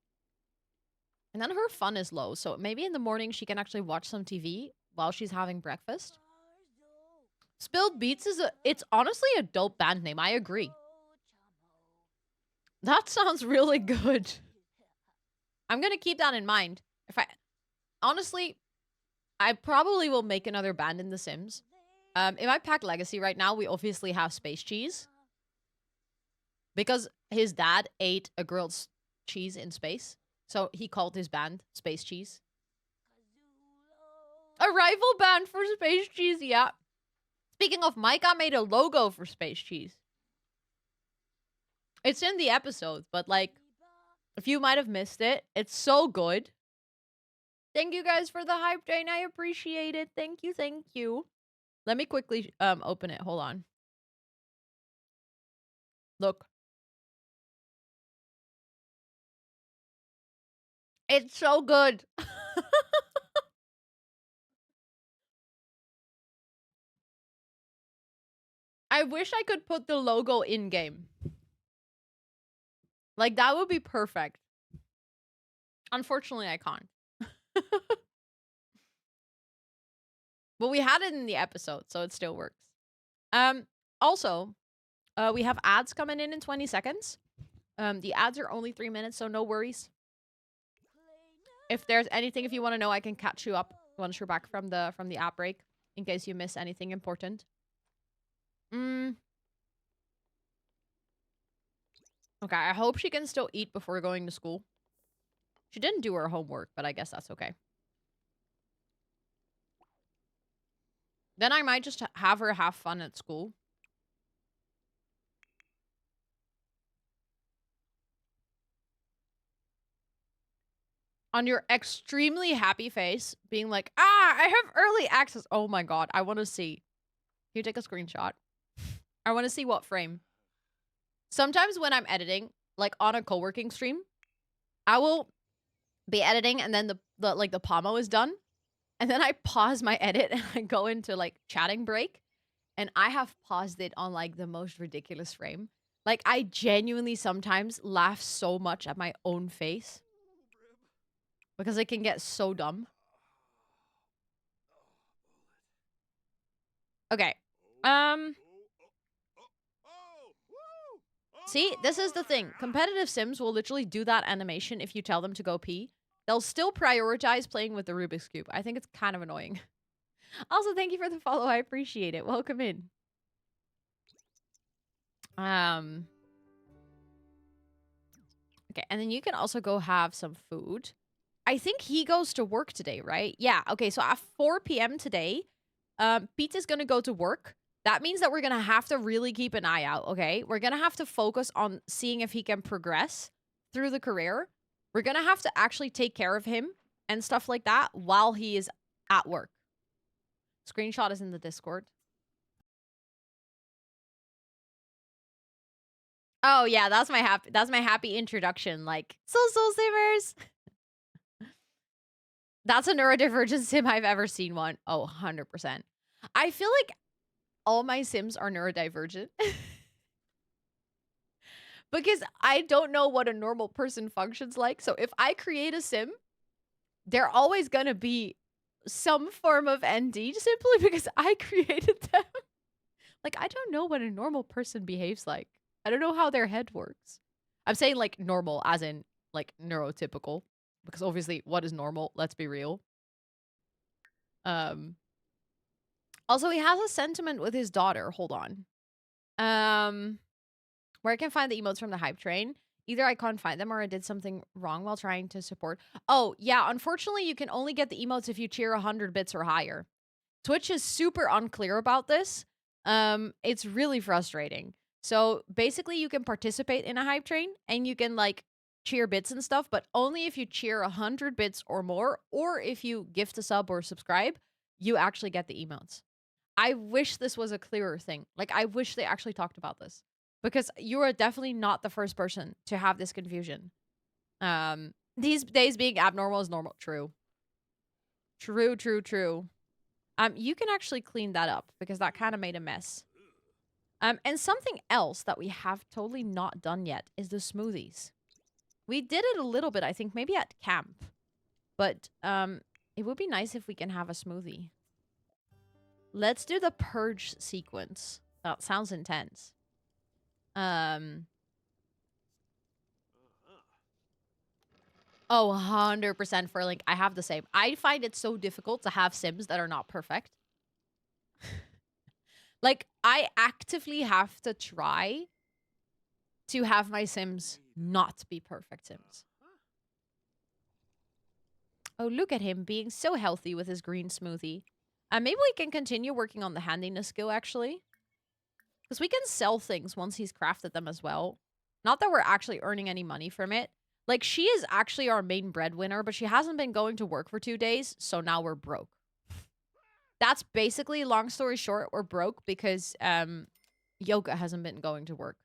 And then her fun is low, so maybe in the morning she can actually watch some TV while she's having breakfast. Spilled Beats it's honestly a dope band name, I agree. That sounds really good. I'm gonna keep that in mind. Honestly, I probably will make another band in The Sims. In my pack legacy right now, we obviously have Space Cheese. Because his dad ate a grilled cheese in space. So he called his band Space Cheese. A rival band for Space Cheese, yeah. Speaking of, Micah made a logo for Space Cheese. It's in the episode, but like, if you might have missed it, it's so good. Thank you guys for the hype train. I appreciate it. Thank you, thank you. Let me quickly open it. Hold on. Look. It's so good. I wish I could put the logo in game. Like, that would be perfect. Unfortunately, I can't. But we had it in the episode, so it still works. Also, we have ads coming in 20 seconds. The ads are only 3 minutes, so no worries. If there's anything, if you want to know, I can catch you up once you're back from the app break, in case you miss anything important. Okay, I hope she can still eat before going to school. She didn't do her homework, but I guess that's okay. Then I might just have her have fun at school. On your extremely happy face, being like, I have early access. Oh my god, I want to see. Can you take a screenshot? I want to see what frame. Sometimes when I'm editing, like on a co-working stream, I will be editing and then the pomo is done. And then I pause my edit and I go into like chatting break. and I have paused it on like the most ridiculous frame. Like I genuinely sometimes laugh so much at my own face because it can get so dumb. Okay. See, this is the thing. Competitive Sims will literally do that animation if you tell them to go pee. They'll still prioritize playing with the Rubik's Cube. I think it's kind of annoying. Also, thank you for the follow. I appreciate it. Welcome in. Okay, and then you can also go have some food. I think he goes to work today, right? Yeah, okay, so at 4 p.m. today, Pete is gonna go to work. That means that we're gonna have to really keep an eye out, okay? We're gonna have to focus on seeing if he can progress through the career. We're gonna have to actually take care of him and stuff like that while he is at work. Screenshot is in the Discord. Oh yeah, that's my happy introduction. Like, Soul Simmers. That's a neurodivergent sim I've ever seen one. Oh, 100%. I feel like all my sims are neurodivergent. Because I don't know what a normal person functions like. So if I create a sim, they're always going to be some form of ND simply because I created them. Like, I don't know what a normal person behaves like. I don't know how their head works. I'm saying like normal as in like neurotypical. Because obviously, what is normal? Let's be real. Also, he has a sentiment with his daughter. Hold on. Where I can find the emotes from the hype train. Either I can't find them or I did something wrong while trying to support. Oh, yeah. Unfortunately, you can only get the emotes if you cheer 100 bits or higher. Twitch is super unclear about this. It's really frustrating. So basically, you can participate in a hype train and you can like cheer bits and stuff, but only if you cheer 100 bits or more, or if you gift a sub or subscribe, you actually get the emotes. I wish this was a clearer thing. Like, I wish they actually talked about this. Because you are definitely not the first person to have this confusion. These days being abnormal is normal. True. True. You can actually clean that up because that kind of made a mess. And something else that we have totally not done yet is the smoothies. We did it a little bit, I think, maybe at camp. But it would be nice if we can have a smoothie. Let's do the purge sequence. That sounds intense. Oh, 100% Furlink. I have the same. I find it so difficult to have sims that are not perfect. Like, I actively have to try to have my sims not be perfect sims. Oh, look at him being so healthy with his green smoothie. Maybe we can continue working on the handiness skill, actually. Because we can sell things once he's crafted them as well. Not that we're actually earning any money from it. Like, she is actually our main breadwinner, but she hasn't been going to work for 2 days, so now we're broke. That's basically, long story short, we're broke because Yoga hasn't been going to work.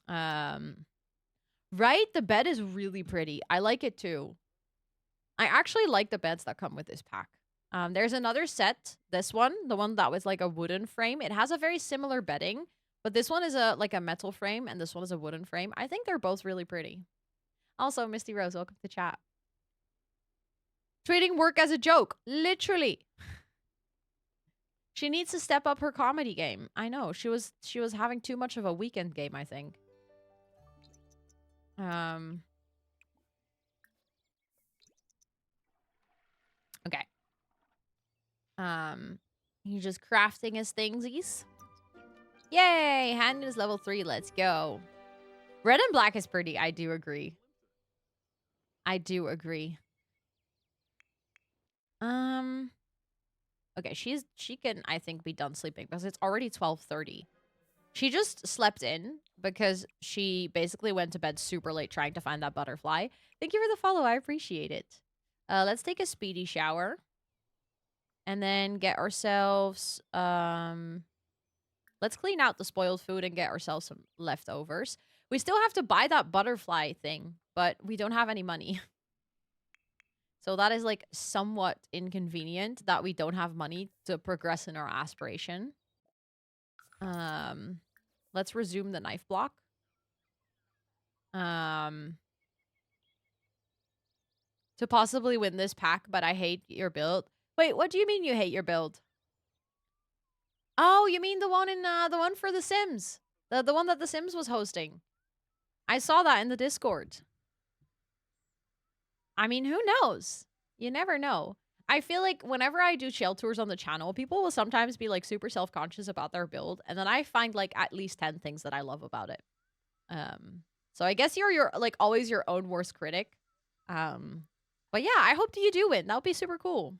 Right? The bed is really pretty. I like it too. I actually like the beds that come with this pack. There's another set. This one, the one that was like a wooden frame. It has a very similar bedding, but this one is like a metal frame, and this one is a wooden frame. I think they're both really pretty. Also, Misty Rose, welcome to chat. Treating work as a joke. Literally. She needs to step up her comedy game. I know. She was having too much of a weekend game, I think. Okay. He's just crafting his thingsies. Yay! Hand is level 3. Let's go. Red and black is pretty. I do agree. Okay, she can, I think, be done sleeping because it's already 12:30. She just slept in because she basically went to bed super late trying to find that butterfly. Thank you for the follow. I appreciate it. Let's take a speedy shower. And then get ourselves, let's clean out the spoiled food and get ourselves some leftovers. We still have to buy that butterfly thing, but we don't have any money. So that is like somewhat inconvenient that we don't have money to progress in our aspiration. Let's resume the knife block. To possibly win this pack, but I hate your build. Wait, what do you mean you hate your build? Oh, you mean the one in the one for The Sims. The one that The Sims was hosting. I saw that in the Discord. I mean, who knows? You never know. I feel like whenever I do shell tours on the channel, people will sometimes be like super self-conscious about their build, and then I find like at least 10 things that I love about it. So I guess you're like always your own worst critic. But yeah, I hope that you do win. That would be super cool.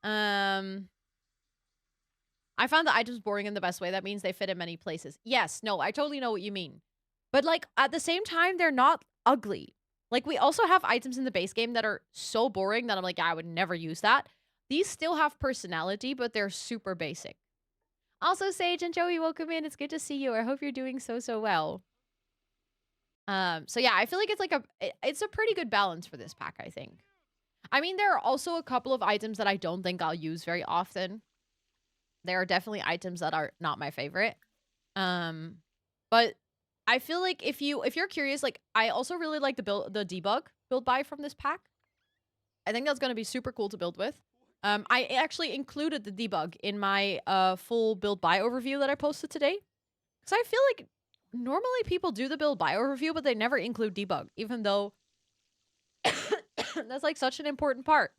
I found the items boring in the best way. That means they fit in many places. Yes, no, I totally know what you mean. But like at the same time, they're not ugly. Like we also have items in the base game that are so boring that I'm like, yeah, I would never use that. These still have personality, but they're super basic. Also, Sage and Joey, welcome in. It's good to see you. I hope you're doing so well. So yeah, I feel like it's like it's a pretty good balance for this pack, I think. I mean, there are also a couple of items that I don't think I'll use very often. There are definitely items that are not my favorite. But I feel like if you're curious, like I also really like the debug build buy from this pack. I think that's going to be super cool to build with. I actually included the debug in my full build buy overview that I posted today. Because I feel like normally people do the build buy overview, but they never include debug, even though that's like such an important part.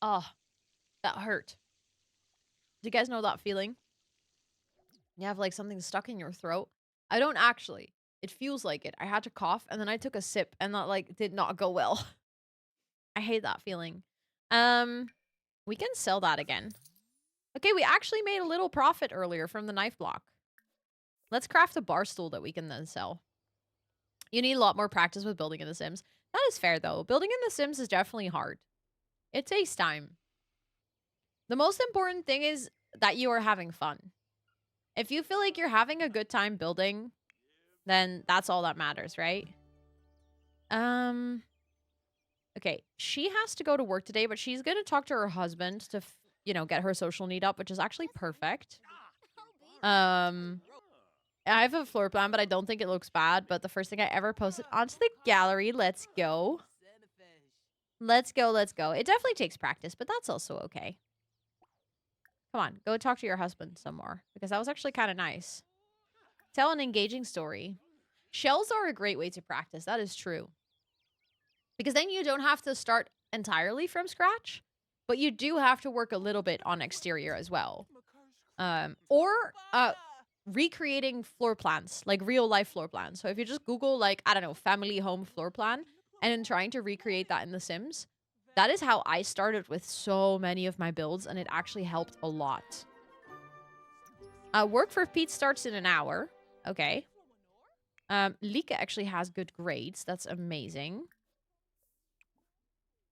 Oh, that hurt. Do you guys know that feeling? You have like something stuck in your throat. I don't actually. It feels like it. I had to cough and then I took a sip and that like did not go well. I hate that feeling. We can sell that again. Okay, we actually made a little profit earlier from the knife block. Let's craft a bar stool that we can then sell. You need a lot more practice with building in The Sims. That is fair though. Building in The Sims is definitely hard. It takes time. The most important thing is that you are having fun. If you feel like you're having a good time building, then that's all that matters, right? Okay, she has to go to work today, but she's going to talk to her husband to, you know, get her social need up, which is actually perfect. I have a floor plan, but I don't think it looks bad. But the first thing I ever posted onto the gallery. Let's go. Let's go. Let's go. It definitely takes practice, but that's also okay. Come on, go talk to your husband some more, because that was actually kind of nice. Tell an engaging story. Shells are a great way to practice. That is true. Because then you don't have to start entirely from scratch, but you do have to work a little bit on exterior as well. Or recreating floor plans, like real life floor plans. So if you just Google, like, I don't know, family home floor plan, and then trying to recreate that in The Sims, that is how I started with so many of my builds, and it actually helped a lot. Work for Pete starts in an hour. Okay. Lika actually has good grades. That's amazing.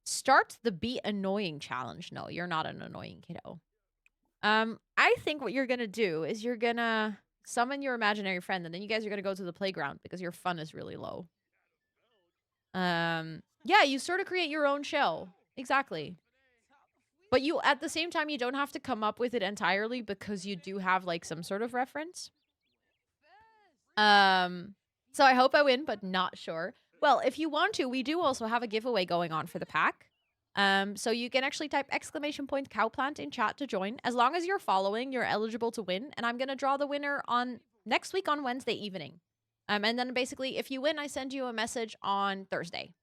Start the Be Annoying challenge. No, you're not an annoying kiddo. I think what you're gonna do is you're gonna summon your imaginary friend, and then you guys are gonna go to the playground because your fun is really low. Yeah, you sort of create your own shell. Exactly. But you, at the same time, you don't have to come up with it entirely because you do have, like, some sort of reference. So I hope I win, but not sure. Well, if you want to, we do also have a giveaway going on for the pack. So you can actually type !cowplant in chat to join. As long as you're following, you're eligible to win. And I'm going to draw the winner on next week on Wednesday evening. And then basically, if you win, I send you a message on Thursday.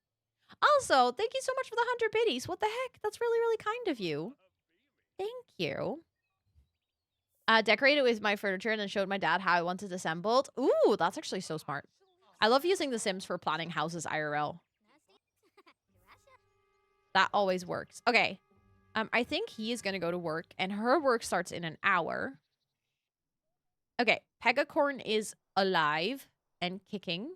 Also, thank you so much for the 100 biddies. What the heck? That's really, really kind of you. Thank you. Decorated with my furniture and then showed my dad how I wanted it assembled. Ooh, that's actually so smart. I love using The Sims for planning houses IRL. That always works. Okay. I think he is going to go to work, and her work starts in an hour. Okay. Pegacorn is alive and kicking.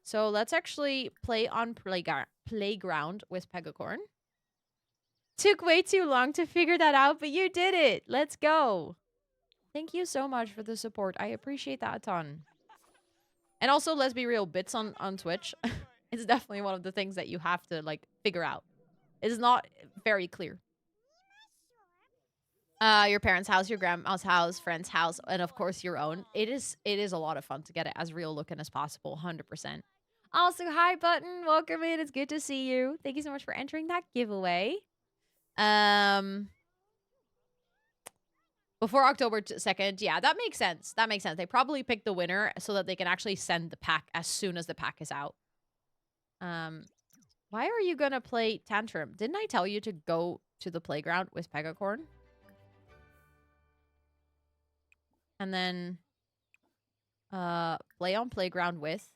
So let's actually play on playground with Pegacorn. Took way too long to figure that out, but you did it. Let's go. Thank you so much for the support. I appreciate that a ton. And also, let's be real, bits on Twitch, it's definitely one of the things that you have to, like, figure out. It's not very clear. Your parents' house, your grandma's house, friend's house, and of course your own. It is a lot of fun to get it as real looking as possible, 100%. Also, hi Button, welcome in. It's good to see you. Thank you so much for entering that giveaway. Before October 2nd, yeah, that makes sense. That makes sense. They probably picked the winner so that they can actually send the pack as soon as the pack is out. Why are you gonna play Tantrum? Didn't I tell you to go to the playground with Pegacorn? And then play on playground with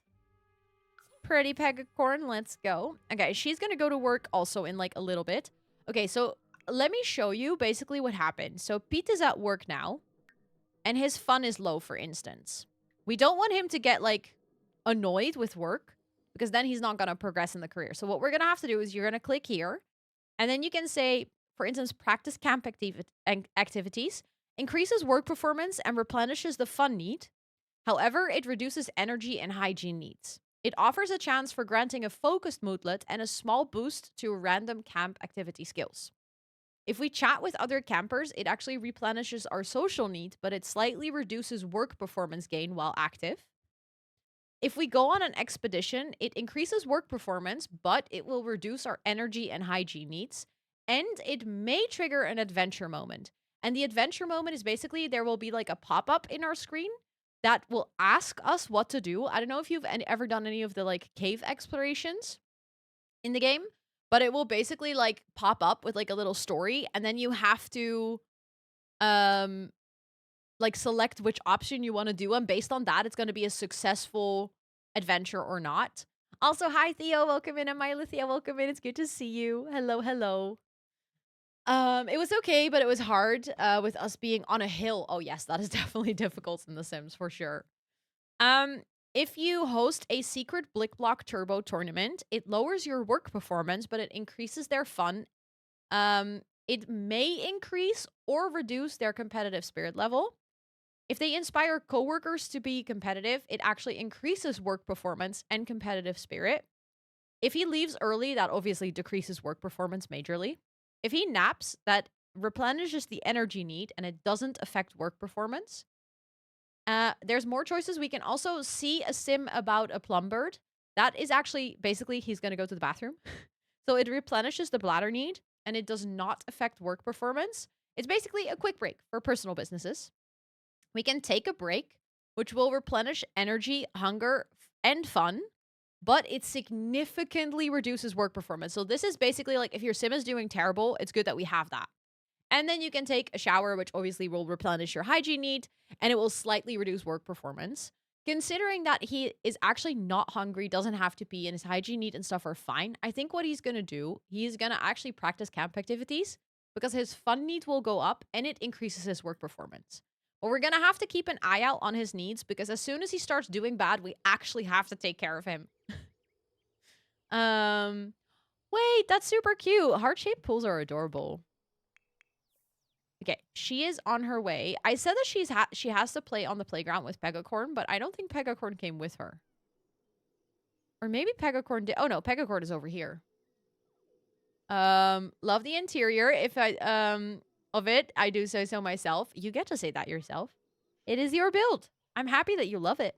Pretty Pegacorn. Let's go. Okay, she's gonna go to work also in like a little bit. Okay, so let me show you basically what happened. So Pete is at work now, and his fun is low, for instance. We don't want him to get like annoyed with work because then he's not gonna progress in the career. So what we're gonna have to do is you're gonna click here, and then you can say, for instance, practice camp activities, increases work performance and replenishes the fun need. However, it reduces energy and hygiene needs. It offers a chance for granting a focused moodlet and a small boost to random camp activity skills. If we chat with other campers, it actually replenishes our social need, but it slightly reduces work performance gain while active. If we go on an expedition, it increases work performance, but it will reduce our energy and hygiene needs. And it may trigger an adventure moment. And the adventure moment is basically there will be like a pop-up in our screen that will ask us what to do. I don't know if you've ever done any of the like cave explorations in the game, but it will basically like pop up with like a little story, and then you have to like select which option you want to do, and based on that it's going to be a successful adventure or not. Also, hi Theo, welcome in, and Mylithia, welcome in. It's good to see you. Hello, hello. It was okay, but it was hard with us being on a hill. Oh yes, that is definitely difficult in The Sims for sure. If you host a secret Blick Block Turbo tournament, it lowers your work performance, but it increases their fun. It may increase or reduce their competitive spirit level. If they inspire coworkers to be competitive, it actually increases work performance and competitive spirit. If he leaves early, that obviously decreases work performance majorly. If he naps, that replenishes the energy need and it doesn't affect work performance. There's more choices. We can also see a sim about a plum bird. That is actually basically he's going to go to the bathroom. So it replenishes the bladder need and it does not affect work performance. It's basically a quick break for personal businesses. We can take a break, which will replenish energy, hunger, and fun, but it significantly reduces work performance. So this is basically like if your sim is doing terrible, it's good that we have that. And then you can take a shower, which obviously will replenish your hygiene need, and it will slightly reduce work performance. Considering that he is actually not hungry, doesn't have to pee, and his hygiene need and stuff are fine, I think what he's going to do, he's going to actually practice camp activities because his fun need will go up and it increases his work performance. But we're going to have to keep an eye out on his needs because as soon as he starts doing bad, we actually have to take care of him. Wait, that's super cute. Heart-shaped pools are adorable. Okay, she is on her way. I said that she has to play on the playground with Pegacorn, but I don't think Pegacorn came with her. Or maybe Pegacorn did. Oh no, Pegacorn is over here. Love the interior. If I of it, I do say so myself. You get to say that yourself. It is your build. I'm happy that you love it.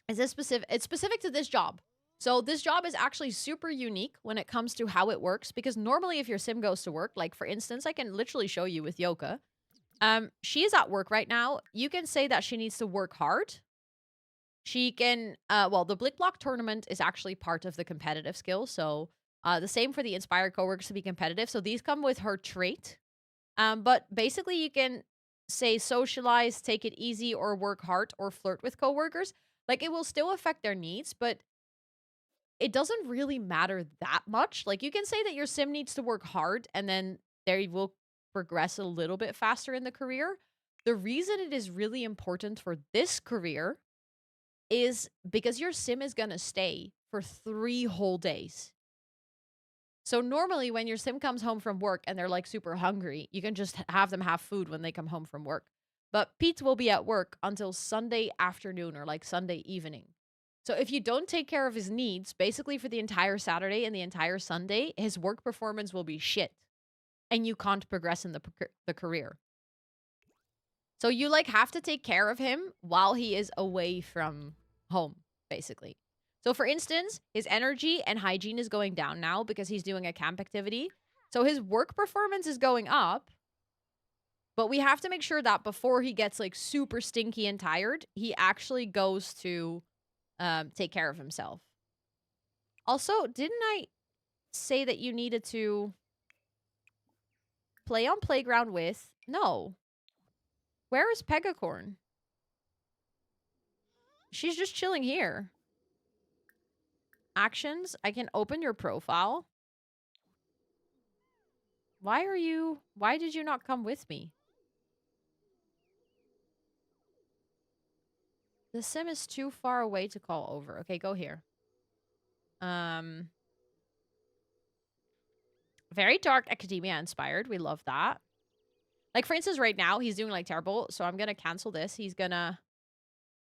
Is this specific? It's specific to this job. So this job is actually super unique when it comes to how it works, because normally if your sim goes to work, like for instance, I can literally show you with Yoka. She is at work right now. You can say that she needs to work hard. She can, well, the Blick Block tournament is actually part of the competitive skill. So the same for the inspired coworkers to be competitive. So these come with her trait. But basically you can say socialize, take it easy, or work hard, or flirt with coworkers. Like it will still affect their needs, but it doesn't really matter that much. Like you can say that your sim needs to work hard and then they will progress a little bit faster in the career. The reason it is really important for this career is because your sim is going to stay for 3 whole days. So normally when your sim comes home from work and they're like super hungry, you can just have them have food when they come home from work. But Pete will be at work until Sunday afternoon or like Sunday evening. So if you don't take care of his needs, basically for the entire Saturday and the entire Sunday, his work performance will be shit. And you can't progress in the career. So you like have to take care of him while he is away from home, basically. So for instance, his energy and hygiene is going down now because he's doing a camp activity. So his work performance is going up. But we have to make sure that before he gets like super stinky and tired, he actually goes to take care of himself. Also, didn't I say that you needed to play on playground with? No. Where is Pegacorn? She's just chilling here. Actions. I can open your profile. Why did you not come with me? The sim is too far away to call over. Okay, go here. Very dark academia inspired. We love that. Like, for instance, right now, he's doing, like, terrible. So I'm going to cancel this. He's going to...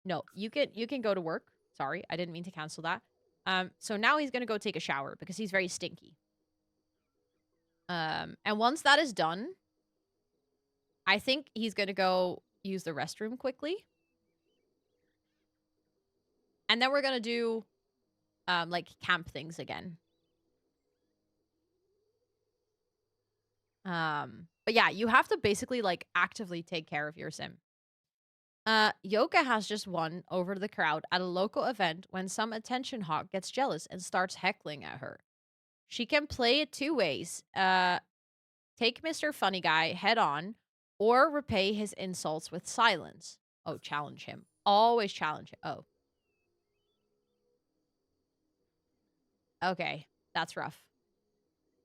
No, you can go to work. Sorry, I didn't mean to cancel that. So now he's going to go take a shower because he's very stinky. And once that is done, I think he's going to go use the restroom quickly. And then we're going to do, like, camp things again. But yeah, you have to basically, like, actively take care of your sim. Yoka has just won over the crowd at a local event when some attention hawk gets jealous and starts heckling at her. She can play it two ways. Take Mr. Funny Guy head on, or repay his insults with silence. Oh, challenge him. Always challenge him. Oh. Okay, that's rough.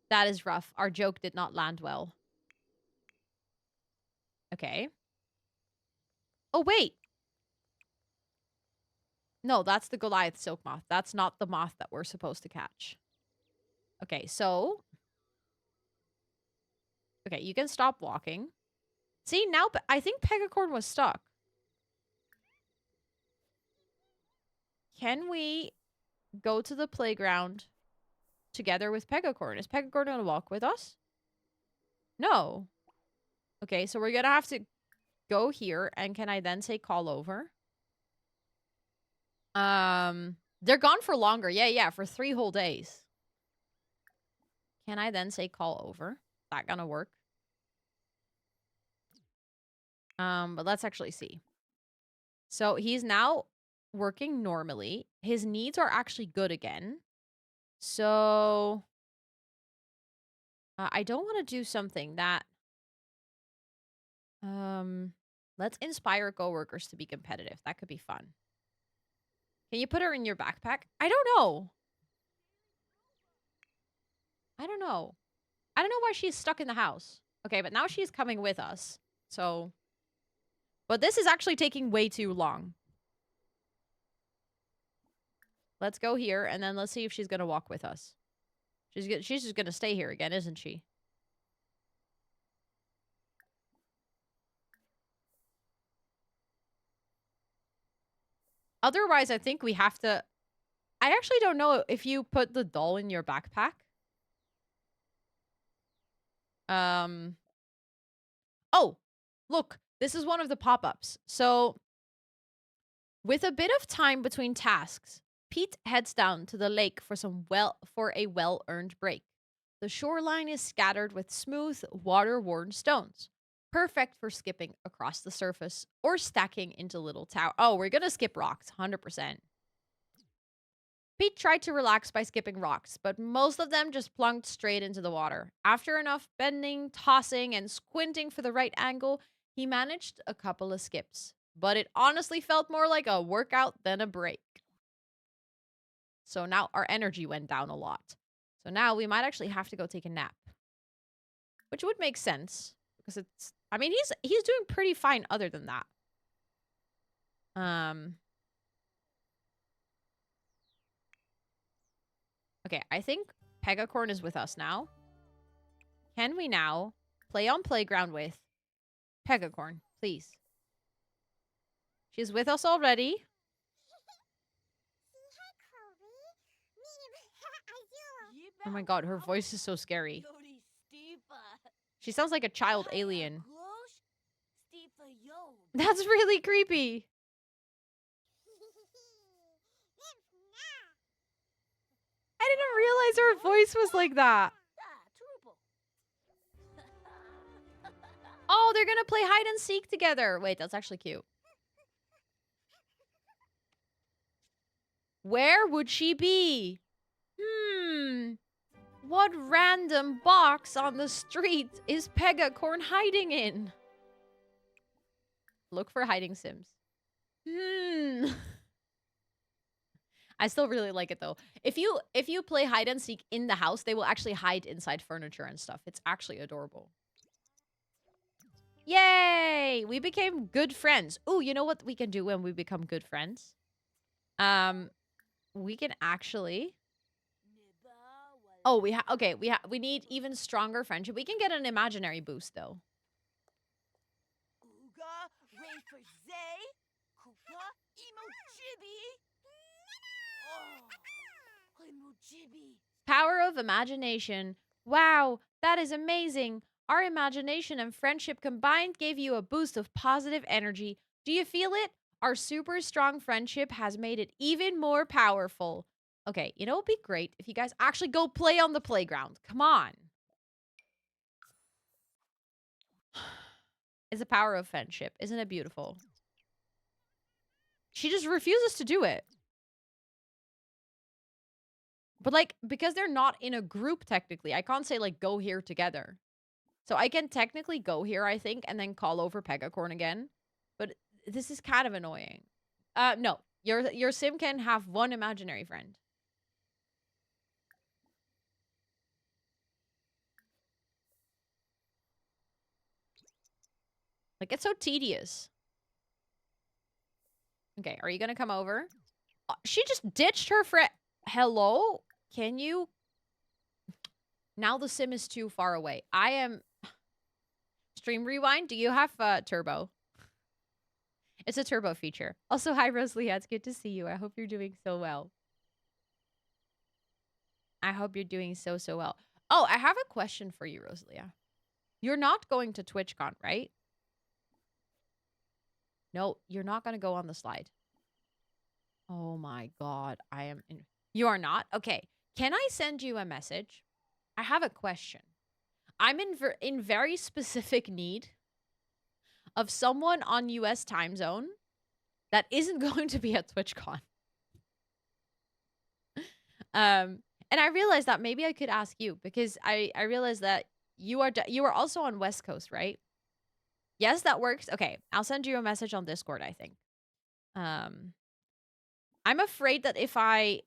That is rough. Our joke did not land well. Okay. Oh, wait. No, that's the Goliath silk moth. That's not the moth that we're supposed to catch. Okay, so... Okay, you can stop walking. See, now I think Pegacorn was stuck. Can we go to the playground together with Pegacorn? Is Pegacorn going to walk with us? No. Okay, so we're going to have to go here. And can I then say call over? They're gone for longer. Yeah, for 3 whole days. Can I then say call over? That gonna work? But let's actually see. So he's now working normally. His needs are actually good again. So I don't want to do something that let's inspire coworkers to be competitive. That could be fun. Can you put her in your backpack? I don't know. I don't know why she's stuck in the house. Okay, but now she's coming with us. So but this is actually taking way too long. Let's go here, and then let's see if she's going to walk with us. She's just going to stay here again, isn't she? Otherwise, I think we have to... I actually don't know if you put the doll in your backpack. Oh, look. This is one of the pop-ups. So, with a bit of time between tasks, Pete heads down to the lake for a well-earned break. The shoreline is scattered with smooth, water-worn stones. Perfect for skipping across the surface or stacking into little towers. Oh, we're gonna skip rocks, 100%. Pete tried to relax by skipping rocks, but most of them just plunked straight into the water. After enough bending, tossing, and squinting for the right angle, he managed a couple of skips. But it honestly felt more like a workout than a break. So now our energy went down a lot. So now we might actually have to go take a nap. Which would make sense. Because it's... I mean, he's doing pretty fine other than that. Okay, I think Pegacorn is with us now. Can we now play on playground with Pegacorn, please? She's with us already. Oh my god, her voice is so scary. She sounds like a child alien. That's really creepy. I didn't realize her voice was like that. Oh, they're gonna play hide and seek together. Wait, that's actually cute. Where would she be? What random box on the street is Pegacorn hiding in? Look for hiding sims. I still really like it though. If you play hide and seek in the house, they will actually hide inside furniture and stuff. It's actually adorable. Yay! We became good friends. Ooh, you know what we can do when we become good friends? We can actually... Oh, we need even stronger friendship. We can get an imaginary boost though. Power of imagination. Wow, that is amazing. Our imagination and friendship combined gave you a boost of positive energy. Do you feel it? Our super strong friendship has made it even more powerful. Okay, you know what would be great if you guys actually go play on the playground. Come on. It's the power of friendship. Isn't it beautiful? She just refuses to do it. But, like, because they're not in a group, technically, I can't say, like, go here together. So I can technically go here, I think, and then call over Pegacorn again. But this is kind of annoying. No. Your sim can have one imaginary friend. Like, it's so tedious. Okay, are you gonna come over? She just ditched her friend. Hello? Can you? Now the sim is too far away. I am... Stream rewind? Do you have turbo? It's a turbo feature. Also, hi, Rosalia. It's good to see you. I hope you're doing so well. I hope you're doing so well. Oh, I have a question for you, Rosalia. You're not going to TwitchCon, right? No, you're not going to go on the slide. Oh my god. I am in... You are not? Okay. Can I send you a message? I have a question. I'm in very specific need of someone on US time zone that isn't going to be at TwitchCon. And I realized that maybe I could ask you because I realized that you are also on West Coast, right? Yes, that works. Okay, I'll send you a message on Discord, I think. I'm afraid that if I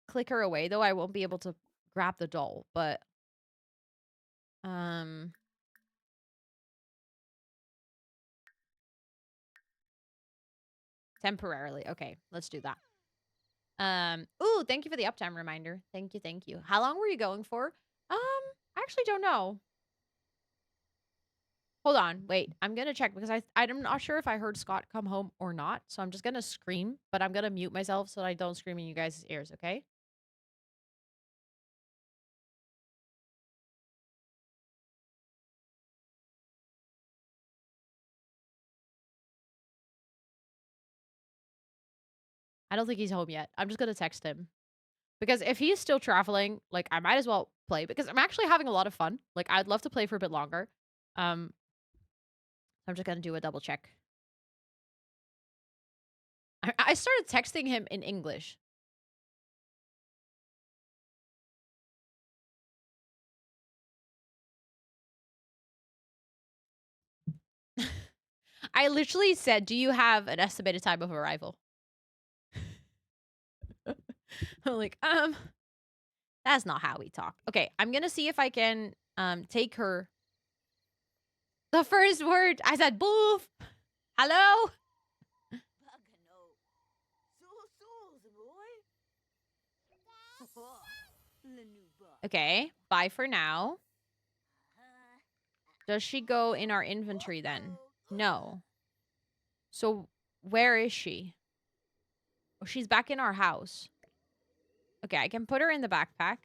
click her away, though, I won't be able to grab the doll, but temporarily. Okay, let's do that. Ooh, thank you for the uptime reminder. Thank you. How long were you going for? I actually don't know. Hold on, wait. I'm gonna check because I'm not sure if I heard Scott come home or not. So I'm just gonna scream, but I'm gonna mute myself so I don't scream in you guys' ears, okay? I don't think he's home yet. I'm just gonna text him. Because if he's still traveling, like, I might as well play. Because I'm actually having a lot of fun. Like, I'd love to play for a bit longer. I'm just gonna do a double check. I started texting him in English. I literally said, do you have an estimated time of arrival? I'm like, that's not how we talk. Okay, I'm gonna see if I can take her. The first word, I said, boof. Hello? Okay, bye for now. Does she go in our inventory then? No. So Where is she? Oh, she's back in our house. Okay, I can put her in the backpack.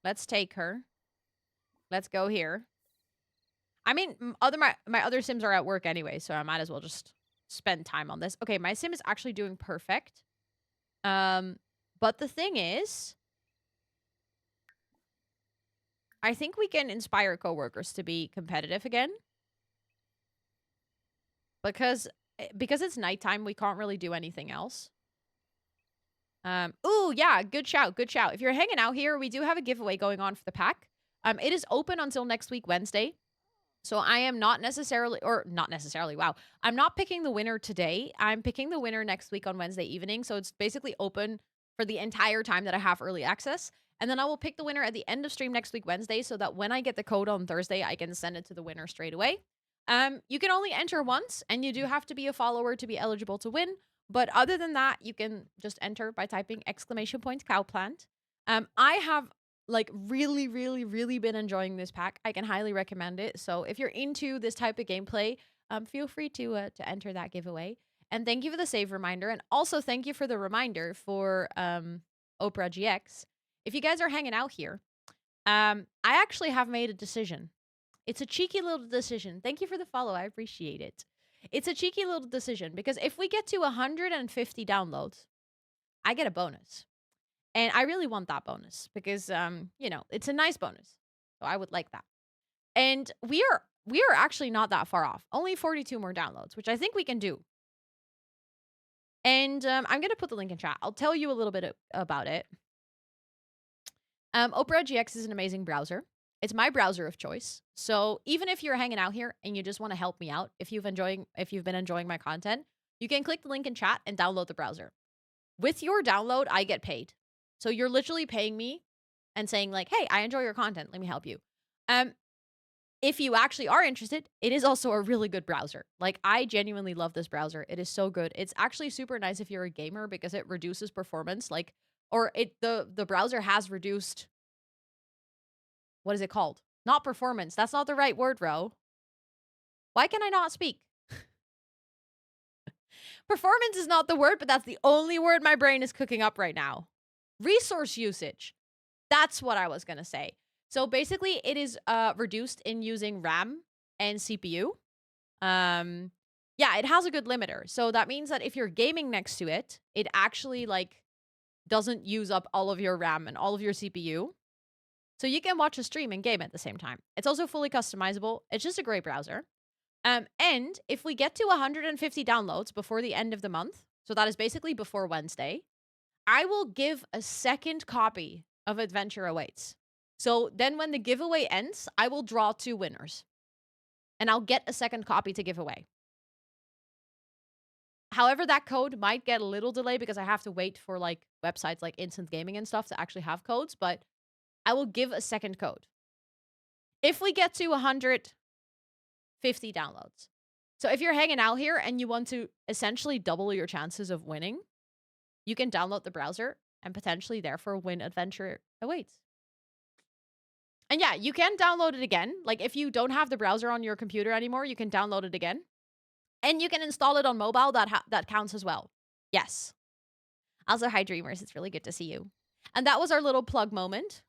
Let's take her. Let's go here. I mean, my other Sims are at work anyway, so I might as well just spend time on this. Okay, my Sim is actually doing perfect. But the thing is, I think we can inspire coworkers to be competitive again. Because it's nighttime, we can't really do anything else. Ooh, yeah, good shout, good shout. If you're hanging out here, we do have a giveaway going on for the pack. It is open until next week, Wednesday. So I am not necessarily, wow. I'm not picking the winner today. I'm picking the winner next week on Wednesday evening. So it's basically open for the entire time that I have early access. And then I will pick the winner at the end of stream next week, Wednesday, so that when I get the code on Thursday, I can send it to the winner straight away. You can only enter once, and you do have to be a follower to be eligible to win. But other than that, you can just enter by typing !cowplant. I have like really, really, really been enjoying this pack. I can highly recommend it. So if you're into this type of gameplay, feel free to enter that giveaway. And thank you for the save reminder. And also thank you for the reminder for Opera GX. If you guys are hanging out here, I actually have made a decision. It's a cheeky little decision. Thank you for the follow. I appreciate it. It's a cheeky little decision because if we get to 150 downloads, I get a bonus. And I really want that bonus because, you know, it's a nice bonus. So I would like that. And we are actually not that far off. Only 42 more downloads, which I think we can do. And I'm going to put the link in chat. I'll tell you a little bit about it. Opera GX is an amazing browser. It's my browser of choice. So even if you're hanging out here and you just want to help me out, if you've been enjoying my content, you can click the link in chat and download the browser. With your download, I get paid. So you're literally paying me and saying like, hey, I enjoy your content. Let me help you. If you actually are interested, it is also a really good browser. Like, I genuinely love this browser. It is so good. It's actually super nice if you're a gamer because it reduces performance. Like, or the browser has reduced, what is it called? Not performance. That's not the right word, Ro. Why can I not speak? Performance is not the word, but that's the only word my brain is cooking up right now. Resource usage. That's what I was going to say. So basically, it is reduced in using RAM and CPU. Yeah, it has a good limiter. So that means that if you're gaming next to it, it actually like doesn't use up all of your RAM and all of your CPU. So you can watch a stream and game at the same time. It's also fully customizable. It's just a great browser. And if we get to 150 downloads before the end of the month, so that is basically before Wednesday, I will give a second copy of Adventure Awaits. So then when the giveaway ends, I will draw 2 winners. And I'll get a second copy to give away. However, that code might get a little delay because I have to wait for like websites like Instant Gaming and stuff to actually have codes, but I will give a second code. If we get to 150 downloads. So if you're hanging out here and you want to essentially double your chances of winning, you can download the browser and potentially therefore win Adventure Awaits. And yeah, you can download it again. Like if you don't have the browser on your computer anymore, you can download it again. And you can install it on mobile. That counts as well. Yes. Also, hi Dreamers. It's really good to see you. And that was our little plug moment.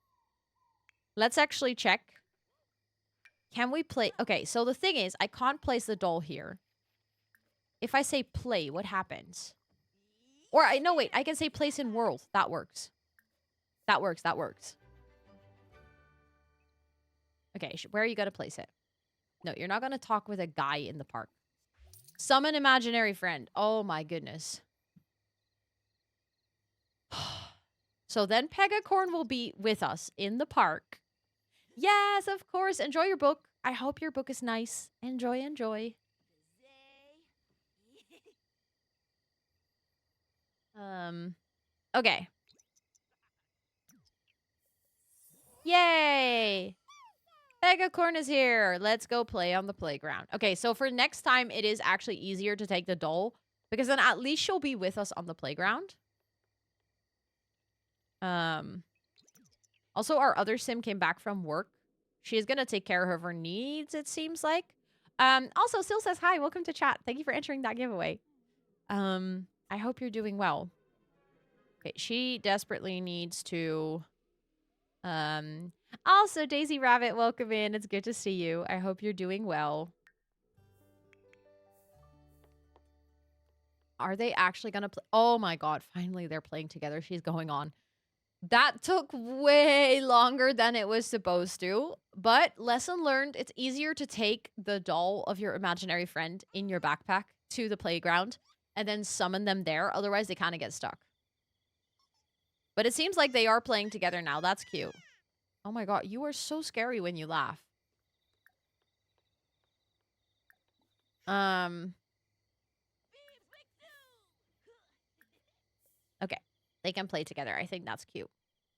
Let's actually check. Can we play? Okay, so the thing is, I can't place the doll here. If I say play, what happens? Or no, wait, I can say place in world. That works. That works. Okay, where are you going to place it? No, you're not going to talk with a guy in the park. Summon imaginary friend. Oh my goodness. So then Pegacorn will be with us in the park. Yes, of course. Enjoy your book. I hope your book is nice. Enjoy. Okay. Yay! Pegacorn is here. Let's go play on the playground. Okay, so for next time, it is actually easier to take the doll because then at least she'll be with us on the playground. Also, our other sim came back from work. She is going to take care of her needs, it seems like. Also, Sil says, hi, welcome to chat. Thank you for entering that giveaway. I hope you're doing well. Okay, she desperately needs to also Daisy Rabbit, welcome in. It's good to see you. I hope you're doing well. Are they actually gonna play? Oh my god, finally they're playing together. She's going on. That took way longer than it was supposed to. But lesson learned, it's easier to take the doll of your imaginary friend in your backpack to the playground and then summon them there. Otherwise, they kind of get stuck. But it seems like they are playing together now. That's cute. Oh my god, you are so scary when you laugh. Okay. They can play together. I think that's cute.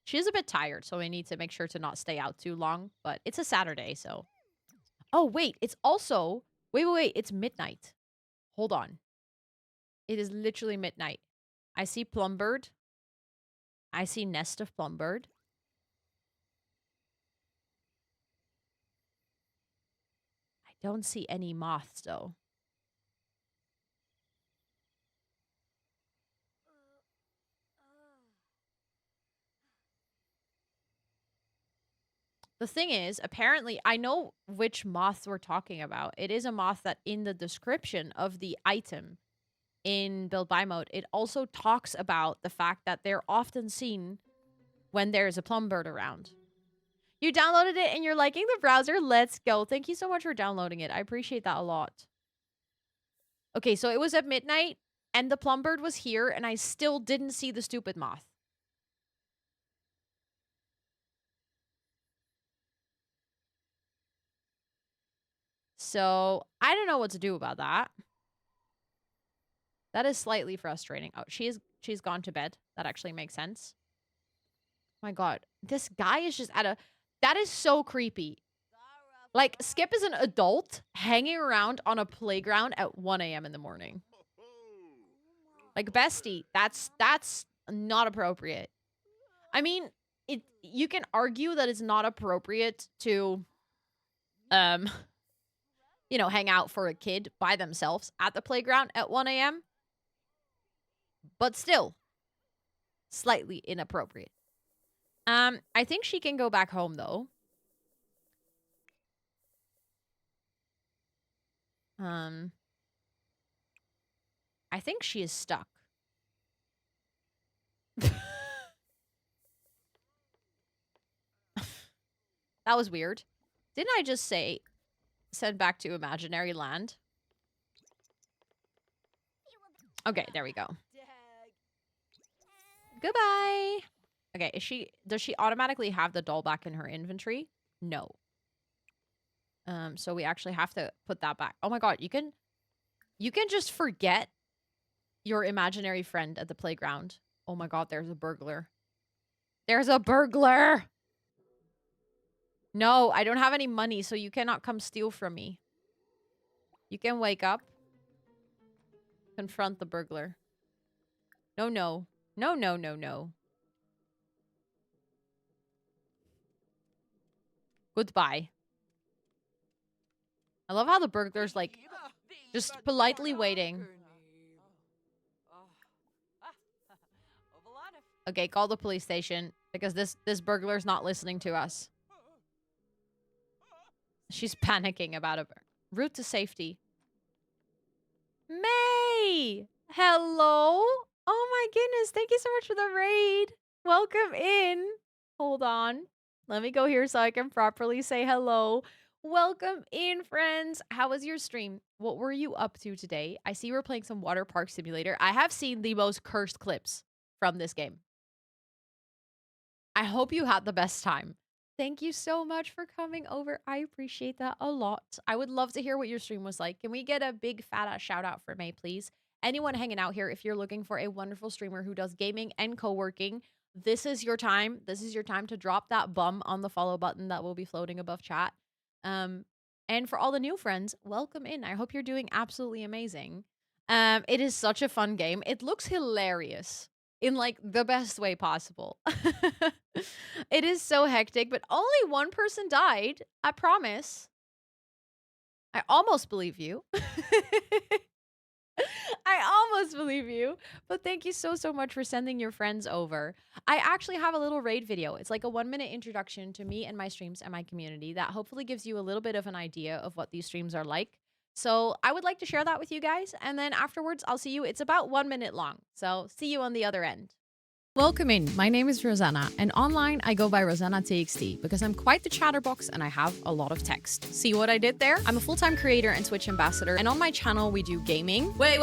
She's a bit tired, so we need to make sure to not stay out too long. But it's a Saturday, so... Oh, wait. It's also... Wait. It's midnight. Hold on. It is literally midnight. I see Plumbird. I see Nest of Plumbird. I don't see any moths, though. The thing is, apparently, I know which moths we're talking about. It is a moth that in the description of the item in build buy mode, it also talks about the fact that they're often seen when there's a Plumbird around. You downloaded it and you're liking the browser? Let's go. Thank you so much for downloading it. I appreciate that a lot. Okay, so it was at midnight and the Plumbird was here and I still didn't see the stupid moth. So, I don't know what to do about that. That is slightly frustrating. Oh, she's gone to bed. That actually makes sense. My god, this guy is just at a... That is so creepy. Like, Skip is an adult hanging around on a playground at 1 a.m. in the morning. Like, bestie, that's not appropriate. I mean, you can argue that it's not appropriate to, you know, hang out for a kid by themselves at the playground at 1 a.m. But still, slightly inappropriate. I think she can go back home, though. I think she is stuck. That was weird. Didn't I just say send back to imaginary land? Okay, there we go. Goodbye. Okay, does she automatically have the doll back in her inventory? No. So we actually have to put that back. Oh my god, you can just forget your imaginary friend at the playground. Oh my god, there's a burglar. There's a burglar! No, I don't have any money, so you cannot come steal from me. You can wake up. Confront the burglar. No, no. No, no, no, no. Goodbye. I love how the burglar's, like, just politely waiting. Okay, call the police station, because this burglar's not listening to us. She's panicking about a route to safety. May! Hello? Oh my goodness, thank you so much for the raid. Welcome in. Hold on. Let me go here so I can properly say hello. Welcome in, friends. How was your stream? What were you up to today? I see we're playing some Water Park Simulator. I have seen the most cursed clips from this game. I hope you had the best time. Thank you so much for coming over. I appreciate that a lot. I would love to hear what your stream was like. Can we get a big fat ass shout out for May, please? Anyone hanging out here, if you're looking for a wonderful streamer who does gaming and co-working, this is your time. This is your time to drop that bum on the follow button that will be floating above chat. And for all the new friends, welcome in. I hope you're doing absolutely amazing. It is such a fun game. It looks hilarious in, like, the best way possible. It is so hectic, but only one person died. I promise. I almost believe you. I almost believe you, but thank you so much for sending your friends over. I actually have a little raid video. It's like a 1 minute introduction to me and my streams and my community that hopefully gives you a little bit of an idea of what these streams are like. So I would like to share that with you guys, and then afterwards I'll see you. It's about 1 minute long, so see you on the other end. Welcome in. My name is Rosanna, and online I go by Rosannatxt because I'm quite the chatterbox and I have a lot of text. See what I did there? I'm a full-time creator and Twitch ambassador, and on my channel we do gaming. Wait.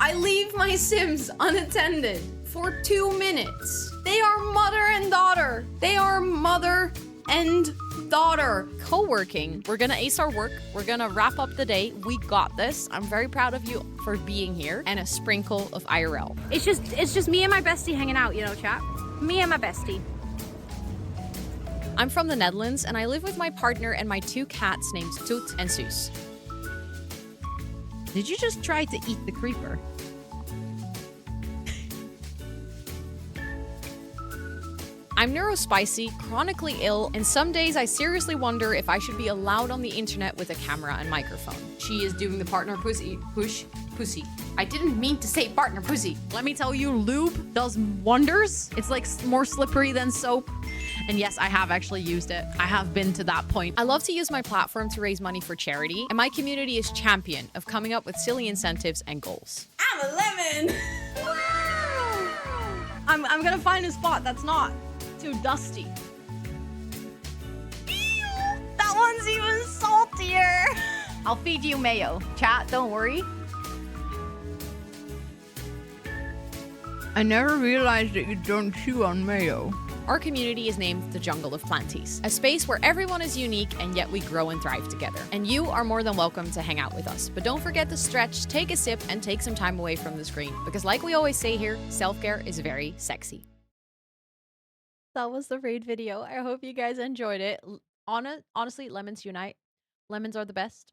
I leave my Sims unattended for 2 minutes. They are mother and daughter. They are mother and daughter. Co-working. We're gonna ace our work. We're gonna wrap up the day. We got this. I'm very proud of you for being here, and a sprinkle of IRL. It's just me and my bestie hanging out, you know, chat. Me and my bestie. I'm from the Netherlands, and I live with my partner and my 2 cats named Toot and Suus. Did you just try to eat the creeper? I'm neurospicy, chronically ill, and some days I seriously wonder if I should be allowed on the internet with a camera and microphone. She is doing the partner pussy. I didn't mean to say partner pussy. Let me tell you, lube does wonders. It's like more slippery than soap. And yes, I have actually used it. I have been to that point. I love to use my platform to raise money for charity, and my community is champion of coming up with silly incentives and goals. I'm a lemon. I'm gonna find a spot that's not too dusty. That one's even saltier. I'll feed you mayo. Chat, don't worry. I never realized that you don't chew on mayo. Our community is named the Jungle of Planties, a space where everyone is unique and yet we grow and thrive together. And you are more than welcome to hang out with us. But don't forget to stretch, take a sip, and take some time away from the screen. Because like we always say here, self-care is very sexy. That was the raid video. I hope you guys enjoyed it. Honestly, lemons unite. Lemons are the best.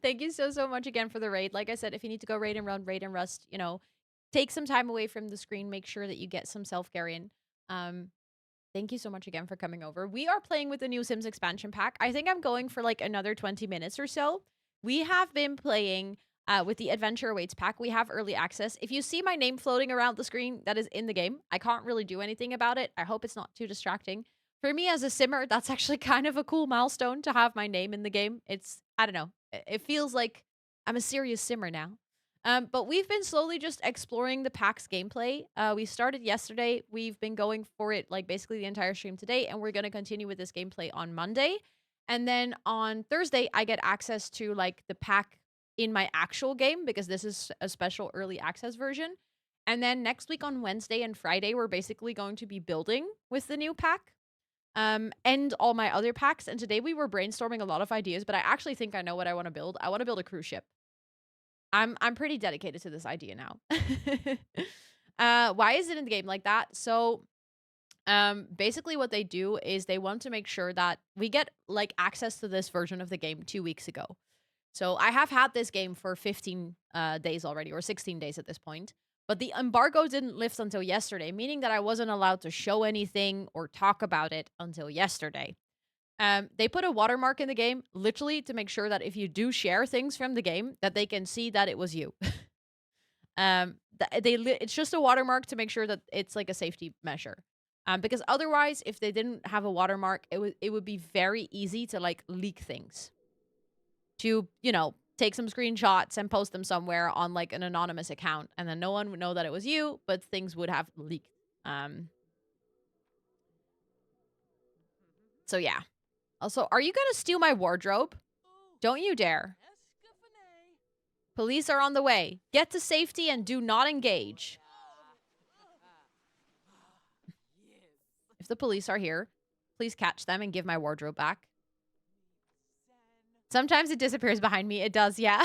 Thank you so much again for the raid. Like I said, if you need to go raid and run, raid and rust, you know, take some time away from the screen. Make sure that you get some self-care in. Thank you so much again for coming over. We are playing with the new Sims expansion pack. I think I'm going for like another 20 minutes or so. We have been playing with the Adventure Awaits pack. We have early access. If you see my name floating around the screen, that is in the game. I can't really do anything about it. I hope it's not too distracting. For me as a simmer, that's actually kind of a cool milestone to have my name in the game. It's, I don't know. It feels like I'm a serious simmer now. But we've been slowly just exploring the pack's gameplay. We started yesterday. We've been going for it like basically the entire stream today, and we're going to continue with this gameplay on Monday. And then on Thursday, I get access to like the pack in my actual game because this is a special early access version. And then next week on Wednesday and Friday, we're basically going to be building with the new pack. And all my other packs. And today we were brainstorming a lot of ideas, but I actually think I know what I want to build. I want to build a cruise ship. I'm pretty dedicated to this idea now. Why is it in the game like that? So basically what they do is they want to make sure that we get like access to this version of the game 2 weeks ago. So I have had this game for 15 days already, or 16 days at this point. But the embargo didn't lift until yesterday, meaning that I wasn't allowed to show anything or talk about it until yesterday. They put a watermark in the game, literally to make sure that if you do share things from the game, that they can see that it was you. It's just a watermark to make sure that it's like a safety measure. Because otherwise, if they didn't have a watermark, it would be very easy to like leak things. To, you know, take some screenshots and post them somewhere on like an anonymous account, and then no one would know that it was you, but things would have leaked. So yeah. Also, are you gonna steal my wardrobe? Don't you dare. Police are on the way. Get to safety and do not engage. If the police are here, please catch them and give my wardrobe back. Sometimes it disappears behind me. It does, yeah.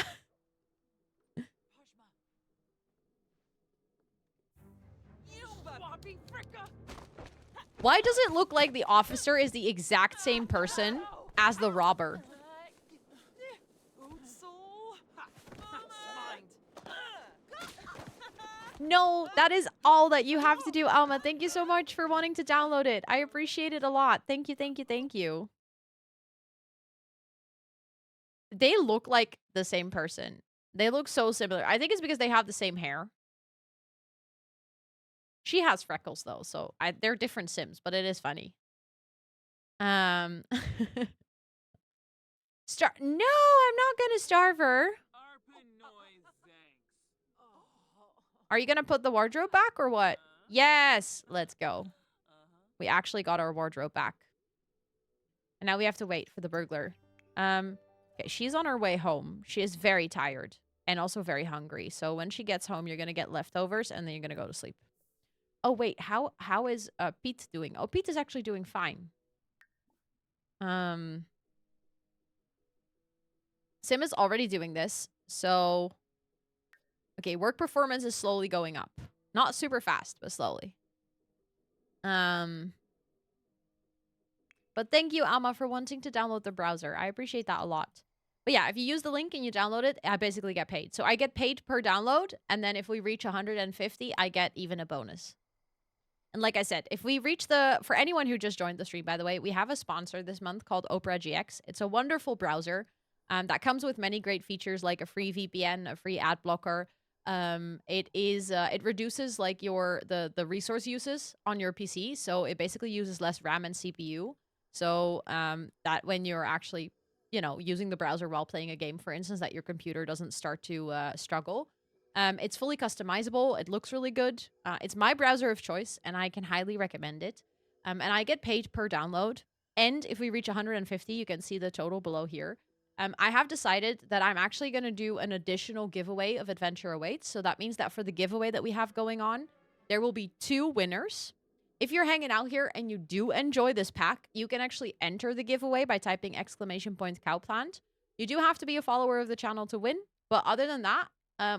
Why does it look like the officer is the exact same person as the robber? No, that is all that you have to do, Alma. Thank you so much for wanting to download it. I appreciate it a lot. Thank you, thank you, thank you. They look like the same person. They look so similar. I think it's because they have the same hair. She has freckles though, so they're different Sims, but it is funny. No, I'm not gonna starve her. Are you gonna put the wardrobe back or what? Yes, let's go. We actually got our wardrobe back. And now we have to wait for the burglar. Okay, she's on her way home. She is very tired and also very hungry. So when she gets home, you're gonna get leftovers and then you're gonna go to sleep. Oh wait, how is Pete doing? Oh, Pete is actually doing fine. Sim is already doing this, so okay, work performance is slowly going up. Not super fast, but slowly. But thank you, Alma, for wanting to download the browser. I appreciate that a lot. But yeah, if you use the link and you download it, I basically get paid. So I get paid per download, and then if we reach 150, I get even a bonus. And like I said, if we reach for anyone who just joined the stream, by the way, we have a sponsor this month called Opera GX. It's a wonderful browser that comes with many great features like a free VPN, a free ad blocker. It reduces like the resource uses on your PC. So it basically uses less RAM and CPU. So that when you're actually, using the browser while playing a game, for instance, that your computer doesn't start to struggle. It's fully customizable. It looks really good. It's my browser of choice, and I can highly recommend it. And I get paid per download. And if we reach 150, you can see the total below here. I have decided that I'm actually going to do an additional giveaway of Adventure Awaits. So that means that for the giveaway that we have going on, there will be 2 winners. If you're hanging out here and you do enjoy this pack, you can actually enter the giveaway by typing !cowplant. You do have to be a follower of the channel to win. But other than that,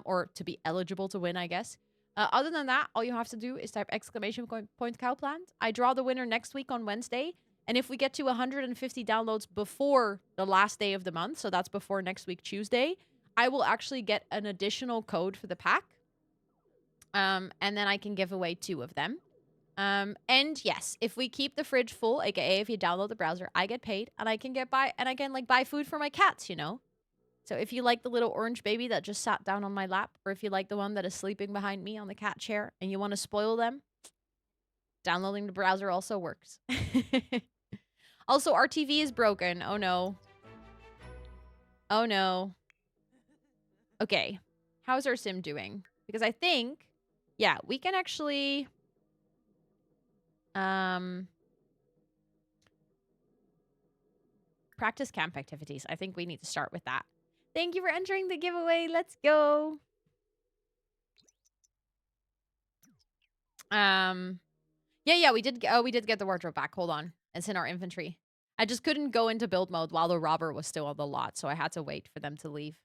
or to be eligible to win, I guess. Other than that, all you have to do is type !cowplant. I draw the winner next week on Wednesday. And if we get to 150 downloads before the last day of the month, so that's before next week, Tuesday, I will actually get an additional code for the pack. And then I can give away 2 of them. And yes, if we keep the fridge full, aka if you download the browser, I get paid and I can buy food for my cats, So if you like the little orange baby that just sat down on my lap, or if you like the one that is sleeping behind me on the cat chair and you want to spoil them, downloading the browser also works. Also, our TV is broken. Oh no. Oh no. Okay. How's our sim doing? Because I think, yeah, we can actually practice camp activities. I think we need to start with that. Thank you for entering the giveaway. Let's go. Yeah, we did get the wardrobe back. Hold on. It's in our inventory. I just couldn't go into build mode while the robber was still on the lot, so I had to wait for them to leave.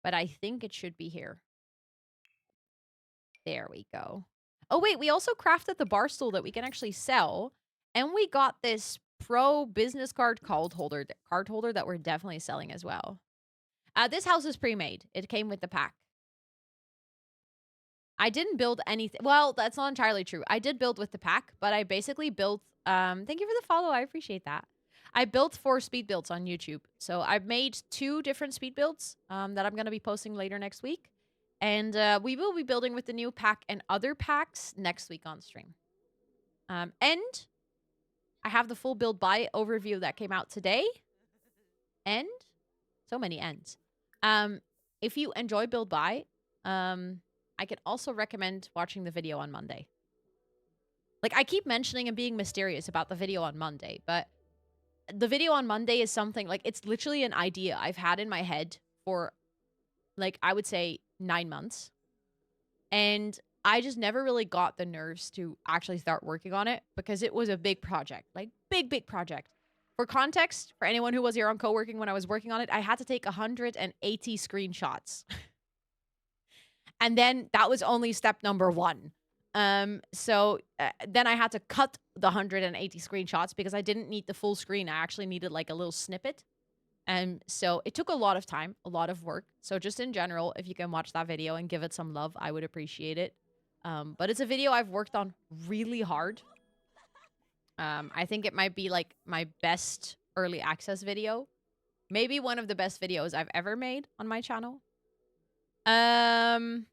But I think it should be here. There we go. Oh, wait, we also crafted the bar stool that we can actually sell. And we got this pro business card holder that we're definitely selling as well. This house is pre-made. It came with the pack. I didn't build anything. Well, that's not entirely true. I did build with the pack, but I basically built... thank you for the follow. I appreciate that. I built 4 speed builds on YouTube. So I've made 2 different speed builds that I'm going to be posting later next week. And we will be building with the new pack and other packs next week on stream. And I have the full build buy overview that came out today. And so many ends. If you enjoy build buy, I can also recommend watching the video on Monday. Like, I keep mentioning and being mysterious about the video on Monday, but the video on Monday is something, like, it's literally an idea I've had in my head for, like, I would say 9 months. And I just never really got the nerves to actually start working on it because it was a big project. Like, big project. For context, for anyone who was here on co-working when I was working on it, I had to take 180 screenshots. And then that was only step number 1. So then I had to cut the 180 screenshots because I didn't need the full screen. I actually needed like a little snippet. And so it took a lot of time, a lot of work. So just in general, if you can watch that video and give it some love, I would appreciate it. But it's a video I've worked on really hard. I think it might be like my best early access video. Maybe one of the best videos I've ever made on my channel. I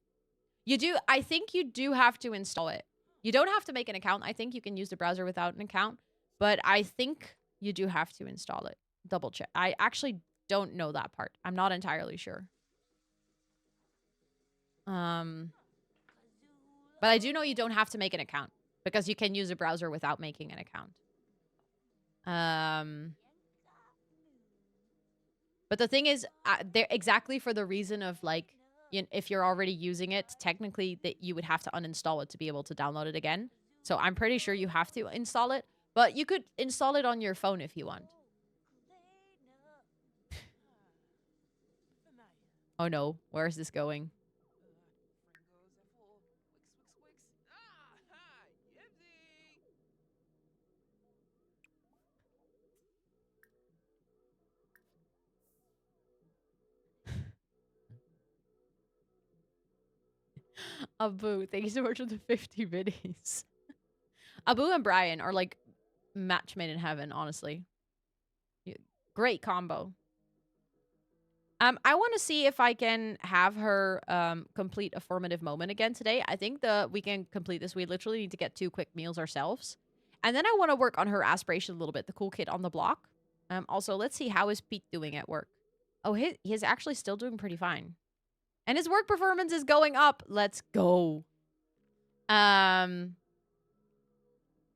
think you do have to install it. You don't have to make an account. I think you can use the browser without an account, but I think you do have to install it. Double check. I actually don't know that part. I'm not entirely sure. But I do know you don't have to make an account because you can use a browser without making an account. But the thing is, they're exactly for the reason of like, if you're already using it, technically that you would have to uninstall it to be able to download it again. So I'm pretty sure you have to install it, but you could install it on your phone if you want. Oh no, where is this going? Abu, thank you so much for the 50 biddies. Abu and Brian are like match made in heaven, honestly. Great combo. I want to see if I can have her complete a formative moment again today. I think we can complete this. We literally need to get 2 quick meals ourselves. And then I want to work on her aspiration a little bit, the cool kid on the block. Also, let's see how is Pete doing at work. Oh, he's actually still doing pretty fine. And his work performance is going up. Let's go. Give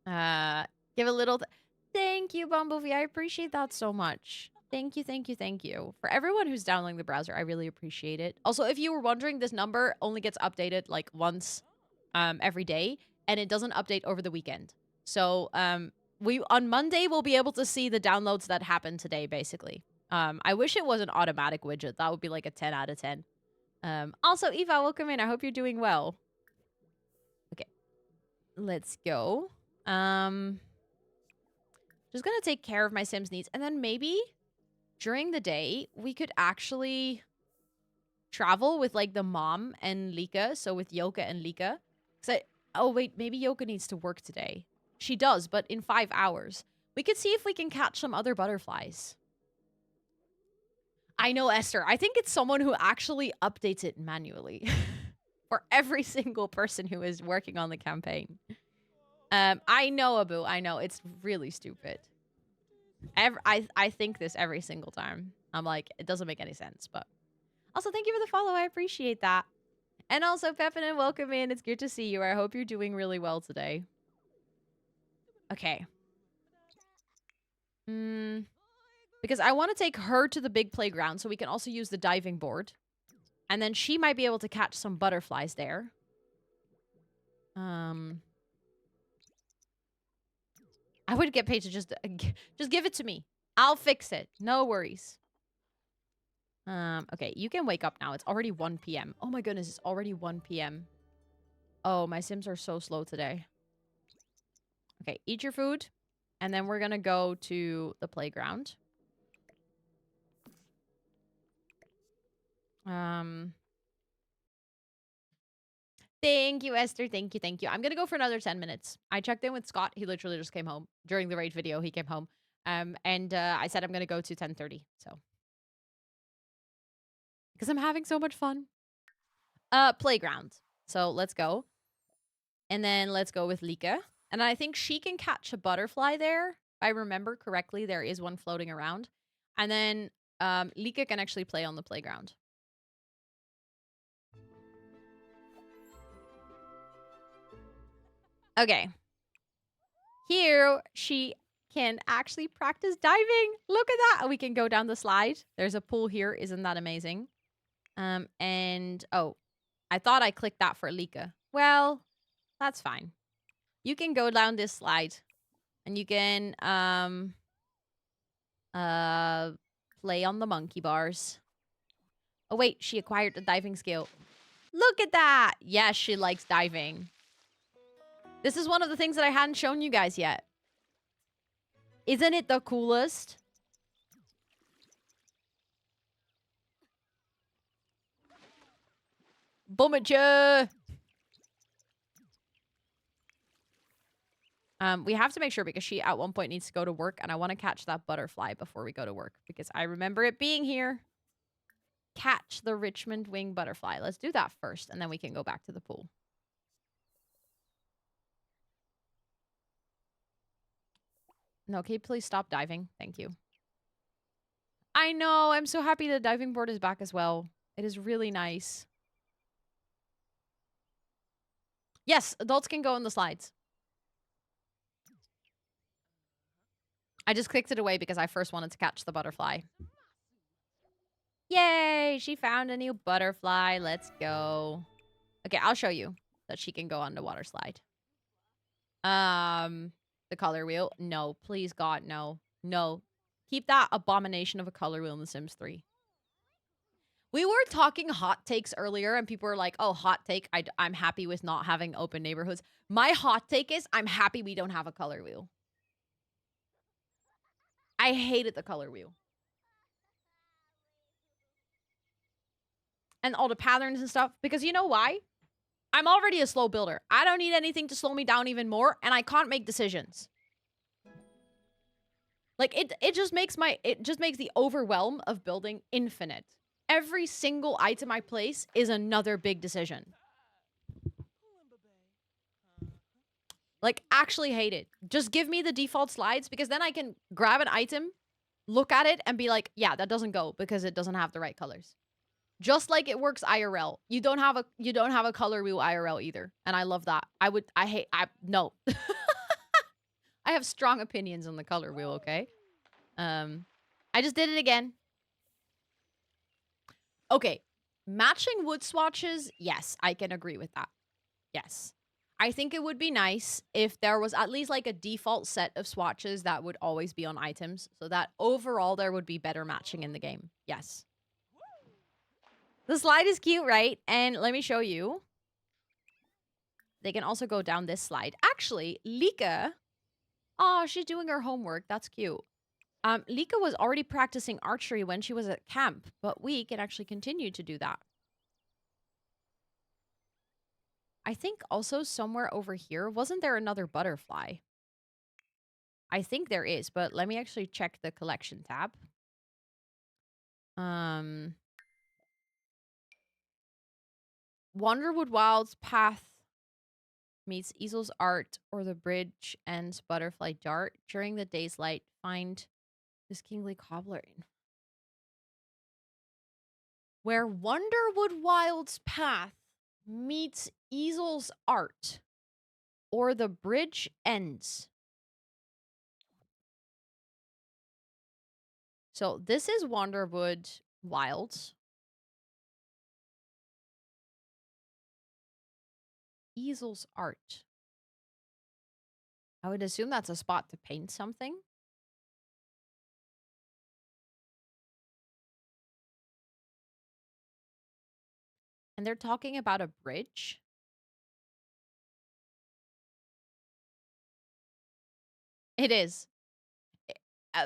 a little... Thank you, Bumblebee. I appreciate that so much. Thank you, thank you, thank you. For everyone who's downloading the browser, I really appreciate it. Also, if you were wondering, this number only gets updated like once every day, and it doesn't update over the weekend. So on Monday, we'll be able to see the downloads that happened today, basically. I wish it was an automatic widget. That would be like a 10 out of 10. Also, Eva, welcome in. I hope you're doing well. Okay. Let's go. Just gonna take care of my Sims needs. And then maybe during the day, we could actually travel with like the mom and Lika. So with Yoka and Lika. Oh wait, maybe Yoka needs to work today. She does, but in 5 hours. We could see if we can catch some other butterflies. I know, Esther. I think it's someone who actually updates it manually. For every single person who is working on the campaign. I know, Abu. I know. It's really stupid. I think this every single time. I'm like, it doesn't make any sense, but... Also, thank you for the follow. I appreciate that. And also, Pepin, and welcome in. It's good to see you. I hope you're doing really well today. Okay. Because I want to take her to the big playground so we can also use the diving board. And then she might be able to catch some butterflies there. I would get paid to just give it to me. I'll fix it. No worries. Okay, you can wake up now. It's already 1 p.m. Oh my goodness, it's already 1 p.m. Oh, my Sims are so slow today. Okay, eat your food. And then we're gonna go to the playground. Thank you, Esther. Thank you, thank you. I'm gonna go for another 10 minutes. I checked in with Scott. He literally just came home. During the raid video, he came home. And I said I'm gonna go to 10:30, so. Because I'm having so much fun. Playground. So let's go. And then let's go with Lika. And I think she can catch a butterfly there. If I remember correctly, there is one floating around. And then Lika can actually play on the playground. Okay. Here, she can actually practice diving. Look at that. We can go down the slide. There's a pool here. Isn't that amazing? And, oh, I thought I clicked that for Lika. Well, that's fine. You can go down this slide. And you can, play on the monkey bars. Oh, wait, she acquired the diving skill. Look at that. Yes, she likes diving. This is one of the things that I hadn't shown you guys yet. Isn't it the coolest? Boomacha! We have to make sure because she at one point needs to go to work and I want to catch that butterfly before we go to work because I remember it being here. Catch the Richmond wing butterfly. Let's do that first and then we can go back to the pool. No, can you please stop diving? Thank you. I know. I'm so happy the diving board is back as well. It is really nice. Yes, adults can go in the slides. I just clicked it away because I first wanted to catch the butterfly. Yay! She found a new butterfly. Let's go. Okay, I'll show you that she can go on the water slide. The color wheel. No, please God, no. No. Keep that abomination of a color wheel in The Sims 3. We were talking hot takes earlier and people were like, oh, hot take. I'm happy with not having open neighborhoods. My hot take is I'm happy we don't have a color wheel. I hated the color wheel. And all the patterns and stuff. Because you know why? I'm already a slow builder. I don't need anything to slow me down even more. And I can't make decisions. Like, it just makes the overwhelm of building infinite. Every single item I place is another big decision. Like, actually hate it. Just give me the default slides because then I can grab an item, look at it, and be like, yeah, that doesn't go because it doesn't have the right colors. Just like it works IRL. You don't have a color wheel IRL either. And I love that. No. I have strong opinions on the color wheel, okay? I just did it again. Okay. Matching wood swatches, yes, I can agree with that. Yes. I think it would be nice if there was at least like a default set of swatches that would always be on items so that overall there would be better matching in the game. Yes. The slide is cute, right? And let me show you. They can also go down this slide. Actually, Lika. Oh, she's doing her homework. That's cute. Lika was already practicing archery when she was at camp, but we can actually continue to do that. I think also somewhere over here, wasn't there another butterfly? I think there is, but let me actually check the collection tab. Wanderwood Wilds Path meets Easel's Art or the Bridge ends Butterfly Dart. During the day's light, find this Kingly Cobbler in. Where Wanderwood Wilds Path meets Easel's Art or the bridge ends. So this is Wanderwood Wilds. Easel's Art. I would assume that's a spot to paint something. And they're talking about a bridge. It is.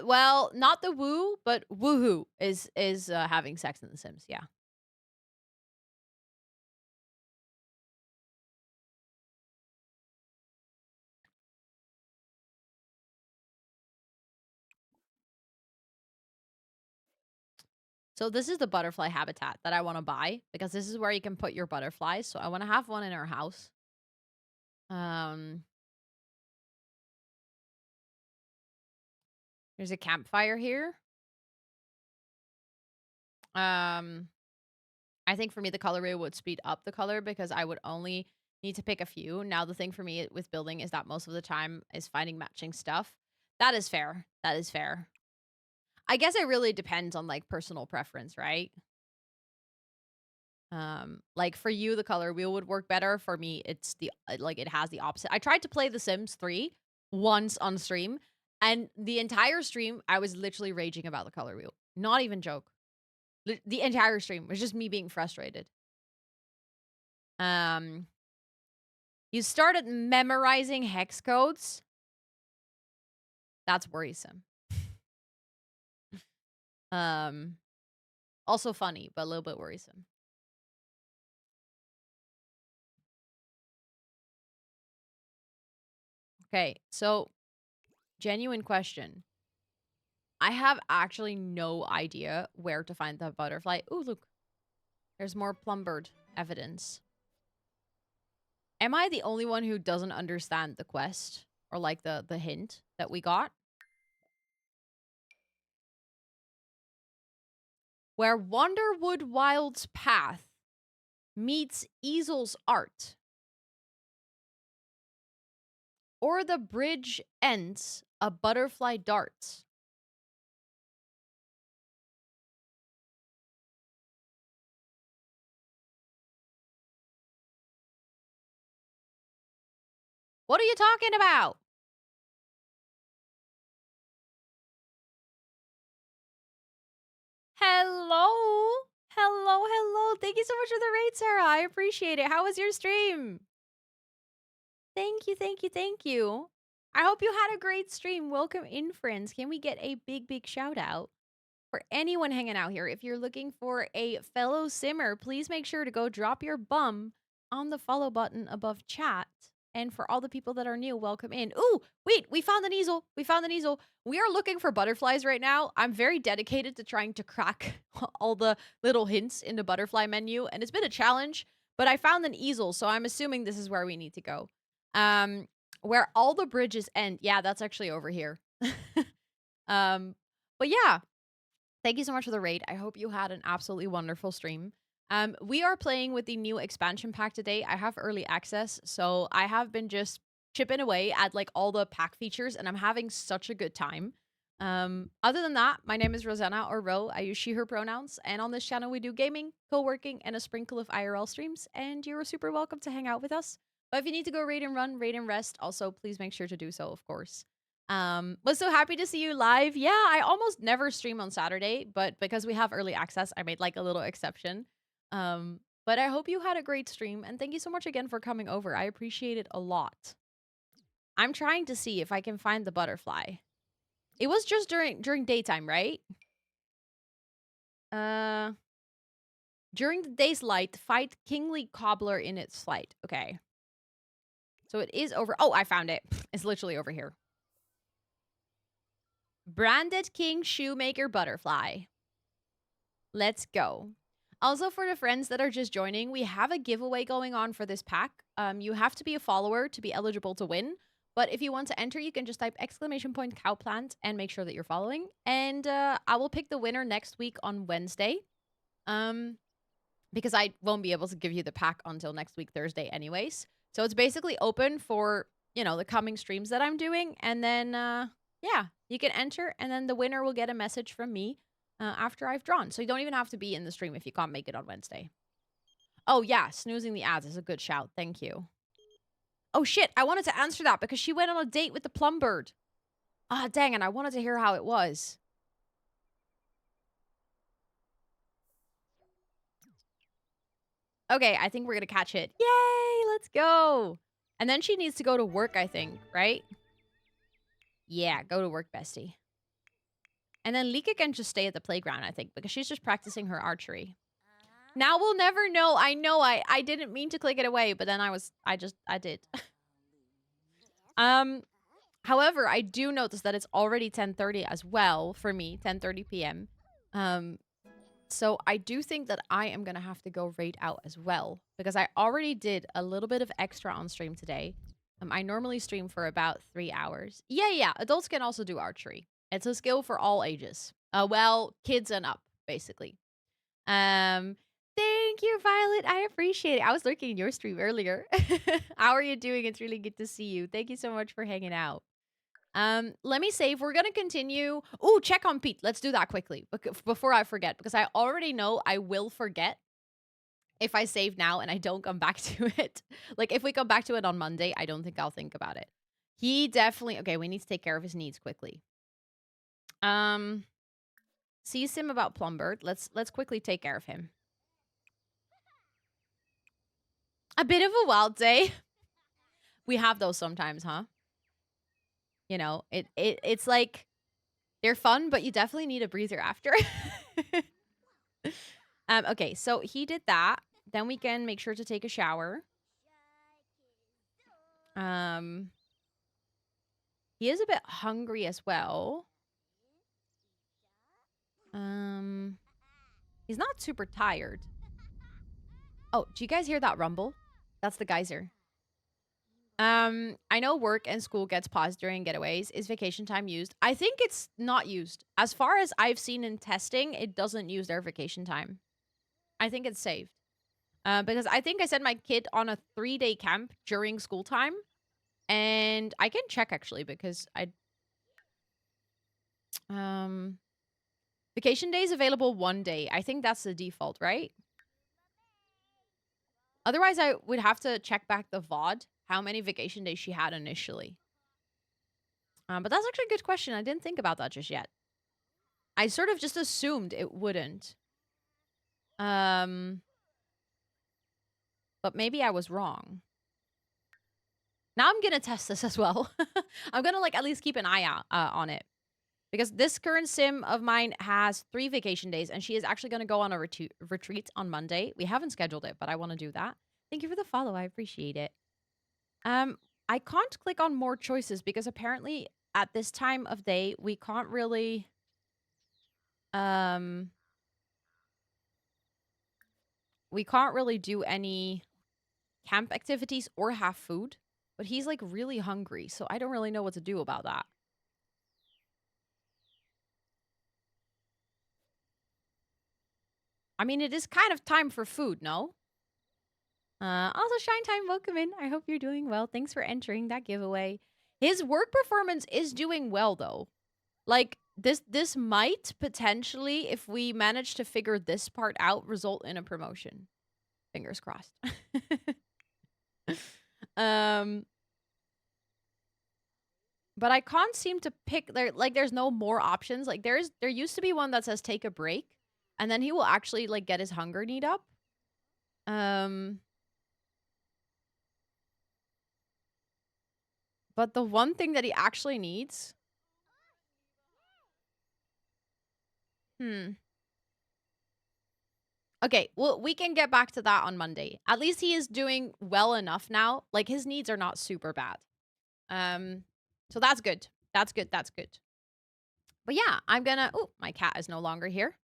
Well, not the woo, but woohoo is having sex in The Sims. Yeah. So this is the butterfly habitat that I want to buy because this is where you can put your butterflies. So I want to have one in our house. There's a campfire here. I think for me, the color wheel would speed up the color because I would only need to pick a few. Now, the thing for me with building is that most of the time is finding matching stuff. That is fair. That is fair. I guess it really depends on like personal preference, right? Like for you, the color wheel would work better. For me, it's it has the opposite. I tried to play The Sims 3 once on stream, and the entire stream, I was literally raging about the color wheel. Not even joke. The entire stream was just me being frustrated. You started memorizing hex codes. That's worrisome. Also funny, but a little bit worrisome. Okay, so genuine question. I have actually no idea where to find the butterfly. Ooh, look. There's more plumbird evidence. Am I the only one who doesn't understand the quest? Or like the hint that we got? Where Wanderwood Wild's path meets Easel's art. Or the bridge ends a butterfly darts. What are you talking about? Hello? Hello, hello. Thank you so much for the raid, Sarah. I appreciate it. How was your stream? Thank you, thank you, thank you. I hope you had a great stream. Welcome in, friends. Can we get a big, big shout out for anyone hanging out here? If you're looking for a fellow simmer, please make sure to go drop your bum on the follow button above chat. And for all the people that are new, welcome in. Ooh, wait, we found an easel. We found an easel. We are looking for butterflies right now. I'm very dedicated to trying to crack all the little hints in the butterfly menu. And it's been a challenge, but I found an easel. So I'm assuming this is where we need to go. Where all the bridges end. Yeah, that's actually over here. But yeah, thank you so much for the raid. I hope you had an absolutely wonderful stream. We are playing with the new expansion pack today. I have early access, so I have been just chipping away at like all the pack features, and I'm having such a good time. Other than that, my name is Rosanna or Ro. I use she, her pronouns, and on this channel we do gaming, co-working, and a sprinkle of IRL streams, and you're super welcome to hang out with us. But if you need to go raid and run, raid and rest, also please make sure to do so, of course. Was so happy to see you live. Yeah, I almost never stream on Saturday, but because we have early access, I made like a little exception. But I hope you had a great stream, and thank you so much again for coming over. I appreciate it a lot. I'm trying to see if I can find the butterfly. It was just during daytime, right? During the day's light, fight Kingly Cobbler in its flight. Okay. So it is over. Oh, I found it. It's literally over here. Branded King Shoemaker Butterfly. Let's go. Also, for the friends that are just joining, we have a giveaway going on for this pack. You have to be a follower to be eligible to win. But if you want to enter, you can just type !cowplant and make sure that you're following. And I will pick the winner next week on Wednesday. Because I won't be able to give you the pack until next week, Thursday anyways. So it's basically open for, you know, the coming streams that I'm doing. And then, yeah, you can enter. And then the winner will get a message from me after I've drawn. So you don't even have to be in the stream if you can't make it on Wednesday. Oh, yeah, snoozing the ads is a good shout. Thank you. Oh, shit, I wanted to answer that because she went on a date with the plum bird. Ah, dang, and I wanted to hear how it was. Okay, I think we're gonna catch it. Yay, let's go. And then she needs to go to work, I think, right? Yeah, go to work, bestie. And then Lika can just stay at the playground, I think, because she's just practicing her archery. Now we'll never know. I know I didn't mean to click it away, but then I did. However, I do notice that it's already 10:30 as well for me, 10:30 p.m. So I do think that I am going to have to go raid out as well because I already did a little bit of extra on stream today. I normally stream for about 3 hours. Yeah, adults can also do archery. It's a skill for all ages. Well, kids and up, basically. Thank you, Violet. I appreciate it. I was looking at your stream earlier. How are you doing? It's really good to see you. Thank you so much for hanging out. Let me save. We're going to continue. Ooh, check on Pete. Let's do that quickly before I forget, because I already know I will forget if I save now and I don't come back to it. Like, if we come back to it on Monday, I don't think I'll think about it. He definitely... Okay, we need to take care of his needs quickly. See Sim about Plumbird. Let's quickly take care of him. A bit of a wild day. We have those sometimes, huh? You know, it's like they're fun, but you definitely need a breather after. Okay, so he did that. Then we can make sure to take a shower. He is a bit hungry as well. He's not super tired. Oh, do you guys hear that rumble? That's the geyser. I know work and school gets paused during getaways. Is vacation time used? I think it's not used. As far as I've seen in testing, it doesn't use their vacation time. I think it's saved. Because I think I sent my kid on a 3-day camp during school time. And I can check actually because vacation days available 1 day. I think that's the default, right? Otherwise, I would have to check back the VOD, how many vacation days she had initially. But that's actually a good question. I didn't think about that just yet. I sort of just assumed it wouldn't. But maybe I was wrong. Now I'm gonna test this as well. I'm gonna like at least keep an eye out on it. Because this current sim of mine has 3 vacation days, and she is actually going to go on a retreat on Monday. We haven't scheduled it, but I want to do that. Thank you for the follow. I appreciate it. I can't click on more choices because apparently at this time of day, we can't really... we can't really do any camp activities or have food. But he's like really hungry, so I don't really know what to do about that. I mean, it is kind of time for food, no? Also, Shine Time, welcome in. I hope you're doing well. Thanks for entering that giveaway. His work performance is doing well, though. Like, this might potentially, if we manage to figure this part out, result in a promotion. Fingers crossed. But I can't seem to pick there. Like, there's no more options. Like, there used to be one that says take a break. And then he will actually, like, get his hunger need up. But the one thing that he actually needs... Okay, well, we can get back to that on Monday. At least he is doing well enough now. Like, his needs are not super bad. So that's good. That's good. That's good. But yeah, I'm gonna... Oh, my cat is no longer here.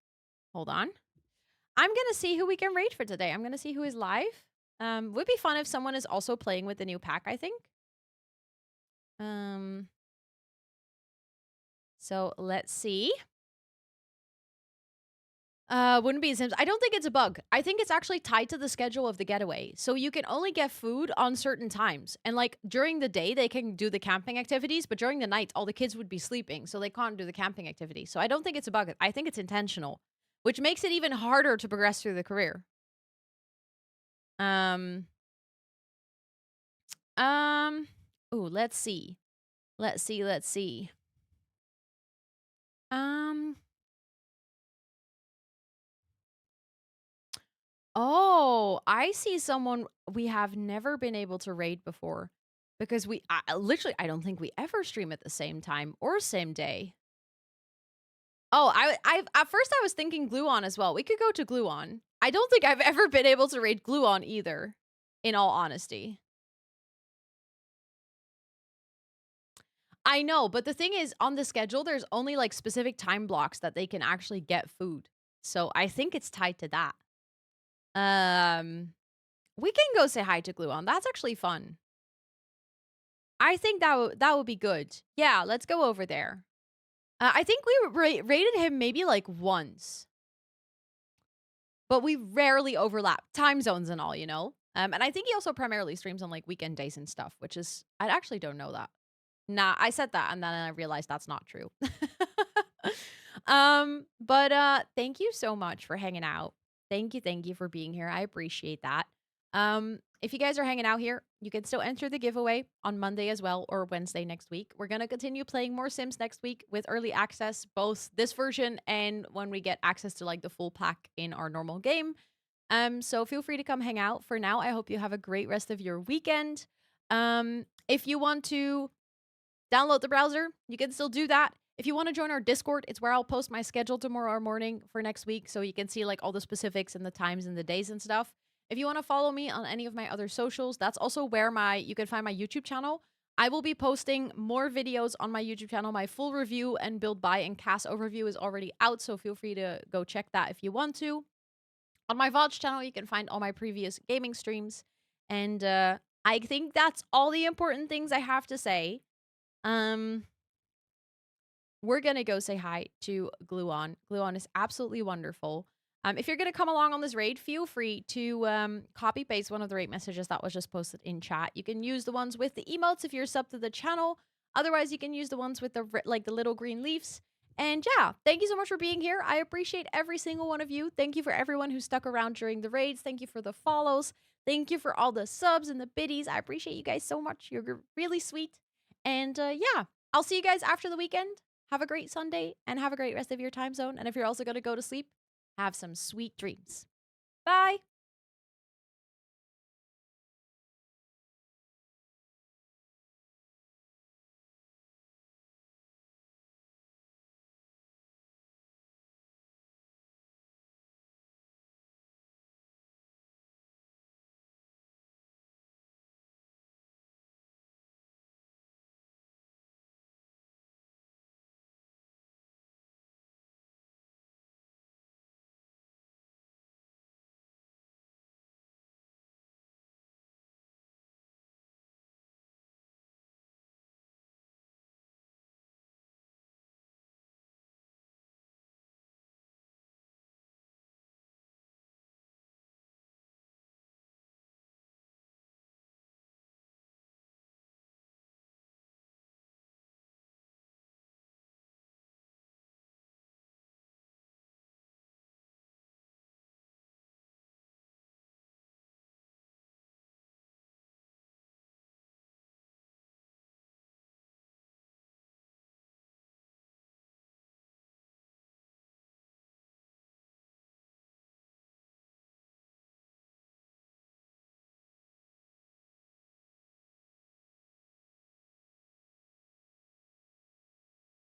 Hold on. I'm gonna see who we can raid for today. I'm gonna see who is live. Would be fun if someone is also playing with the new pack, I think. So let's see. Wouldn't be Sims. I don't think it's a bug. I think it's actually tied to the schedule of the getaway. So you can only get food on certain times. And like during the day, they can do the camping activities, but during the night, all the kids would be sleeping. So they can't do the camping activities. So I don't think it's a bug. I think it's intentional, which makes it even harder to progress through the career. Ooh, let's see. Let's see. Oh, I see someone we have never been able to raid before because literally, I don't think we ever stream at the same time or same day. Oh, I at first I was thinking Gluon as well. We could go to Gluon. I don't think I've ever been able to raid Gluon either, in all honesty. I know, but the thing is, on the schedule, there's only like specific time blocks that they can actually get food. So I think it's tied to that. We can go say hi to Gluon. That's actually fun. I think that would be good. Yeah, let's go over there. I think we rated him maybe like once. But we rarely overlap. Time zones and all, you know? And I think he also primarily streams on like weekend days and stuff, which is... I actually don't know that. Nah, I said that and then I realized that's not true. But thank you so much for hanging out. Thank you for being here. I appreciate that. If you guys are hanging out here, you can still enter the giveaway on Monday as well or Wednesday next week. We're going to continue playing more Sims next week with early access, both this version and when we get access to like the full pack in our normal game. So feel free to come hang out. For now, I hope you have a great rest of your weekend. If you want to download the browser, you can still do that. If you want to join our Discord, it's where I'll post my schedule tomorrow morning for next week, so you can see like all the specifics and the times and the days and stuff. If you want to follow me on any of my other socials, that's also where you can find my YouTube channel. I will be posting more videos on my YouTube channel. My full review and build, buy, and cast overview is already out, so feel free to go check that if you want to. On my VOD channel, you can find all my previous gaming streams. And I think that's all the important things I have to say. We're going to go say hi to Gluon. Gluon is absolutely wonderful. If you're going to come along on this raid, feel free to copy paste one of the raid messages that was just posted in chat. You can use the ones with the emotes if you're sub to the channel. Otherwise, you can use the ones with the the little green leaves. And yeah, thank you so much for being here. I appreciate every single one of you. Thank you for everyone who stuck around during the raids. Thank you for the follows. Thank you for all the subs and the biddies. I appreciate you guys so much. You're really sweet. And yeah, I'll see you guys after the weekend. Have a great Sunday and have a great rest of your time zone. And if you're also going to go to sleep, have some sweet dreams. Bye.